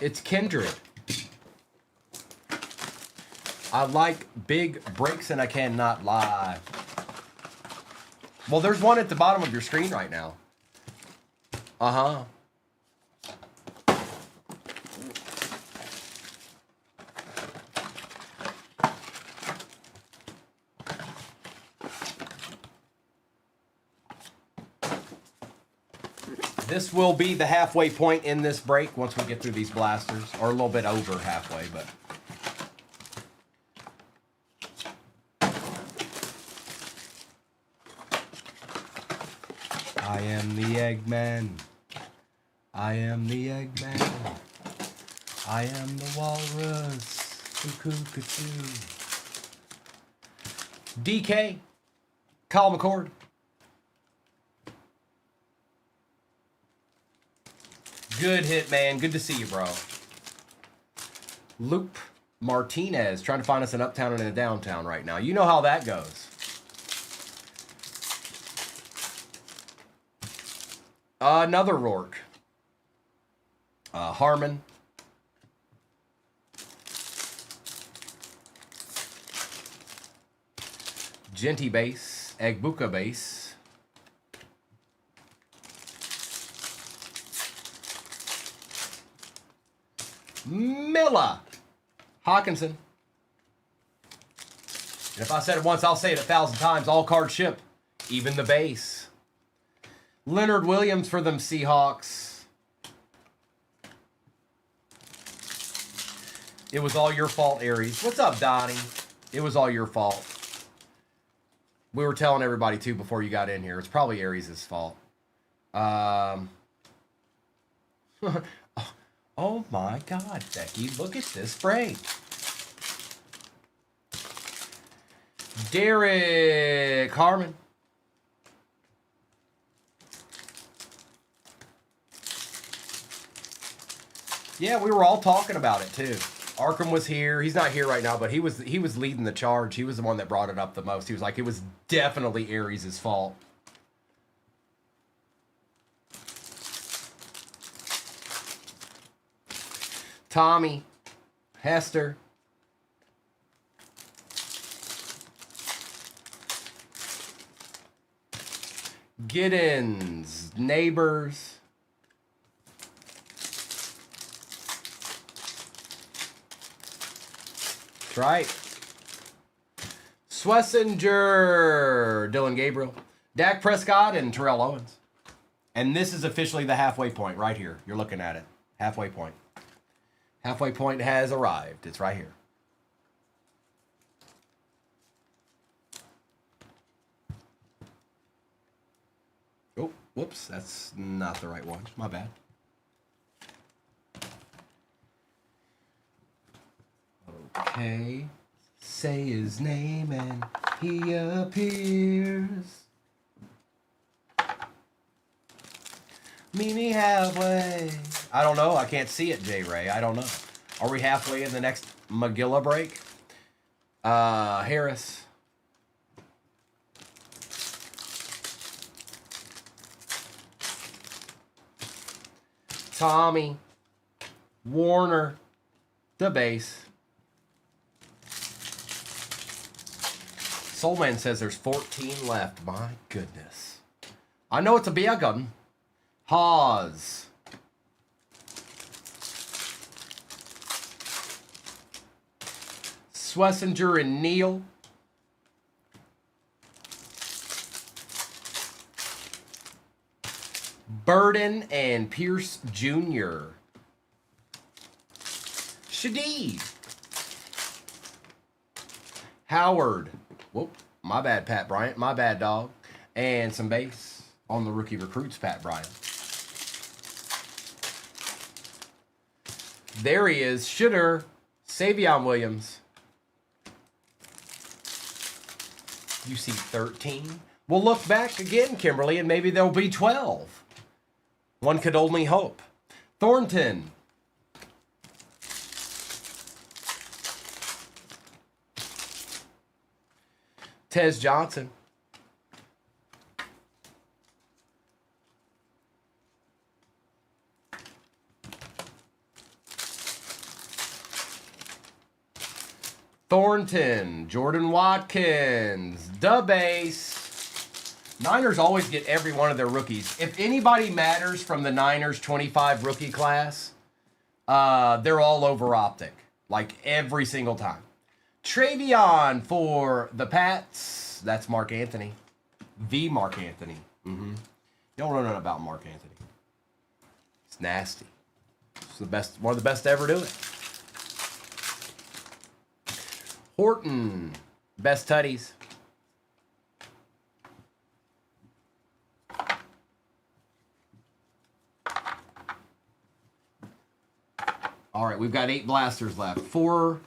It's kindred. I like big breaks and I cannot lie. Well, there's one at the bottom of your screen right now. Uh-huh. This will be the halfway point in this break once we get through these blasters, or a little bit over halfway, but I am the Eggman. I am the Eggman. I am the walrus. Cuckoo. DK. Kyle McCord. Good hit, man. Good to see you, bro. Luke Martinez. Trying to find us an uptown and a downtown right now. You know how that goes. Another Rourke. Harmon. Genty base. Egbuka base. Milla. Hawkinson. And if I said it once, I'll say it 1,000 times. All cards ship. Even the base. Leonard Williams for them Seahawks. It was all your fault, Aries. What's up, Donnie? It was all your fault. We were telling everybody, too, before you got in here. It's probably Aries' fault. Oh, my God, Becky. Look at this break. Derek Harmon. Yeah, we were all talking about it, too. Arkham was here. He's not here right now, but he was leading the charge. He was the one that brought it up the most. He was like, it was definitely Aries' fault. Tommy, Hester. Giddens, Neighbors. That's right. Swessinger, Dylan Gabriel, Dak Prescott, and Terrell Owens. And this is officially the halfway point right here. You're looking at it. Halfway point. Halfway point has arrived. It's right here. Oh, whoops. That's not the right one. My bad. Okay. Say his name and he appears. Meet me halfway. I don't know. I can't see it, J. Ray. I don't know. Are we halfway in the next Magilla break? Harris. Tommy. Warner. The base. Soulman says there's 14 left. My goodness. I know it's a big gun. Haas. Swessinger and Neal. Burden and Pierce Jr. Shadid. Howard. Whoop. My bad, Pat Bryant. My bad, dog. And some base on the rookie recruits, Pat Bryant. There he is. Shooter. Savion Williams. You see 13. We'll look back again, Kimberly, and maybe there'll be 12. One could only hope. Thornton. Tez Johnson. Thornton, Jordan Watkins, the base. Niners always get every one of their rookies. If anybody matters from the Niners 25 rookie class, they're all over Optic, like every single time. Travion for the Pats. That's Mark Anthony. The Mark Anthony. You don't know nothing about Mark Anthony. It's nasty. It's the best, one of the best to ever do it. Horton, best tutties. All right, we've got 8 blasters left. 4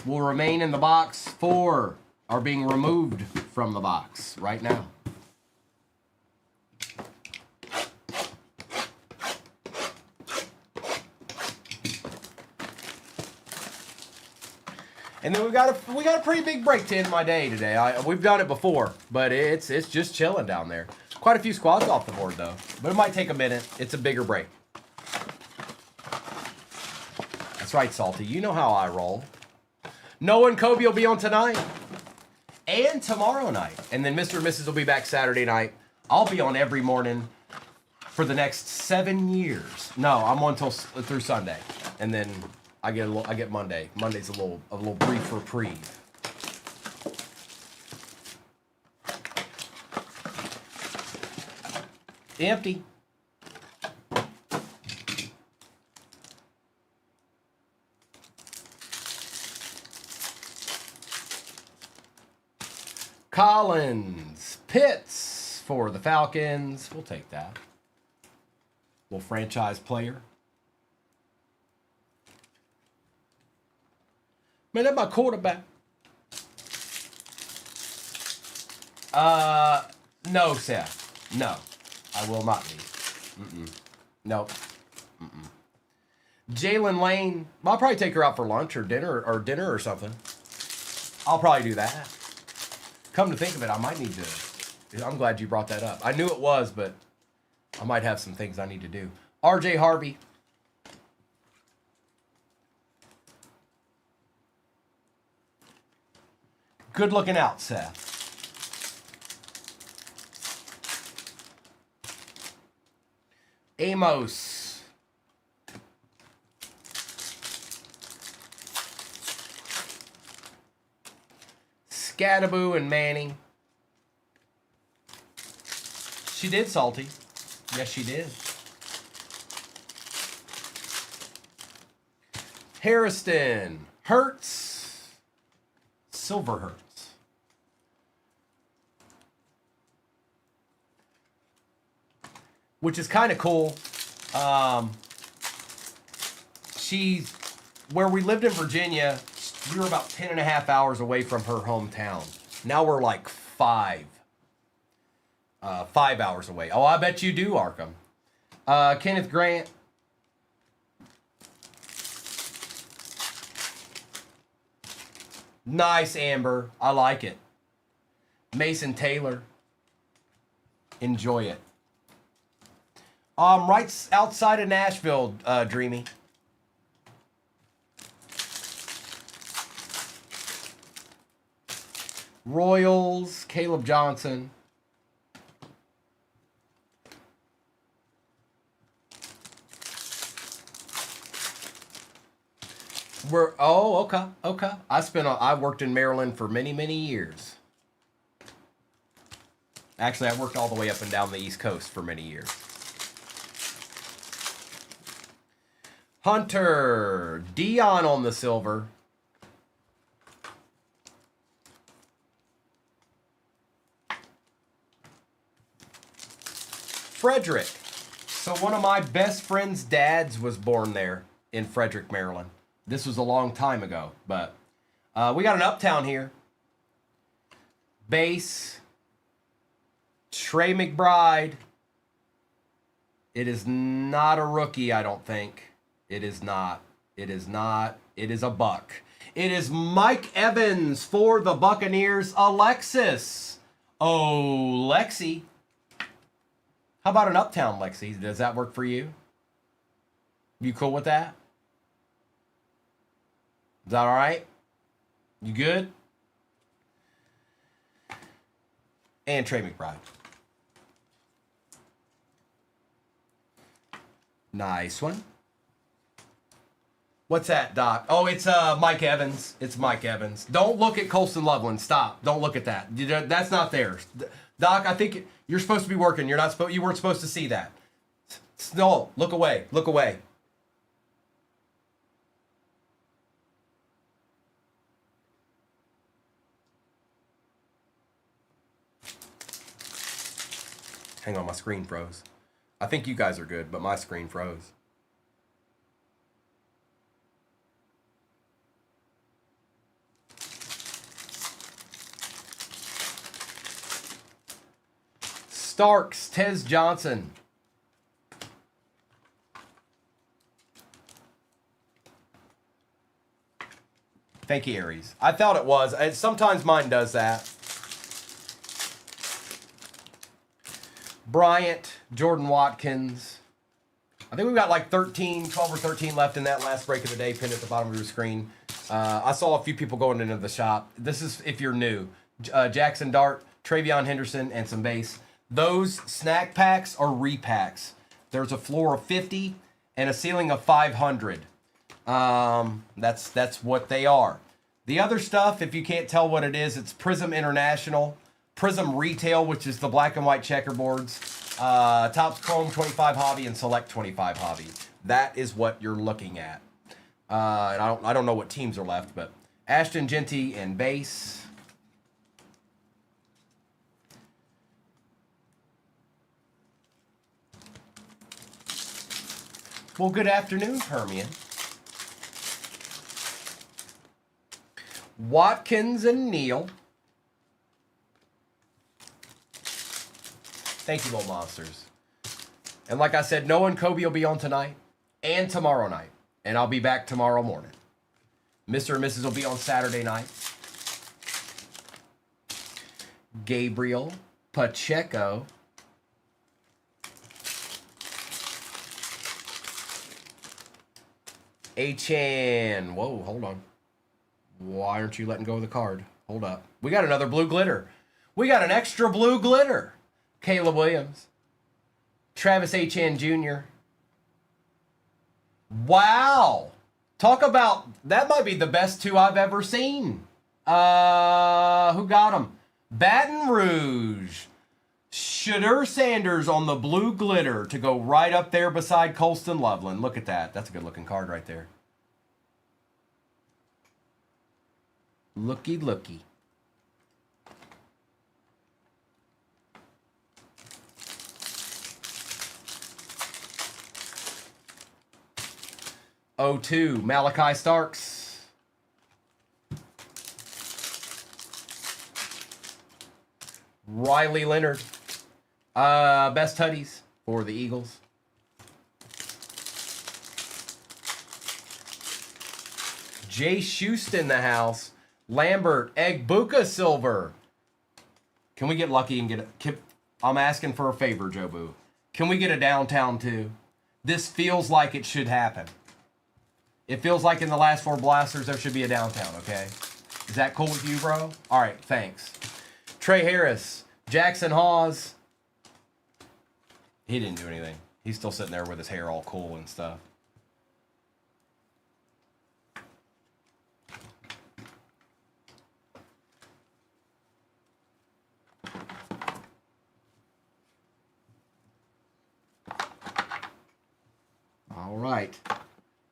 will remain in the box. 4 are being removed from the box right now. And then we got a pretty big break to end my day today. We've done it before, but it's just chilling down there. Quite a few squads off the board though, but it might take a minute. It's a bigger break. That's right, Salty. You know how I roll. Noah and Kobe will be on tonight and tomorrow night, and then Mr. and Mrs. will be back Saturday night. I'll be on every morning for the next 7 years. No, I'm on through Sunday, and then I get Monday. Monday's a little brief reprieve. Empty. Collins. Pitts for the Falcons. We'll take that. Little franchise player. Man, that's my quarterback. No, Seth. No, I will not be. Nope. Jalen Lane. I'll probably take her out for lunch or dinner or something. I'll probably do that. Come to think of it, I might need to. I'm glad you brought that up. I knew it was, but I might have some things I need to do. RJ Harvey. Good looking out, Seth. Amos. Scattaboo and Manning. She did, Salty. Yes, she did. Harrison. Hurts. Silver Hurts. Which is kind of cool. She's, where we lived in Virginia, we were about 10.5 hours away from her hometown. Now we're like 5 hours away. Oh, I bet you do, Arkham. Kenneth Grant. Nice, Amber. I like it. Mason Taylor. Enjoy it. Right outside of Nashville, Dreamy. Royals, Caleb Johnson. Okay. I worked in Maryland for many, many years. Actually, I worked all the way up and down the East Coast for many years. Hunter, Dion on the silver. Frederick. So one of my best friend's dads was born there in Frederick, Maryland. This was a long time ago, but we got an uptown here. Base. Trey McBride. It is not a rookie, I don't think. It is not. It is not. It is a buck. It is Mike Evans for the Buccaneers. Alexis. Oh, Lexi. How about an uptown, Lexi? Does that work for you? You cool with that? Is that all right? You good? And Trey McBride. Nice one. What's that, Doc? Oh, it's Mike Evans. It's Mike Evans. Don't look at Colston Loveland. Stop. Don't look at that. That's not theirs. Doc, I think you're supposed to be working. You weren't supposed to see that. No, look away. Look away. Hang on, my screen froze. I think you guys are good, but my screen froze. Starks, Tez Johnson. Thank you, Aries. I thought it was. Sometimes mine does that. Bryant, Jordan Watkins. I think we've got like 12 or 13 left in that last break of the day pinned at the bottom of your screen. I saw a few people going into the shop. This is if you're new. Jackson Dart, Travion Henderson, and some base. Those snack packs are repacks. There's a floor of 50 and a ceiling of 500. That's what they are. The other stuff, if you can't tell what it is, it's Prism International, Prism Retail, which is the black and white checkerboards, Topps Chrome 25 Hobby, and Select 25 Hobby. That is what you're looking at. And I don't know what teams are left, but Ashton Genty and base. Well, good afternoon, Permian. Watkins and Neal. Thank you, little monsters. And like I said, Noah and Kobe will be on tonight and tomorrow night. And I'll be back tomorrow morning. Mr. and Mrs. will be on Saturday night. Gabriel Pacheco. Achan. Whoa, hold on. Why aren't you letting go of the card? Hold up. We got another blue glitter. We got an extra blue glitter. Caleb Williams. Travis Achan Jr. Wow. Talk about, that might be the best two I've ever seen. Who got them? Baton Rouge. Shedeur Sanders on the blue glitter to go right up there beside Colston Loveland. Look at that. That's a good looking card right there. Looky, looky. '02, Malachi Starks. Riley Leonard. Best Tutties for the Eagles. Jay Schust in the house. Lambert Egbuka Silver. Can we get lucky and get a... I'm asking for a favor, Jobu. Can we get a downtown too? This feels like it should happen. It feels like in the last 4 blasters there should be a downtown, okay? Is that cool with you, bro? All right, thanks. Trey Harris. Jackson Hawes. He didn't do anything. He's still sitting there with his hair all cool and stuff. All right.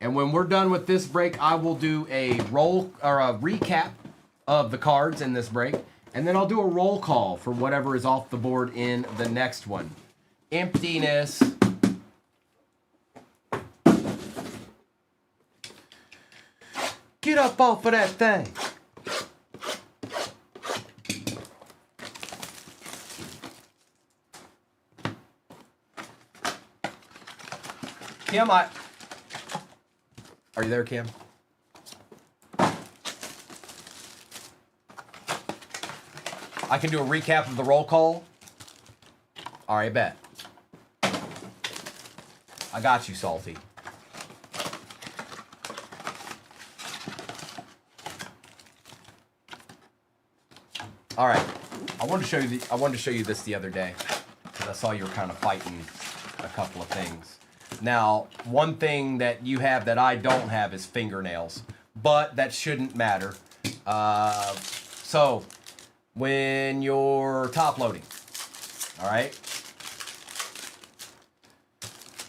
And when we're done with this break, I will do a roll or a recap of the cards in this break. And then I'll do a roll call for whatever is off the board in the next one. Emptiness. Get up off of that thing. Kim, are you there, Kim? I can do a recap of the roll call. All right, bet. I got you, Salty. All right. I wanted to show you this the other day because I saw you were kind of fighting a couple of things. Now, one thing that you have that I don't have is fingernails, but that shouldn't matter. So, when you're top loading, all right?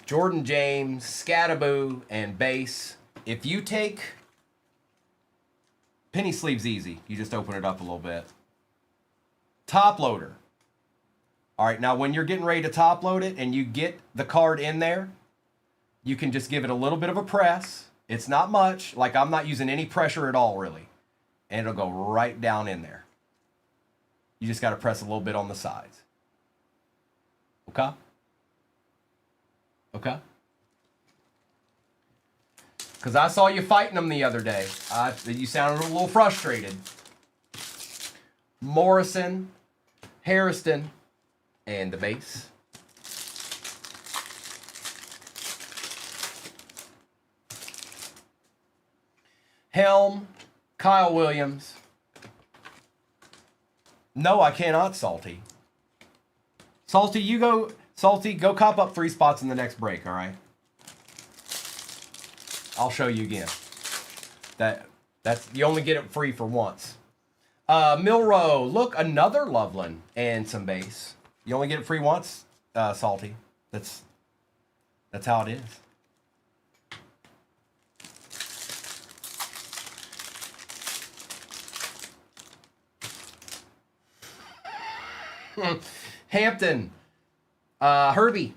Jordan James, Scattaboo, and Base. If you take penny sleeves easy, you just open it up a little bit. Top loader. All right, now when you're getting ready to top load it and you get the card in there, you can just give it a little bit of a press. It's not much. Like, I'm not using any pressure at all, really. And it'll go right down in there. You just got to press a little bit on the sides. Okay? Okay? Because I saw you fighting them the other day. You sounded a little frustrated. Morrison, Harrison, and the base. Helm, Kyle Williams. No, I cannot, Salty. Salty, go cop up 3 spots in the next break, all right? I'll show you again. That's you only get it free for once. Milrow, look, another Loveland and some base. You only get it free once, Salty. That's how it is. Hampton, Herbie.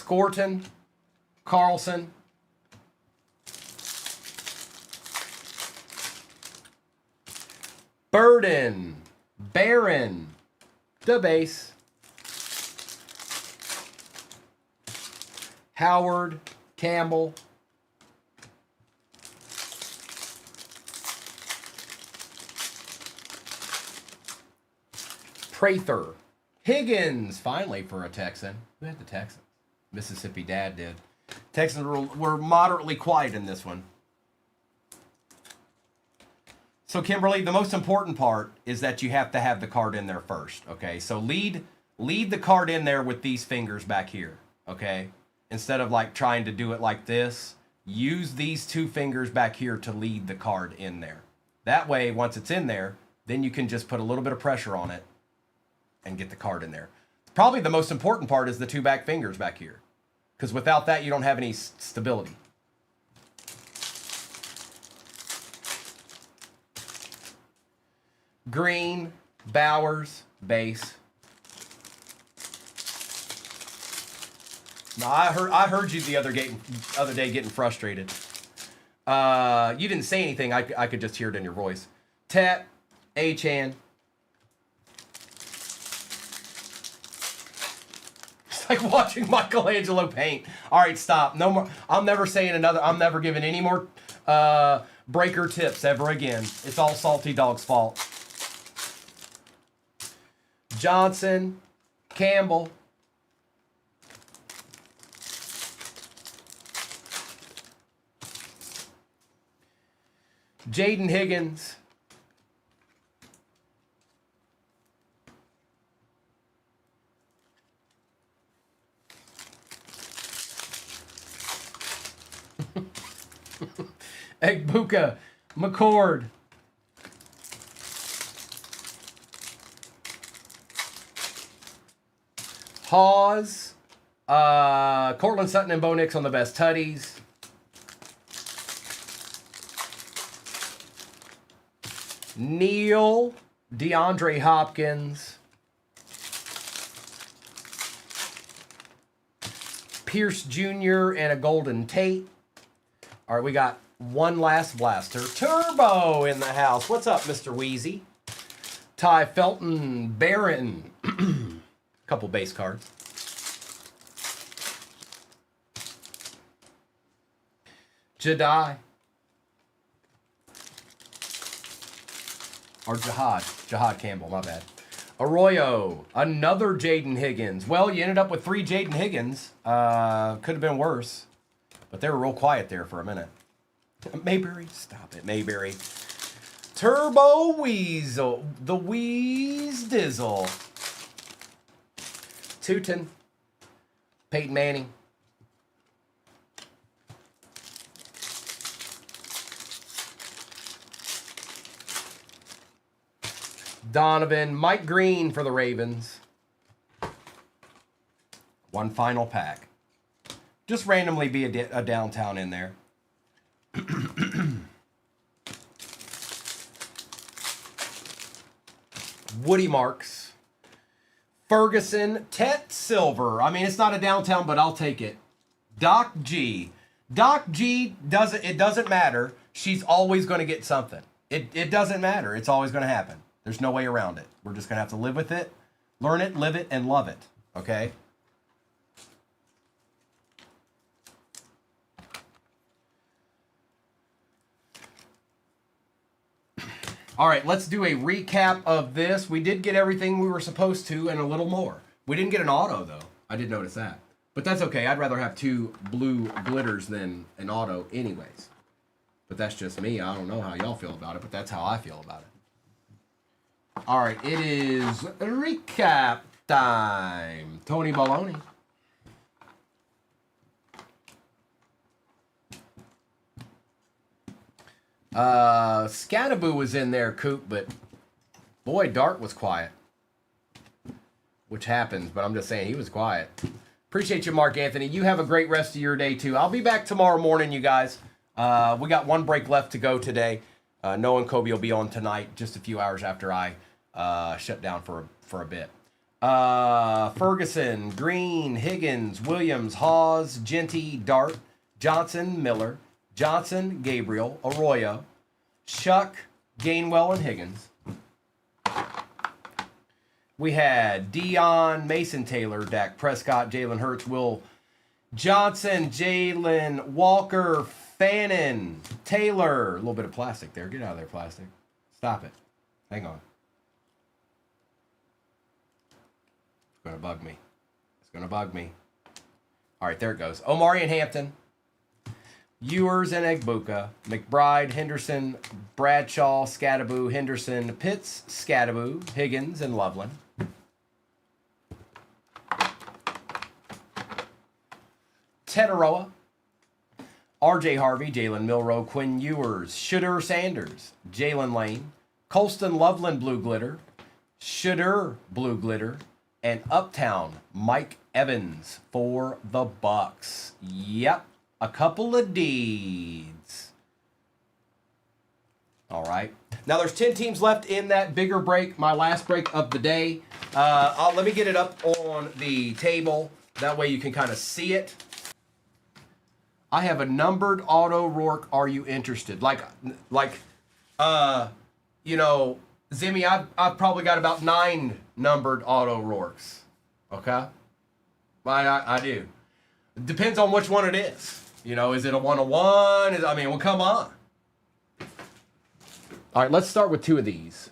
Scorton, Carlson, Burden, Barron, DeBase, Howard, Campbell, Prather, Higgins, finally for a Texan. Who had the Texans? Mississippi Dad did. Texans were moderately quiet in this one. So Kimberly, the most important part is that you have to have the card in there first, okay? So lead the card in there with these fingers back here, okay? Instead of like trying to do it like this, use these two fingers back here to lead the card in there. That way, once it's in there, then you can just put a little bit of pressure on it and get the card in there. Probably the most important part is the two back fingers back here, because without that, you don't have any stability. Green, Bowers, base. No, I heard you the other day getting frustrated. You didn't say anything. I could just hear it in your voice. Tet, Achan. It's like watching Michelangelo paint. All right, stop. No more. I'm never saying another. I'm never giving any more breaker tips ever again. It's all Salty Dog's fault. Johnson, Campbell, Jaden Higgins, Egbuka, McCord, Hawes, Cortland Sutton and Bo Nix on the best tutties. Neal, DeAndre Hopkins, Pierce Jr. and a Golden Tate. All right, we got one last blaster. Turbo in the house. What's up, Mr. Wheezy? Ty Felton, Barron. Couple base cards. Jedi. Or Jihad Campbell, my bad. Arroyo. Another Jaden Higgins. Well, you ended up with 3 Jaden Higgins. Could have been worse. But they were real quiet there for a minute. Mayberry. Stop it, Mayberry. Turbo Weasel. The Wheeze Dizzle. Tootin, Peyton Manning, Donovan, Mike Green for the Ravens. One final pack. Just randomly be a downtown in there. Woody Marks. Ferguson, Tet Silver. I mean, it's not a downtown, but I'll take it. Doc G. Doc G, it doesn't matter. She's always going to get something. It doesn't matter. It's always going to happen. There's no way around it. We're just going to have to live with it, learn it, live it, and love it. Okay? All right, let's do a recap of this. We did get everything we were supposed to and a little more. We didn't get an auto, though. I did notice that. But that's okay. I'd rather have 2 blue glitters than an auto anyways. But that's just me. I don't know how y'all feel about it, but that's how I feel about it. All right, it is recap time. Tony Baloney. Scattaboo was in there, Coop, but boy, Dart was quiet. Which happens, but I'm just saying he was quiet. Appreciate you, Mark Anthony. You have a great rest of your day, too. I'll be back tomorrow morning, you guys. We got one break left to go today. Noah and Kobe will be on tonight, just a few hours after I shut down for a bit. Ferguson, Green, Higgins, Williams, Hawes, Genty, Dart, Johnson, Miller, Johnson, Gabriel, Arroyo, Shuck, Gainwell, and Higgins. We had Dion, Mason Taylor, Dak Prescott, Jalen Hurts, Will Johnson, Jalen Walker, Fannin, Taylor. A little bit of plastic there. Get out of there, plastic. Stop it. Hang on. It's going to bug me. It's going to bug me. All right, there it goes. Omari and Hampton. Ewers and Egbuka. McBride, Henderson, Bradshaw, Scattaboo, Henderson, Pitts, Scattaboo, Higgins, and Loveland. Tetaroa. R.J. Harvey, Jalen Milroe, Quinn Ewers, Shooter Sanders, Jalen Lane, Colston Loveland Blue Glitter, Shooter Blue Glitter, and Uptown Mike Evans for the Bucks. Yep, a couple of deeds. All right. Now there's 10 teams left in that bigger break, my last break of the day. Let me get it up on the table. That way you can kind of see it. I have a numbered auto Rourke. Are you interested? You know, Zimmy, I've probably got about 9 numbered auto Rourkes. Okay? I do. It depends on which one it is. You know, is it a 101? I mean, well, come on. All right, let's start with 2 of these.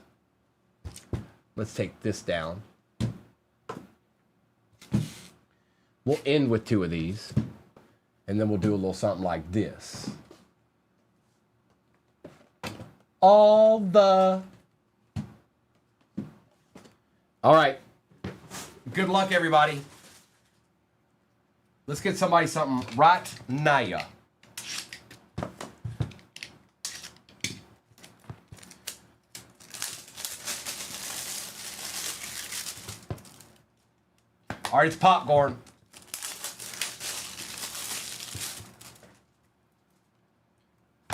Let's take this down. We'll end with 2 of these. And then we'll do a little something like this. All right. Good luck, everybody. Let's get somebody something right now. All right, it's popcorn.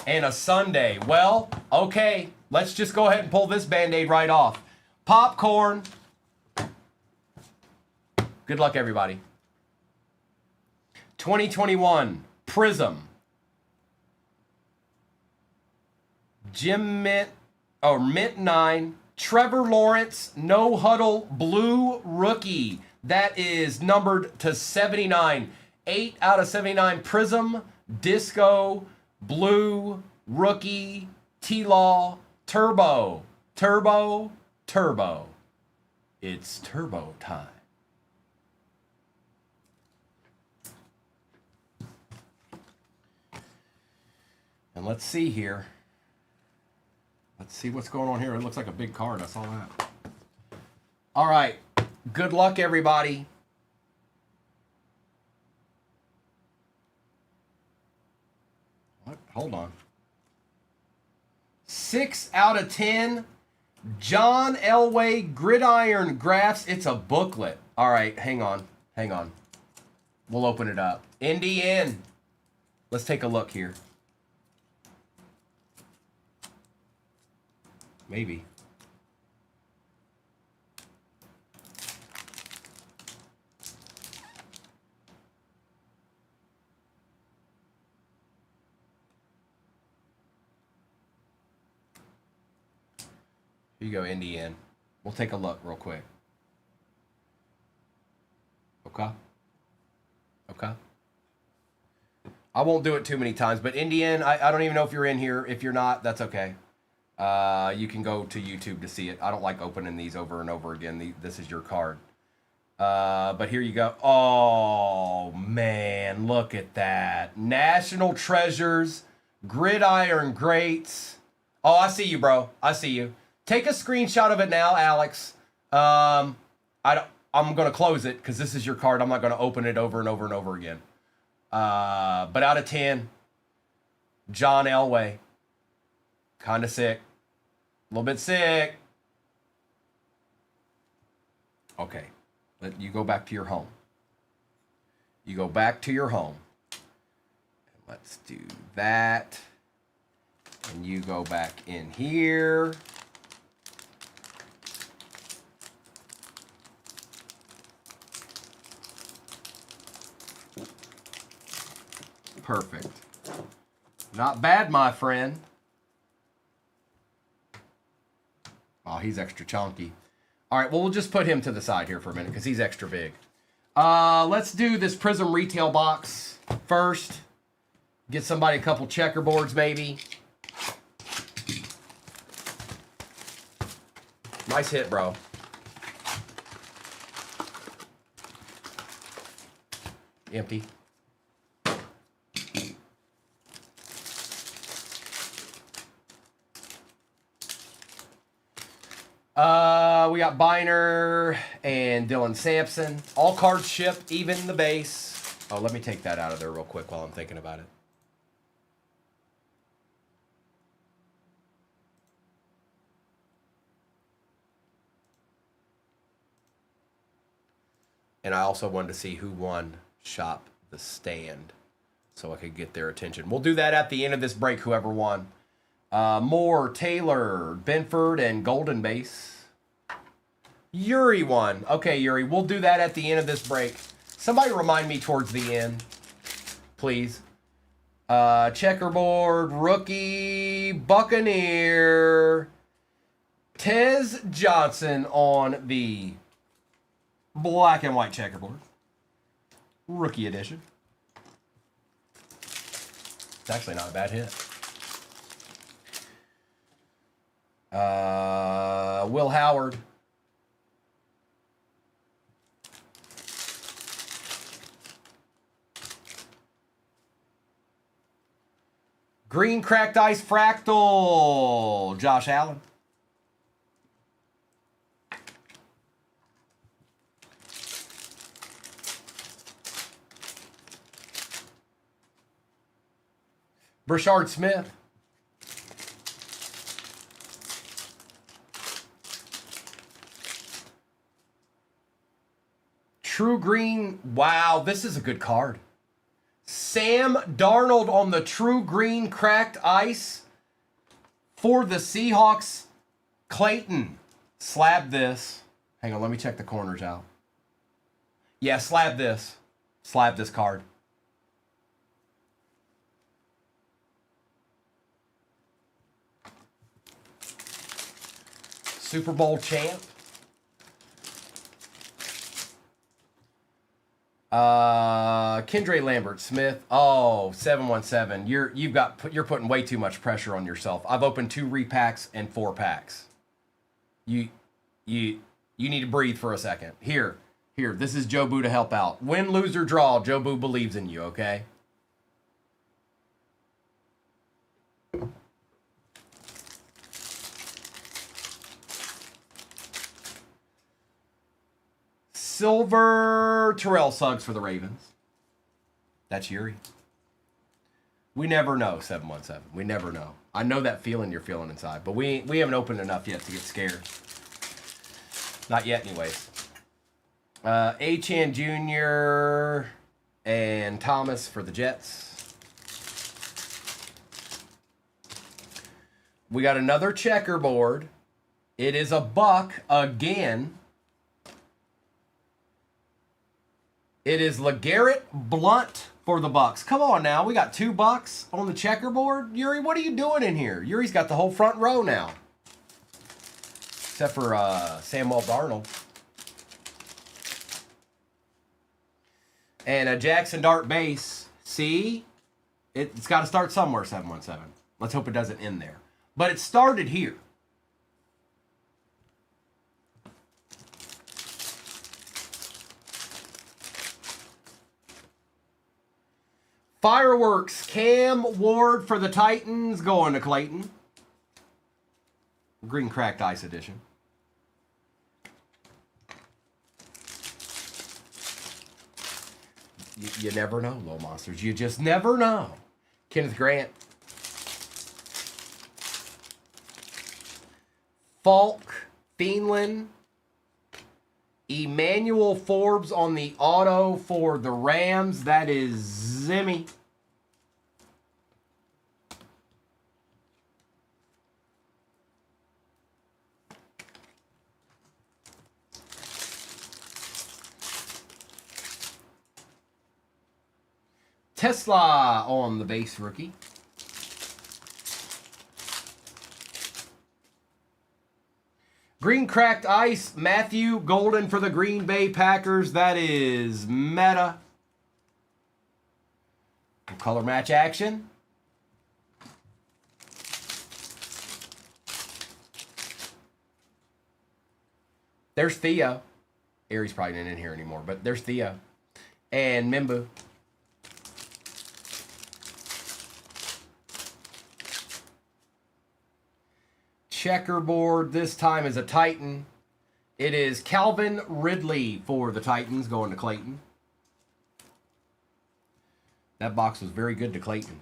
And a Sunday. Well, okay, let's just go ahead and pull this Band-Aid right off. Popcorn. Good luck, everybody. 2021 Prism. Mint 9. Trevor Lawrence, no huddle, blue rookie. That is numbered to 79. 8 out of 79. Prism, Disco, blue, rookie, T-Law, turbo, turbo, turbo. It's turbo time. And let's see here. Let's see what's going on here. It looks like a big card. I saw that. All right. Good luck, everybody. What? Hold on. 6 out of 10. John Elway Gridiron Graphs. It's a booklet. All right, hang on. Hang on. We'll open it up. NDN. Let's take a look here. Maybe. Here you go, NDN. We'll take a look real quick. Okay. Okay. I won't do it too many times, but NDN, I don't even know if you're in here. If you're not, that's okay. You can go to YouTube to see it. I don't like opening these over and over again. This is your card. But here you go. Oh, man, look at that. National Treasures, Gridiron Greats. Oh, I see you, bro. I see you. Take a screenshot of it now, Alex. I'm going to close it because this is your card. I'm not going to open it over and over and over again. But out of 10, John Elway. Kind of sick. A little bit sick. Okay. You go back to your home. You go back to your home. Let's do that. And you go back in here. perfect. Not bad, my friend. Oh, he's extra chunky. All right, well, we'll just put him to the side here for a minute because he's extra big. Let's do this Prism retail box first. Get somebody a couple checkerboards, maybe. Nice hit, bro. Empty. We got Biner and Dylan Sampson. All cards shipped, even the base. Oh, let me take that out of there real quick while I'm thinking about it. And I also wanted to see who won Shop the Stand so I could get their attention. We'll do that at the end of this break, whoever won. Moore, Taylor, Benford, and Golden Base. Yuri won. Okay, Yuri, we'll do that at the end of this break. Somebody remind me towards the end, please. Checkerboard, rookie, Buccaneer, Tez Johnson on the black and white checkerboard. Rookie edition. It's actually not a bad hit. Will Howard. Green Cracked Ice Fractal. Josh Allen. Brashard Smith. True Green. Wow, this is a good card. Sam Darnold on the True Green Cracked Ice for the Seahawks. Clayton. Slab this. Hang on, let me check the corners out. Yeah, slab this. Slab this card. Super Bowl champ. Kendra Lambert Smith. Oh, 717. You're putting way too much pressure on yourself. I've opened 2 repacks and 4 packs. You need to breathe for a second. Here. This is Joe Boo to help out. Win, lose, or draw, Joe Boo believes in you, okay? Silver Terrell Suggs for the Ravens. That's Yuri. We never know, 717. We never know. I know that feeling you're feeling inside, but we haven't opened enough yet to get scared. Not yet, anyways. Achan Jr. and Thomas for the Jets. We got another checkerboard. It is a buck again. It is LeGarrette Blunt for the Bucks. Come on now. We got 2 bucks on the checkerboard. Yuri, what are you doing in here? Yuri's got the whole front row now. Except for Samuel Darnold. And a Jackson Dart base. See? It's got to start somewhere, 717. Let's hope it doesn't end there. But it started here. Fireworks, Cam Ward for the Titans, going to Clayton. Green Cracked Ice edition. You never know, little monsters. You just never know. Kenneth Grant. Falk, Thielen. Emmanuel Forbes on the auto for the Rams. That is Zimmy. Tesla on the base rookie. Green cracked ice, Matthew Golden for the Green Bay Packers. That is meta. Color match action. There's Theo. Aries probably not in here anymore, but there's Theo. And Mimbu. Checkerboard this time is a Titan. It is Calvin Ridley for the Titans going to Clayton. That box was very good to Clayton.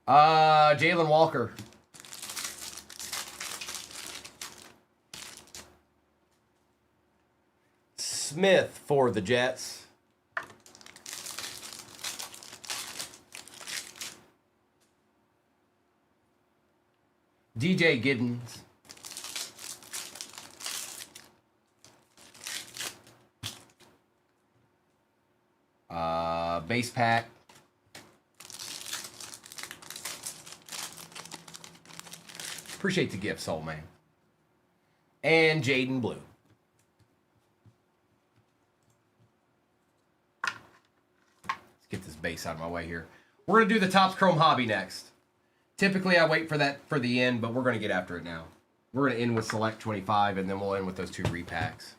Jalen Walker. Smith for the Jets. DJ Giddens. Base pack. Appreciate the gift, Soul Man. And Jaden Blue. Let's get this base out of my way here. We're going to do the Topps Chrome Hobby next. Typically, I wait for that for the end, but we're going to get after it now. We're going to end with Select 25, and then we'll end with those 2 repacks.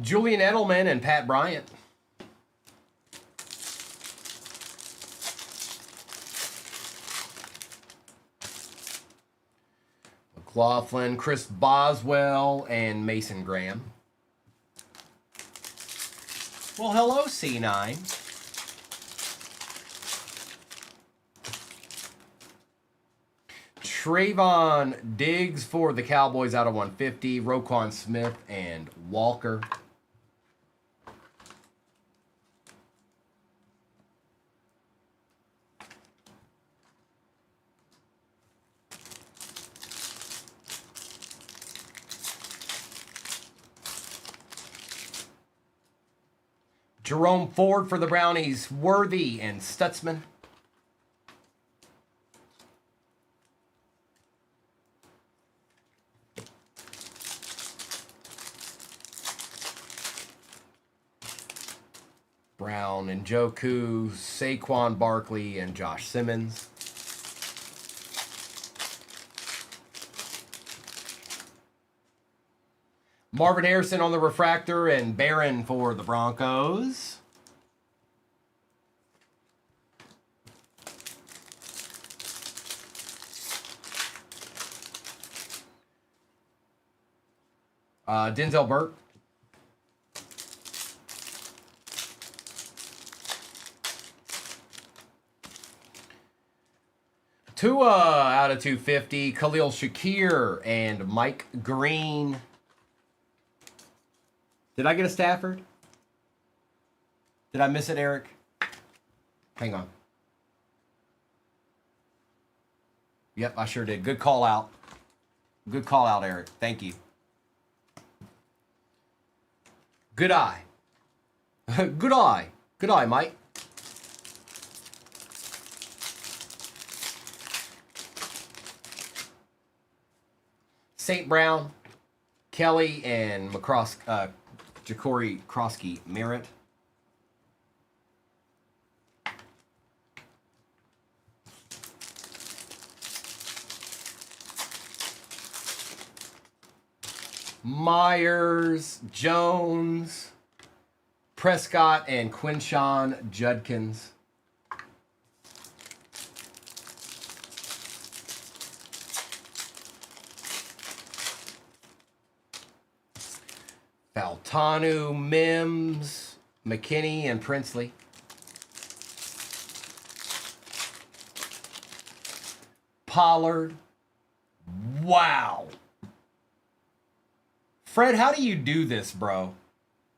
Julian Edelman and Pat Bryant. McLaughlin, Chris Boswell, and Mason Graham. Well, hello, C9. Trayvon Diggs for the Cowboys out of 150. Roquan Smith and Walker. Jerome Ford for the Brownies, Worthy and Stutzman. Brown and Njoku, Saquon Barkley, and Josh Simmons. Marvin Harrison on the refractor and Barron for the Broncos. Denzel Burke. Tua out of 250. Khalil Shakir and Mike Green. Did I get a Stafford? Did I miss it, Eric? Hang on. Yep, I sure did. Good call out. Good call out, Eric. Thank you. Good eye. Good eye. Good eye, Mike. St. Brown, Kelly, and Ja'Cory Krosky Merritt. Myers, Jones, Prescott, and Quinshon Judkins. Faltanu, Mims, McKinney, and Princely. Pollard. Wow. Fred, how do you do this, bro?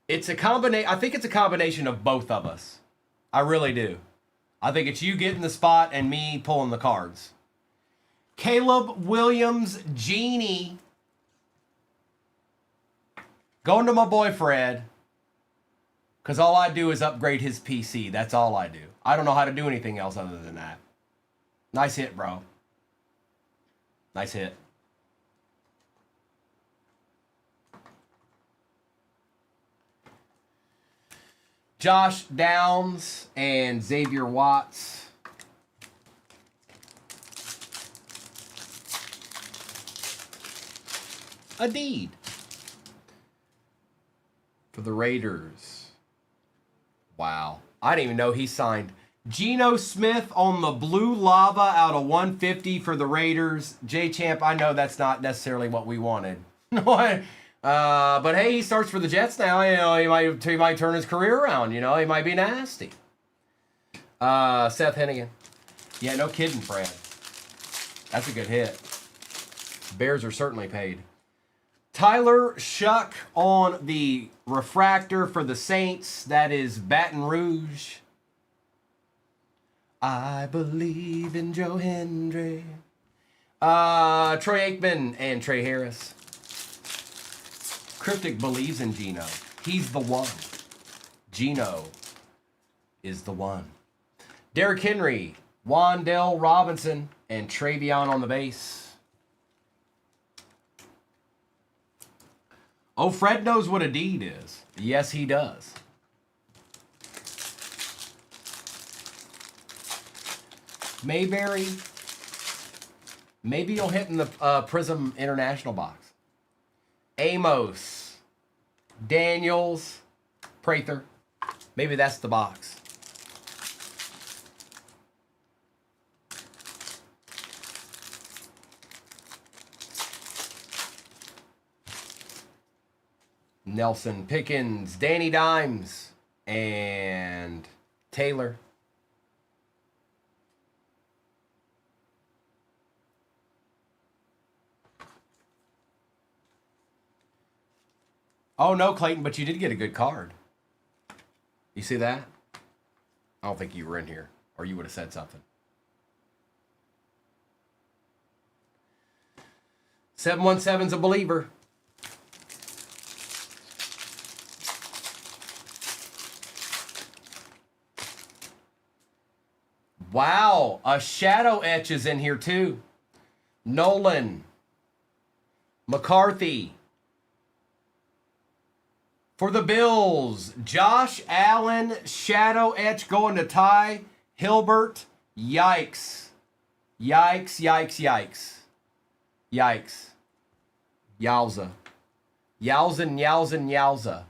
It's a combination. I think it's a combination of both of us. I really do. I think it's you getting the spot and me pulling the cards. Caleb Williams, Genie. Going to my boy Fred. Because all I do is upgrade his PC. That's all I do. I don't know how to do anything else other than that. Nice hit, bro. Nice hit. Josh Downs and Xavier Watts. A deed for the Raiders. Wow. I didn't even know he signed. Geno Smith on the blue lava out of 150 for the Raiders. J-Champ, I know that's not necessarily what we wanted. But hey, he starts for the Jets now. You know, he might turn his career around. You know, he might be nasty. Seth Hennigan. Yeah, no kidding, Fred. That's a good hit. Bears are certainly paid. Tyler Shuck on the refractor for the Saints. That is Baton Rouge. I believe in Joe Hendry. Troy Aikman and Trey Harris. Cryptic believes in Geno. He's the one. Geno is the one. Derrick Henry, Wan'Dale Robinson, and Travion on the base. Oh, Fred knows what a deed is. Yes, he does. Mayberry. Maybe you'll hit in the Prism International box. Amos. Daniels. Prather. Maybe that's the box. Nelson Pickens, Danny Dimes, and Taylor. Oh, no, Clayton, but you did get a good card. You see that? I don't think you were in here, or you would have said something. 717's a believer. Wow, a shadow etch is in here too. Nolan. McCarthy. For the Bills, Josh Allen, shadow etch going to Ty Hilbert. Yikes. Yikes, yikes, yikes. Yikes. Yowza. Yowzin, yowzin, yowza.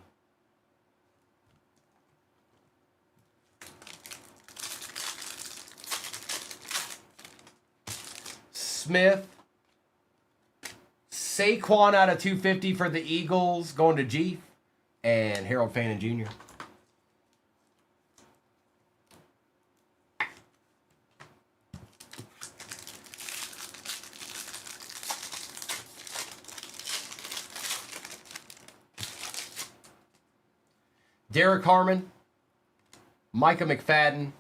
Smith. Saquon out of 250 for the Eagles, going to G. And Harold Fannin Jr. Derek Harmon, Micah McFadden,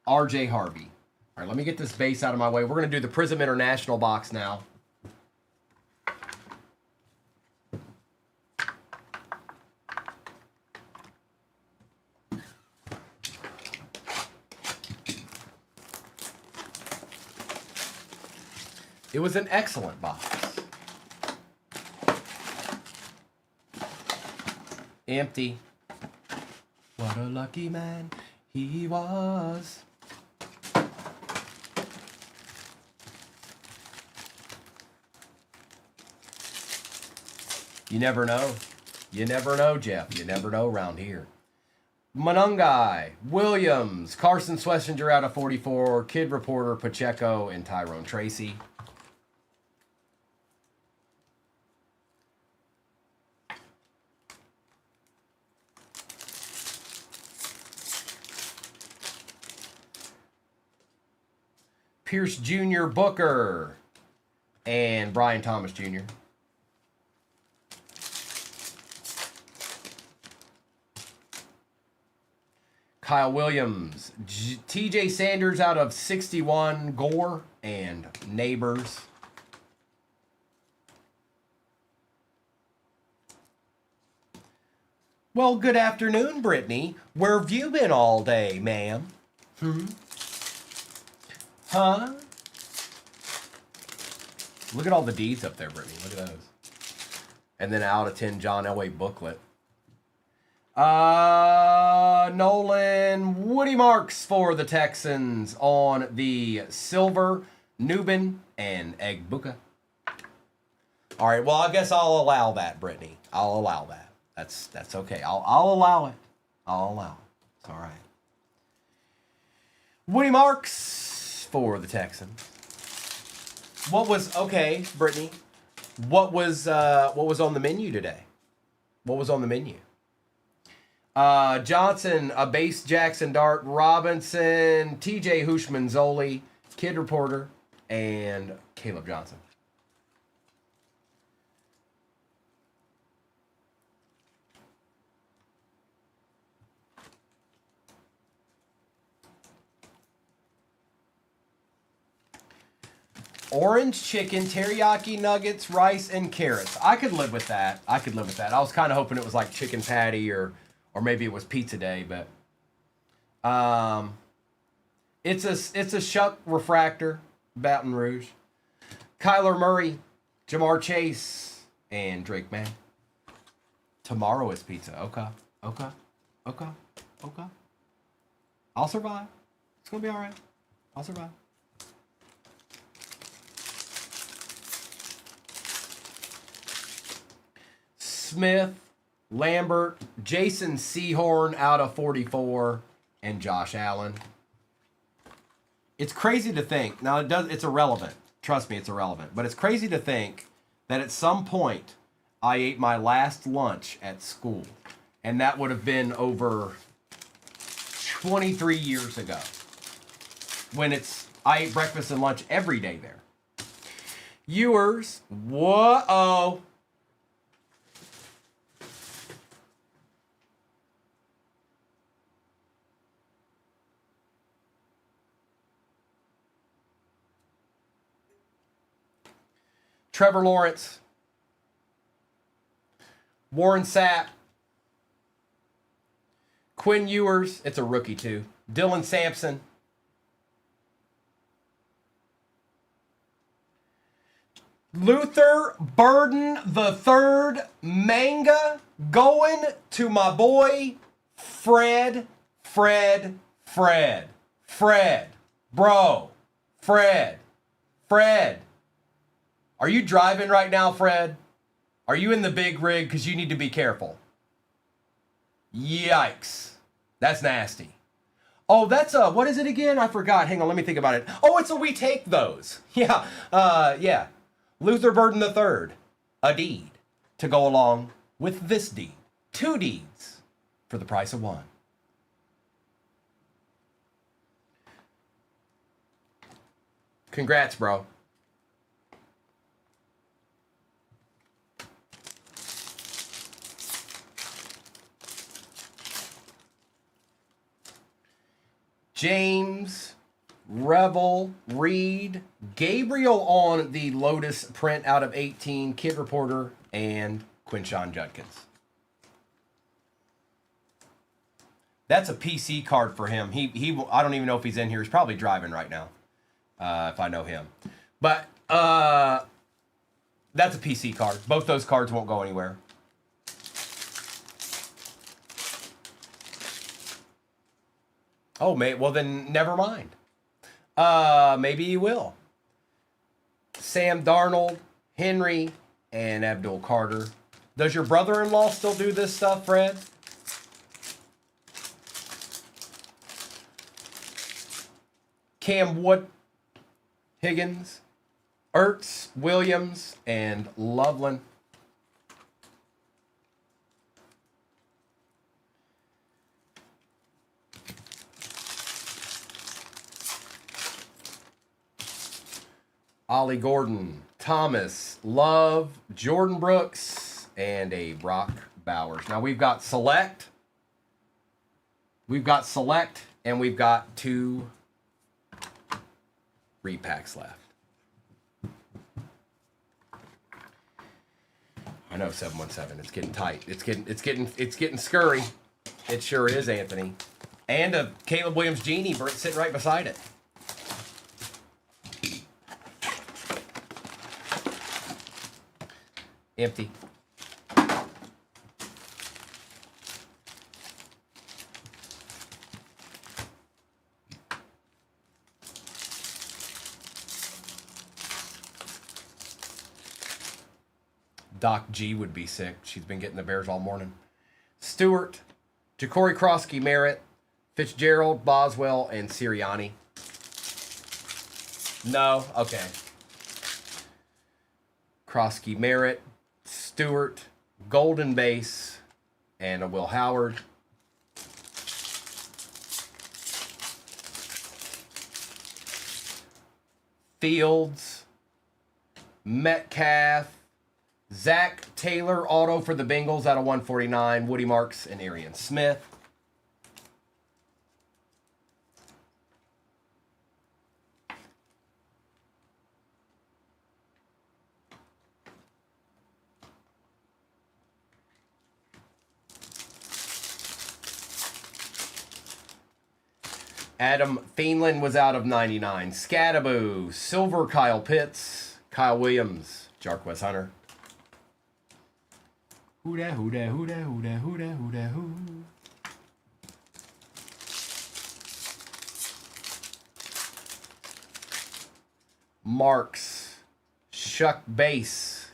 RJ Harvey. All right, let me get this base out of my way. We're going to do the Prism International box now. It was an excellent box. Empty. What a lucky man he was. You never know. You never know, Jeff. You never know around here. Monungai, Williams, Carson Schlesinger out of 44, Kid Reporter, Pacheco, and Tyrone Tracy. Pierce Jr. Booker, and Brian Thomas Jr. Kyle Williams, TJ Sanders out of 61, Gore, and Neighbors. Well, good afternoon, Brittany. Where have you been all day, ma'am? Huh? Look at all the D's up there, Brittany. Look at those. And then out of 10, John Elway booklet. Nolan Woody Marks for the Texans on the silver, Nubin, and Egbuka. All right, well, I guess I'll allow that, Brittany. I'll allow that. That's okay. I'll allow it. I'll allow it. It's all right. Woody Marks for the Texans. Okay, Brittany? What was on the menu today? What was on the menu? Johnson, a base Jackson Dart, Robinson, TJ Hushman Zoli, Kid Reporter, and Caleb Johnson. Orange chicken, teriyaki nuggets, rice, and carrots. I could live with that. I was kind of hoping it was like chicken patty or maybe it was pizza day, but it's a Shuck Refractor, Baton Rouge. Kyler Murray, Jamar Chase, and Drake May. Tomorrow is pizza. Okay. I'll survive. It's gonna be all right. I'll survive. Smith, Lambert, Jason Sehorn out of 44, and Josh Allen. It's crazy to think. Now it's irrelevant. Trust me, it's irrelevant. But it's crazy to think that at some point I ate my last lunch at school, and that would have been over 23 years ago. When I ate breakfast and lunch every day there. Ewers, whoa. Trevor Lawrence, Warren Sapp, Quinn Ewers, it's a rookie too, Dylan Sampson, Luther Burden the III, manga going to my boy Fred, bro, Fred. Are you driving right now, Fred? Are you in the big rig? Because you need to be careful. Yikes. That's nasty. Oh, that's what is it again? I forgot. Hang on, let me think about it. Oh, it's a We Take Those. Yeah. Luther Burden III. A deed to go along with this deed. 2 deeds for the price of 1. Congrats, bro. James, Revel, Reed, Gabriel on the Lotus print out of 18, Kid Reporter, and Quinshon Judkins. That's a PC card for him. He I don't even know if he's in here. He's probably driving right now, if I know him. But that's a PC card. Both those cards won't go anywhere. Oh, well then never mind. Maybe he will. Sam Darnold, Henry, and Abdul Carter. Does your brother-in-law still do this stuff, Fred? Cam Wood, Higgins, Ertz, Williams, and Loveland. Ollie Gordon, Thomas, Love, Jordan Brooks, and a Brock Bowers. Now we've got Select. We've got Select, and we've got 2 repacks left. I know 717. It's getting tight. It's getting scurry. It sure is, Anthony. And a Caleb Williams Genie sitting right beside it. Empty. Doc G would be sick. She's been getting the Bears all morning. Stewart, Ja'Cory Krosky, Merritt, Fitzgerald, Boswell, and Sirianni. No? Okay. Krosky, Merritt, Stewart, Golden Base, and a Will Howard. Fields, Metcalf, Zach Taylor, auto for the Bengals out of 149, Woody Marks, and Arian Smith. Adam Thielen was out of 99. Scattaboo, Silver, Kyle Pitts, Kyle Williams, Jarquez Hunter. Who da, who da, who da, who da, who da, who da, who. Marks, Shuck Base,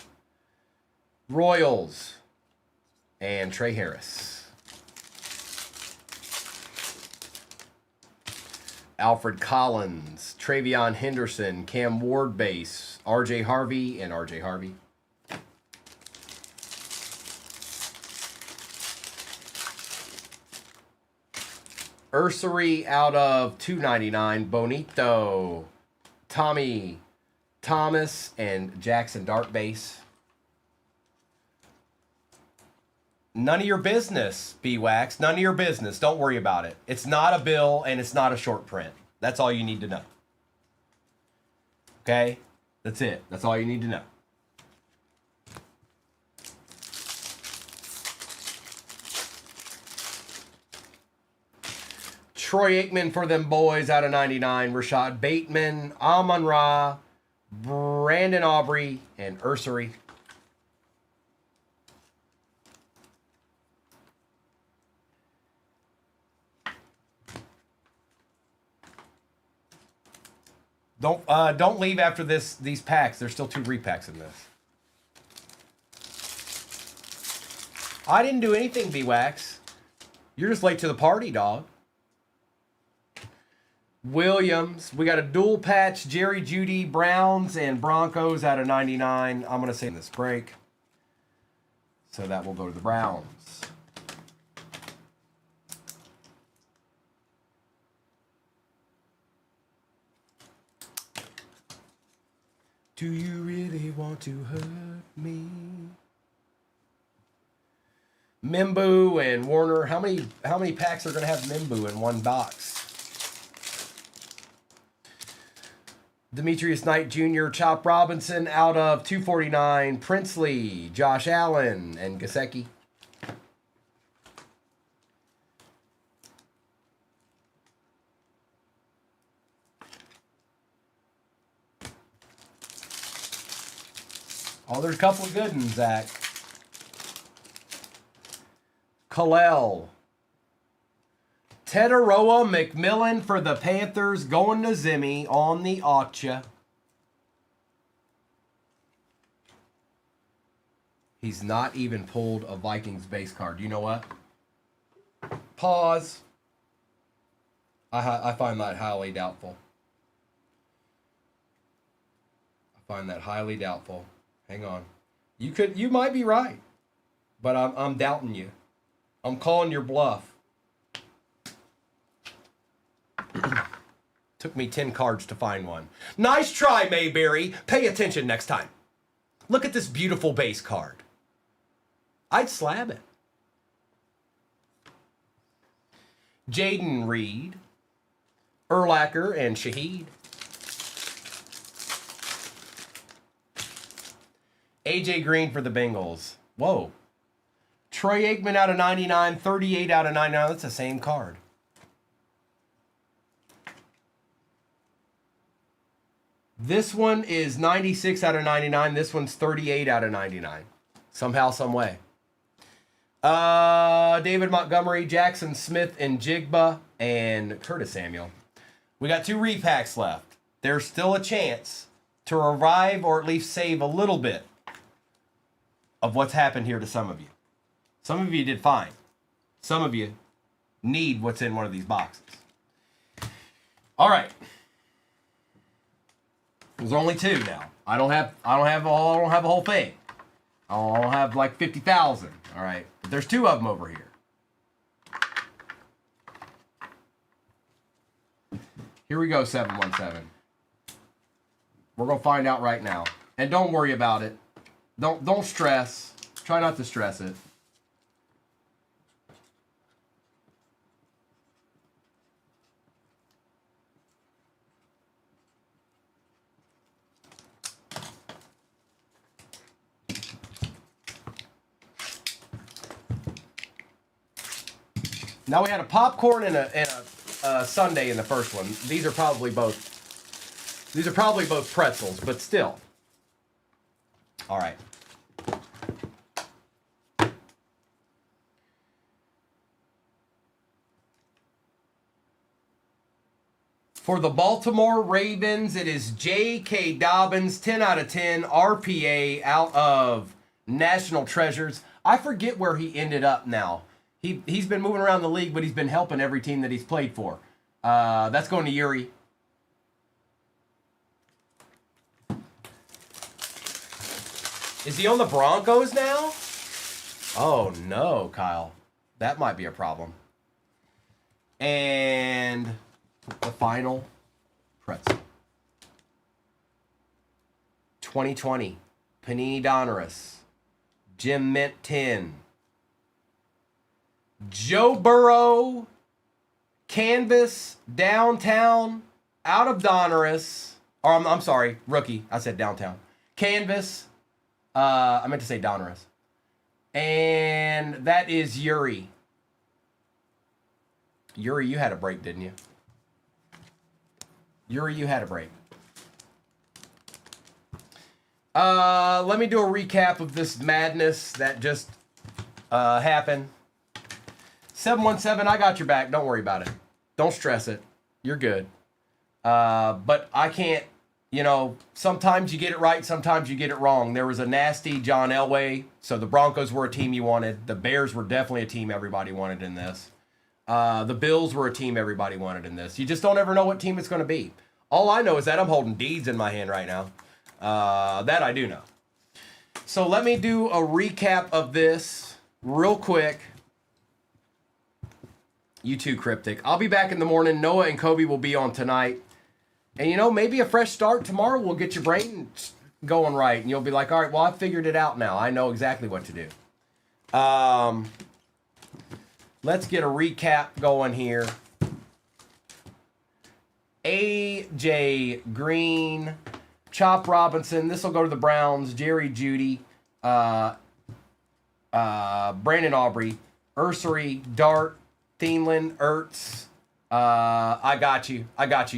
Royals, and Trey Harris. Alfred Collins, Travion Henderson, Cam Ward Base, RJ Harvey, and RJ Harvey. Ursery out of 299, Bonito, Tommy, Thomas, and Jackson Dart Base. None of your business, B-Wax. None of your business. Don't worry about it. It's not a bill and it's not a short print. That's all you need to know. Okay? That's it. That's all you need to know. Troy Aikman for them boys out of 99. Rashad Bateman, Amon-Ra, Brandon Aubrey, and Ursery. Don't leave after these packs. There's still 2 repacks in this. I didn't do anything, B-Wax. You're just late to the party, dog. Williams. We got a dual patch, Jerry Jeudy, Browns, and Broncos out of 99. I'm going to say in this break. So that will go to the Browns. Do you really want to hurt me? Mimbu and Warner. How many packs are going to have Mimbu in one box? Demetrius Knight Jr., Chop Robinson out of 249. Princely, Josh Allen, and Gesicki. Oh, there's a couple of good ones, Zach. Kalel. Tetaroa McMillan for the Panthers going to Zimmy on the Acha. He's not even pulled a Vikings base card. You know what? Pause. I find that highly doubtful. I find that highly doubtful. Hang on. You might be right, but I'm doubting you. I'm calling your bluff. Took me 10 cards to find one. Nice try, Mayberry. Pay attention next time. Look at this beautiful base card. I'd slab it. Jaden Reed, Urlacher, and Shaheed. AJ Green for the Bengals. Whoa. Troy Aikman out of 99, 38 out of 99. That's the same card. This one is 96 out of 99. This one's 38 out of 99. Somehow, some way. David Montgomery, Jackson Smith, and Jigba, and Curtis Samuel. We got 2 repacks left. There's still a chance to revive or at least save a little bit of what's happened here to some of you. Some of you did fine. Some of you need what's in one of these boxes. All right. There's only 2 now. I don't have a whole thing. I'll have like 50,000. All right. But there's 2 of them over here. Here we go, 717. We're gonna find out right now. And don't worry about it. Don't stress. Try not to stress it. Now we had a popcorn and a sundae in the first one. These are probably both pretzels, but still. All right. For the Baltimore Ravens, it is J.K. Dobbins, 10 out of 10, RPA out of National Treasures. I forget where he ended up now. He's been moving around the league, but he's been helping every team that he's played for. That's going to Yuri. Is he on the Broncos now? Oh, no, Kyle. That might be a problem. And the final pretzel. 2020. Panini Donruss. Jim Mint 10. Joe Burrow. Canvas. Downtown. Out of Donruss. Or I'm sorry. Rookie. I said downtown. Canvas. I meant to say Donruss. And that is Yuri. Yuri, you had a break, didn't you? Yuri, you had a break. Let me do a recap of this madness that just happened. 717, I got your back. Don't worry about it. Don't stress it. You're good. But I can't, sometimes you get it right, sometimes you get it wrong. There was a nasty John Elway, so the Broncos were a team you wanted. The Bears were definitely a team everybody wanted in this. The Bills were a team everybody wanted in this. You just don't ever know what team it's going to be. All I know is that I'm holding deeds in my hand right now. That I do know. So let me do a recap of this real quick. You too, Cryptic. I'll be back in the morning. Noah and Kobe will be on tonight. And, maybe a fresh start tomorrow will get your brain going right. And you'll be like, all right, well, I've figured it out now. I know exactly what to do. Let's get a recap going here. AJ Green, Chop Robinson. This will go to the Browns. Jerry Jeudy, Brandon Aubrey, Ursery, Dart, Thielen, Ertz. I got you,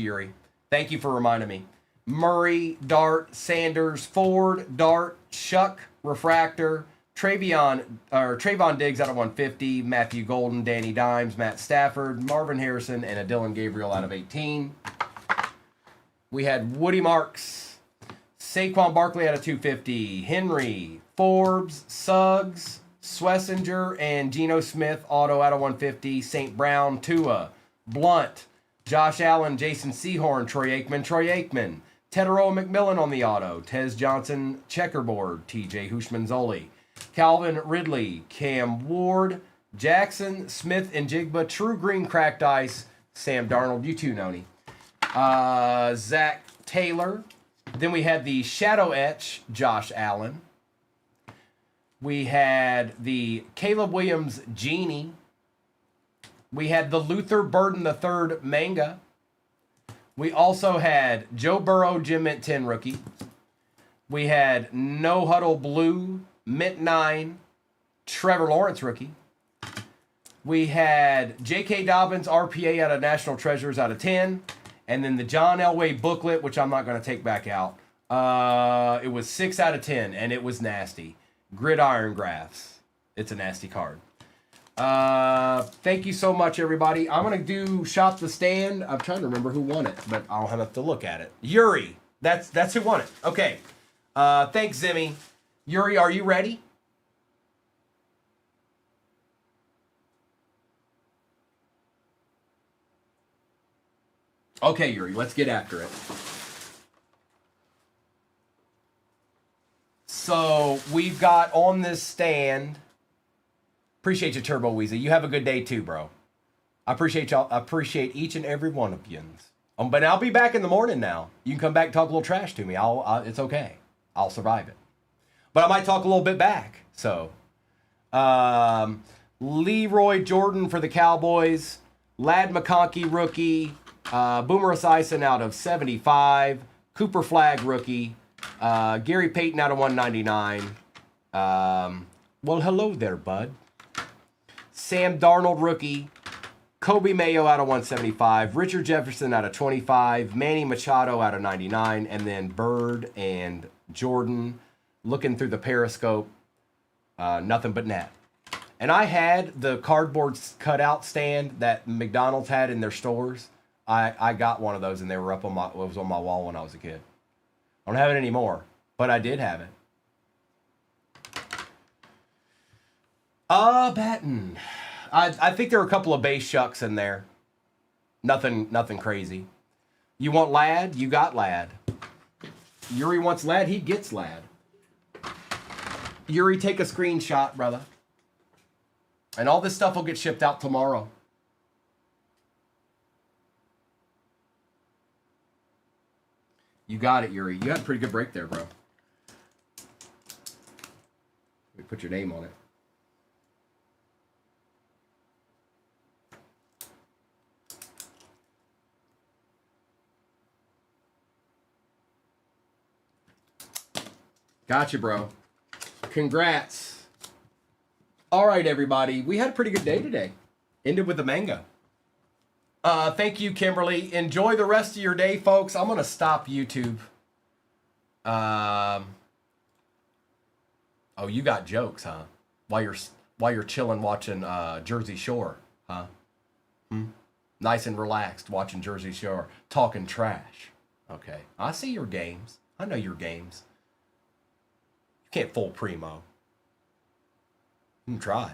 Yuri. Thank you for reminding me. Murray, Dart, Sanders, Ford, Dart, Shuck, Refractor, Trayvon Diggs out of 150, Matthew Golden, Danny Dimes, Matt Stafford, Marvin Harrison, and a Dylan Gabriel out of 18. We had Woody Marks, Saquon Barkley out of 250, Henry, Forbes, Suggs, Swessinger, and Geno Smith auto out of 150, St. Brown, Tua, Blunt, Josh Allen, Jason Sehorn, Troy Aikman, Tedero McMillan on the auto, Tez Johnson, Checkerboard, TJ Hushmanzoli, Calvin Ridley, Cam Ward, Jackson, Smith, and Jigba, True Green Cracked Ice, Sam Darnold, you too, Noni. Zach Taylor. Then we had the Shadow Etch, Josh Allen. We had the Caleb Williams Genie. We had the Luther Burden III Manga. We also had Joe Burrow Gem Mint 10 rookie. We had No Huddle Blue Mint 9 Trevor Lawrence rookie. We had J.K. Dobbins RPA out of National Treasures out of 10. And then the John Elway booklet, which I'm not going to take back out. It was 6 out of 10, and it was nasty. Gridiron Graphs. It's a nasty card. Thank you so much, everybody. I'm going to do Shop the Stand. I'm trying to remember who won it, but I'll have to look at it. Yuri. That's who won it. Okay. Thanks, Zimmy. Yuri, are you ready? Okay, Yuri, let's get after it. So we've got on this stand. Appreciate you, Turbo Weezy. You have a good day too, bro. I appreciate y'all. I appreciate each and every one of you. But I'll be back in the morning now. You can come back and talk a little trash to me. It's okay. I'll survive it. But I might talk a little bit back. So, Leroy Jordan for the Cowboys. Lad McConkey rookie. Boomer Esiason out of 75. Cooper Flagg rookie. Gary Payton out of 199. Well, hello there, bud. Sam Darnold rookie. Kobe Mayo out of 175. Richard Jefferson out of 25. Manny Machado out of 99. And then Bird and Jordan looking through the periscope. Nothing but net. And I had the cardboard cutout stand that McDonald's had in their stores. I got one of those, and they were up on it was on my wall when I was a kid. I don't have it anymore, but I did have it. Batten. I think there are a couple of base shucks in there. Nothing crazy. You want Lad? You got Lad. Yuri wants Lad. He gets Lad. Yuri, take a screenshot, brother. And all this stuff will get shipped out tomorrow. You got it, Yuri. You had a pretty good break there, bro. Let me put your name on it. Gotcha, bro. Congrats. All right, everybody. We had a pretty good day today. Ended with the manga. Thank you, Kimberly. Enjoy the rest of your day, folks. I'm going to stop YouTube. Oh, you got jokes, huh? While you're chilling watching Jersey Shore, huh? Nice and relaxed watching Jersey Shore, talking trash. Okay. I see your games. I know your games. You can't fool Primo. You can try.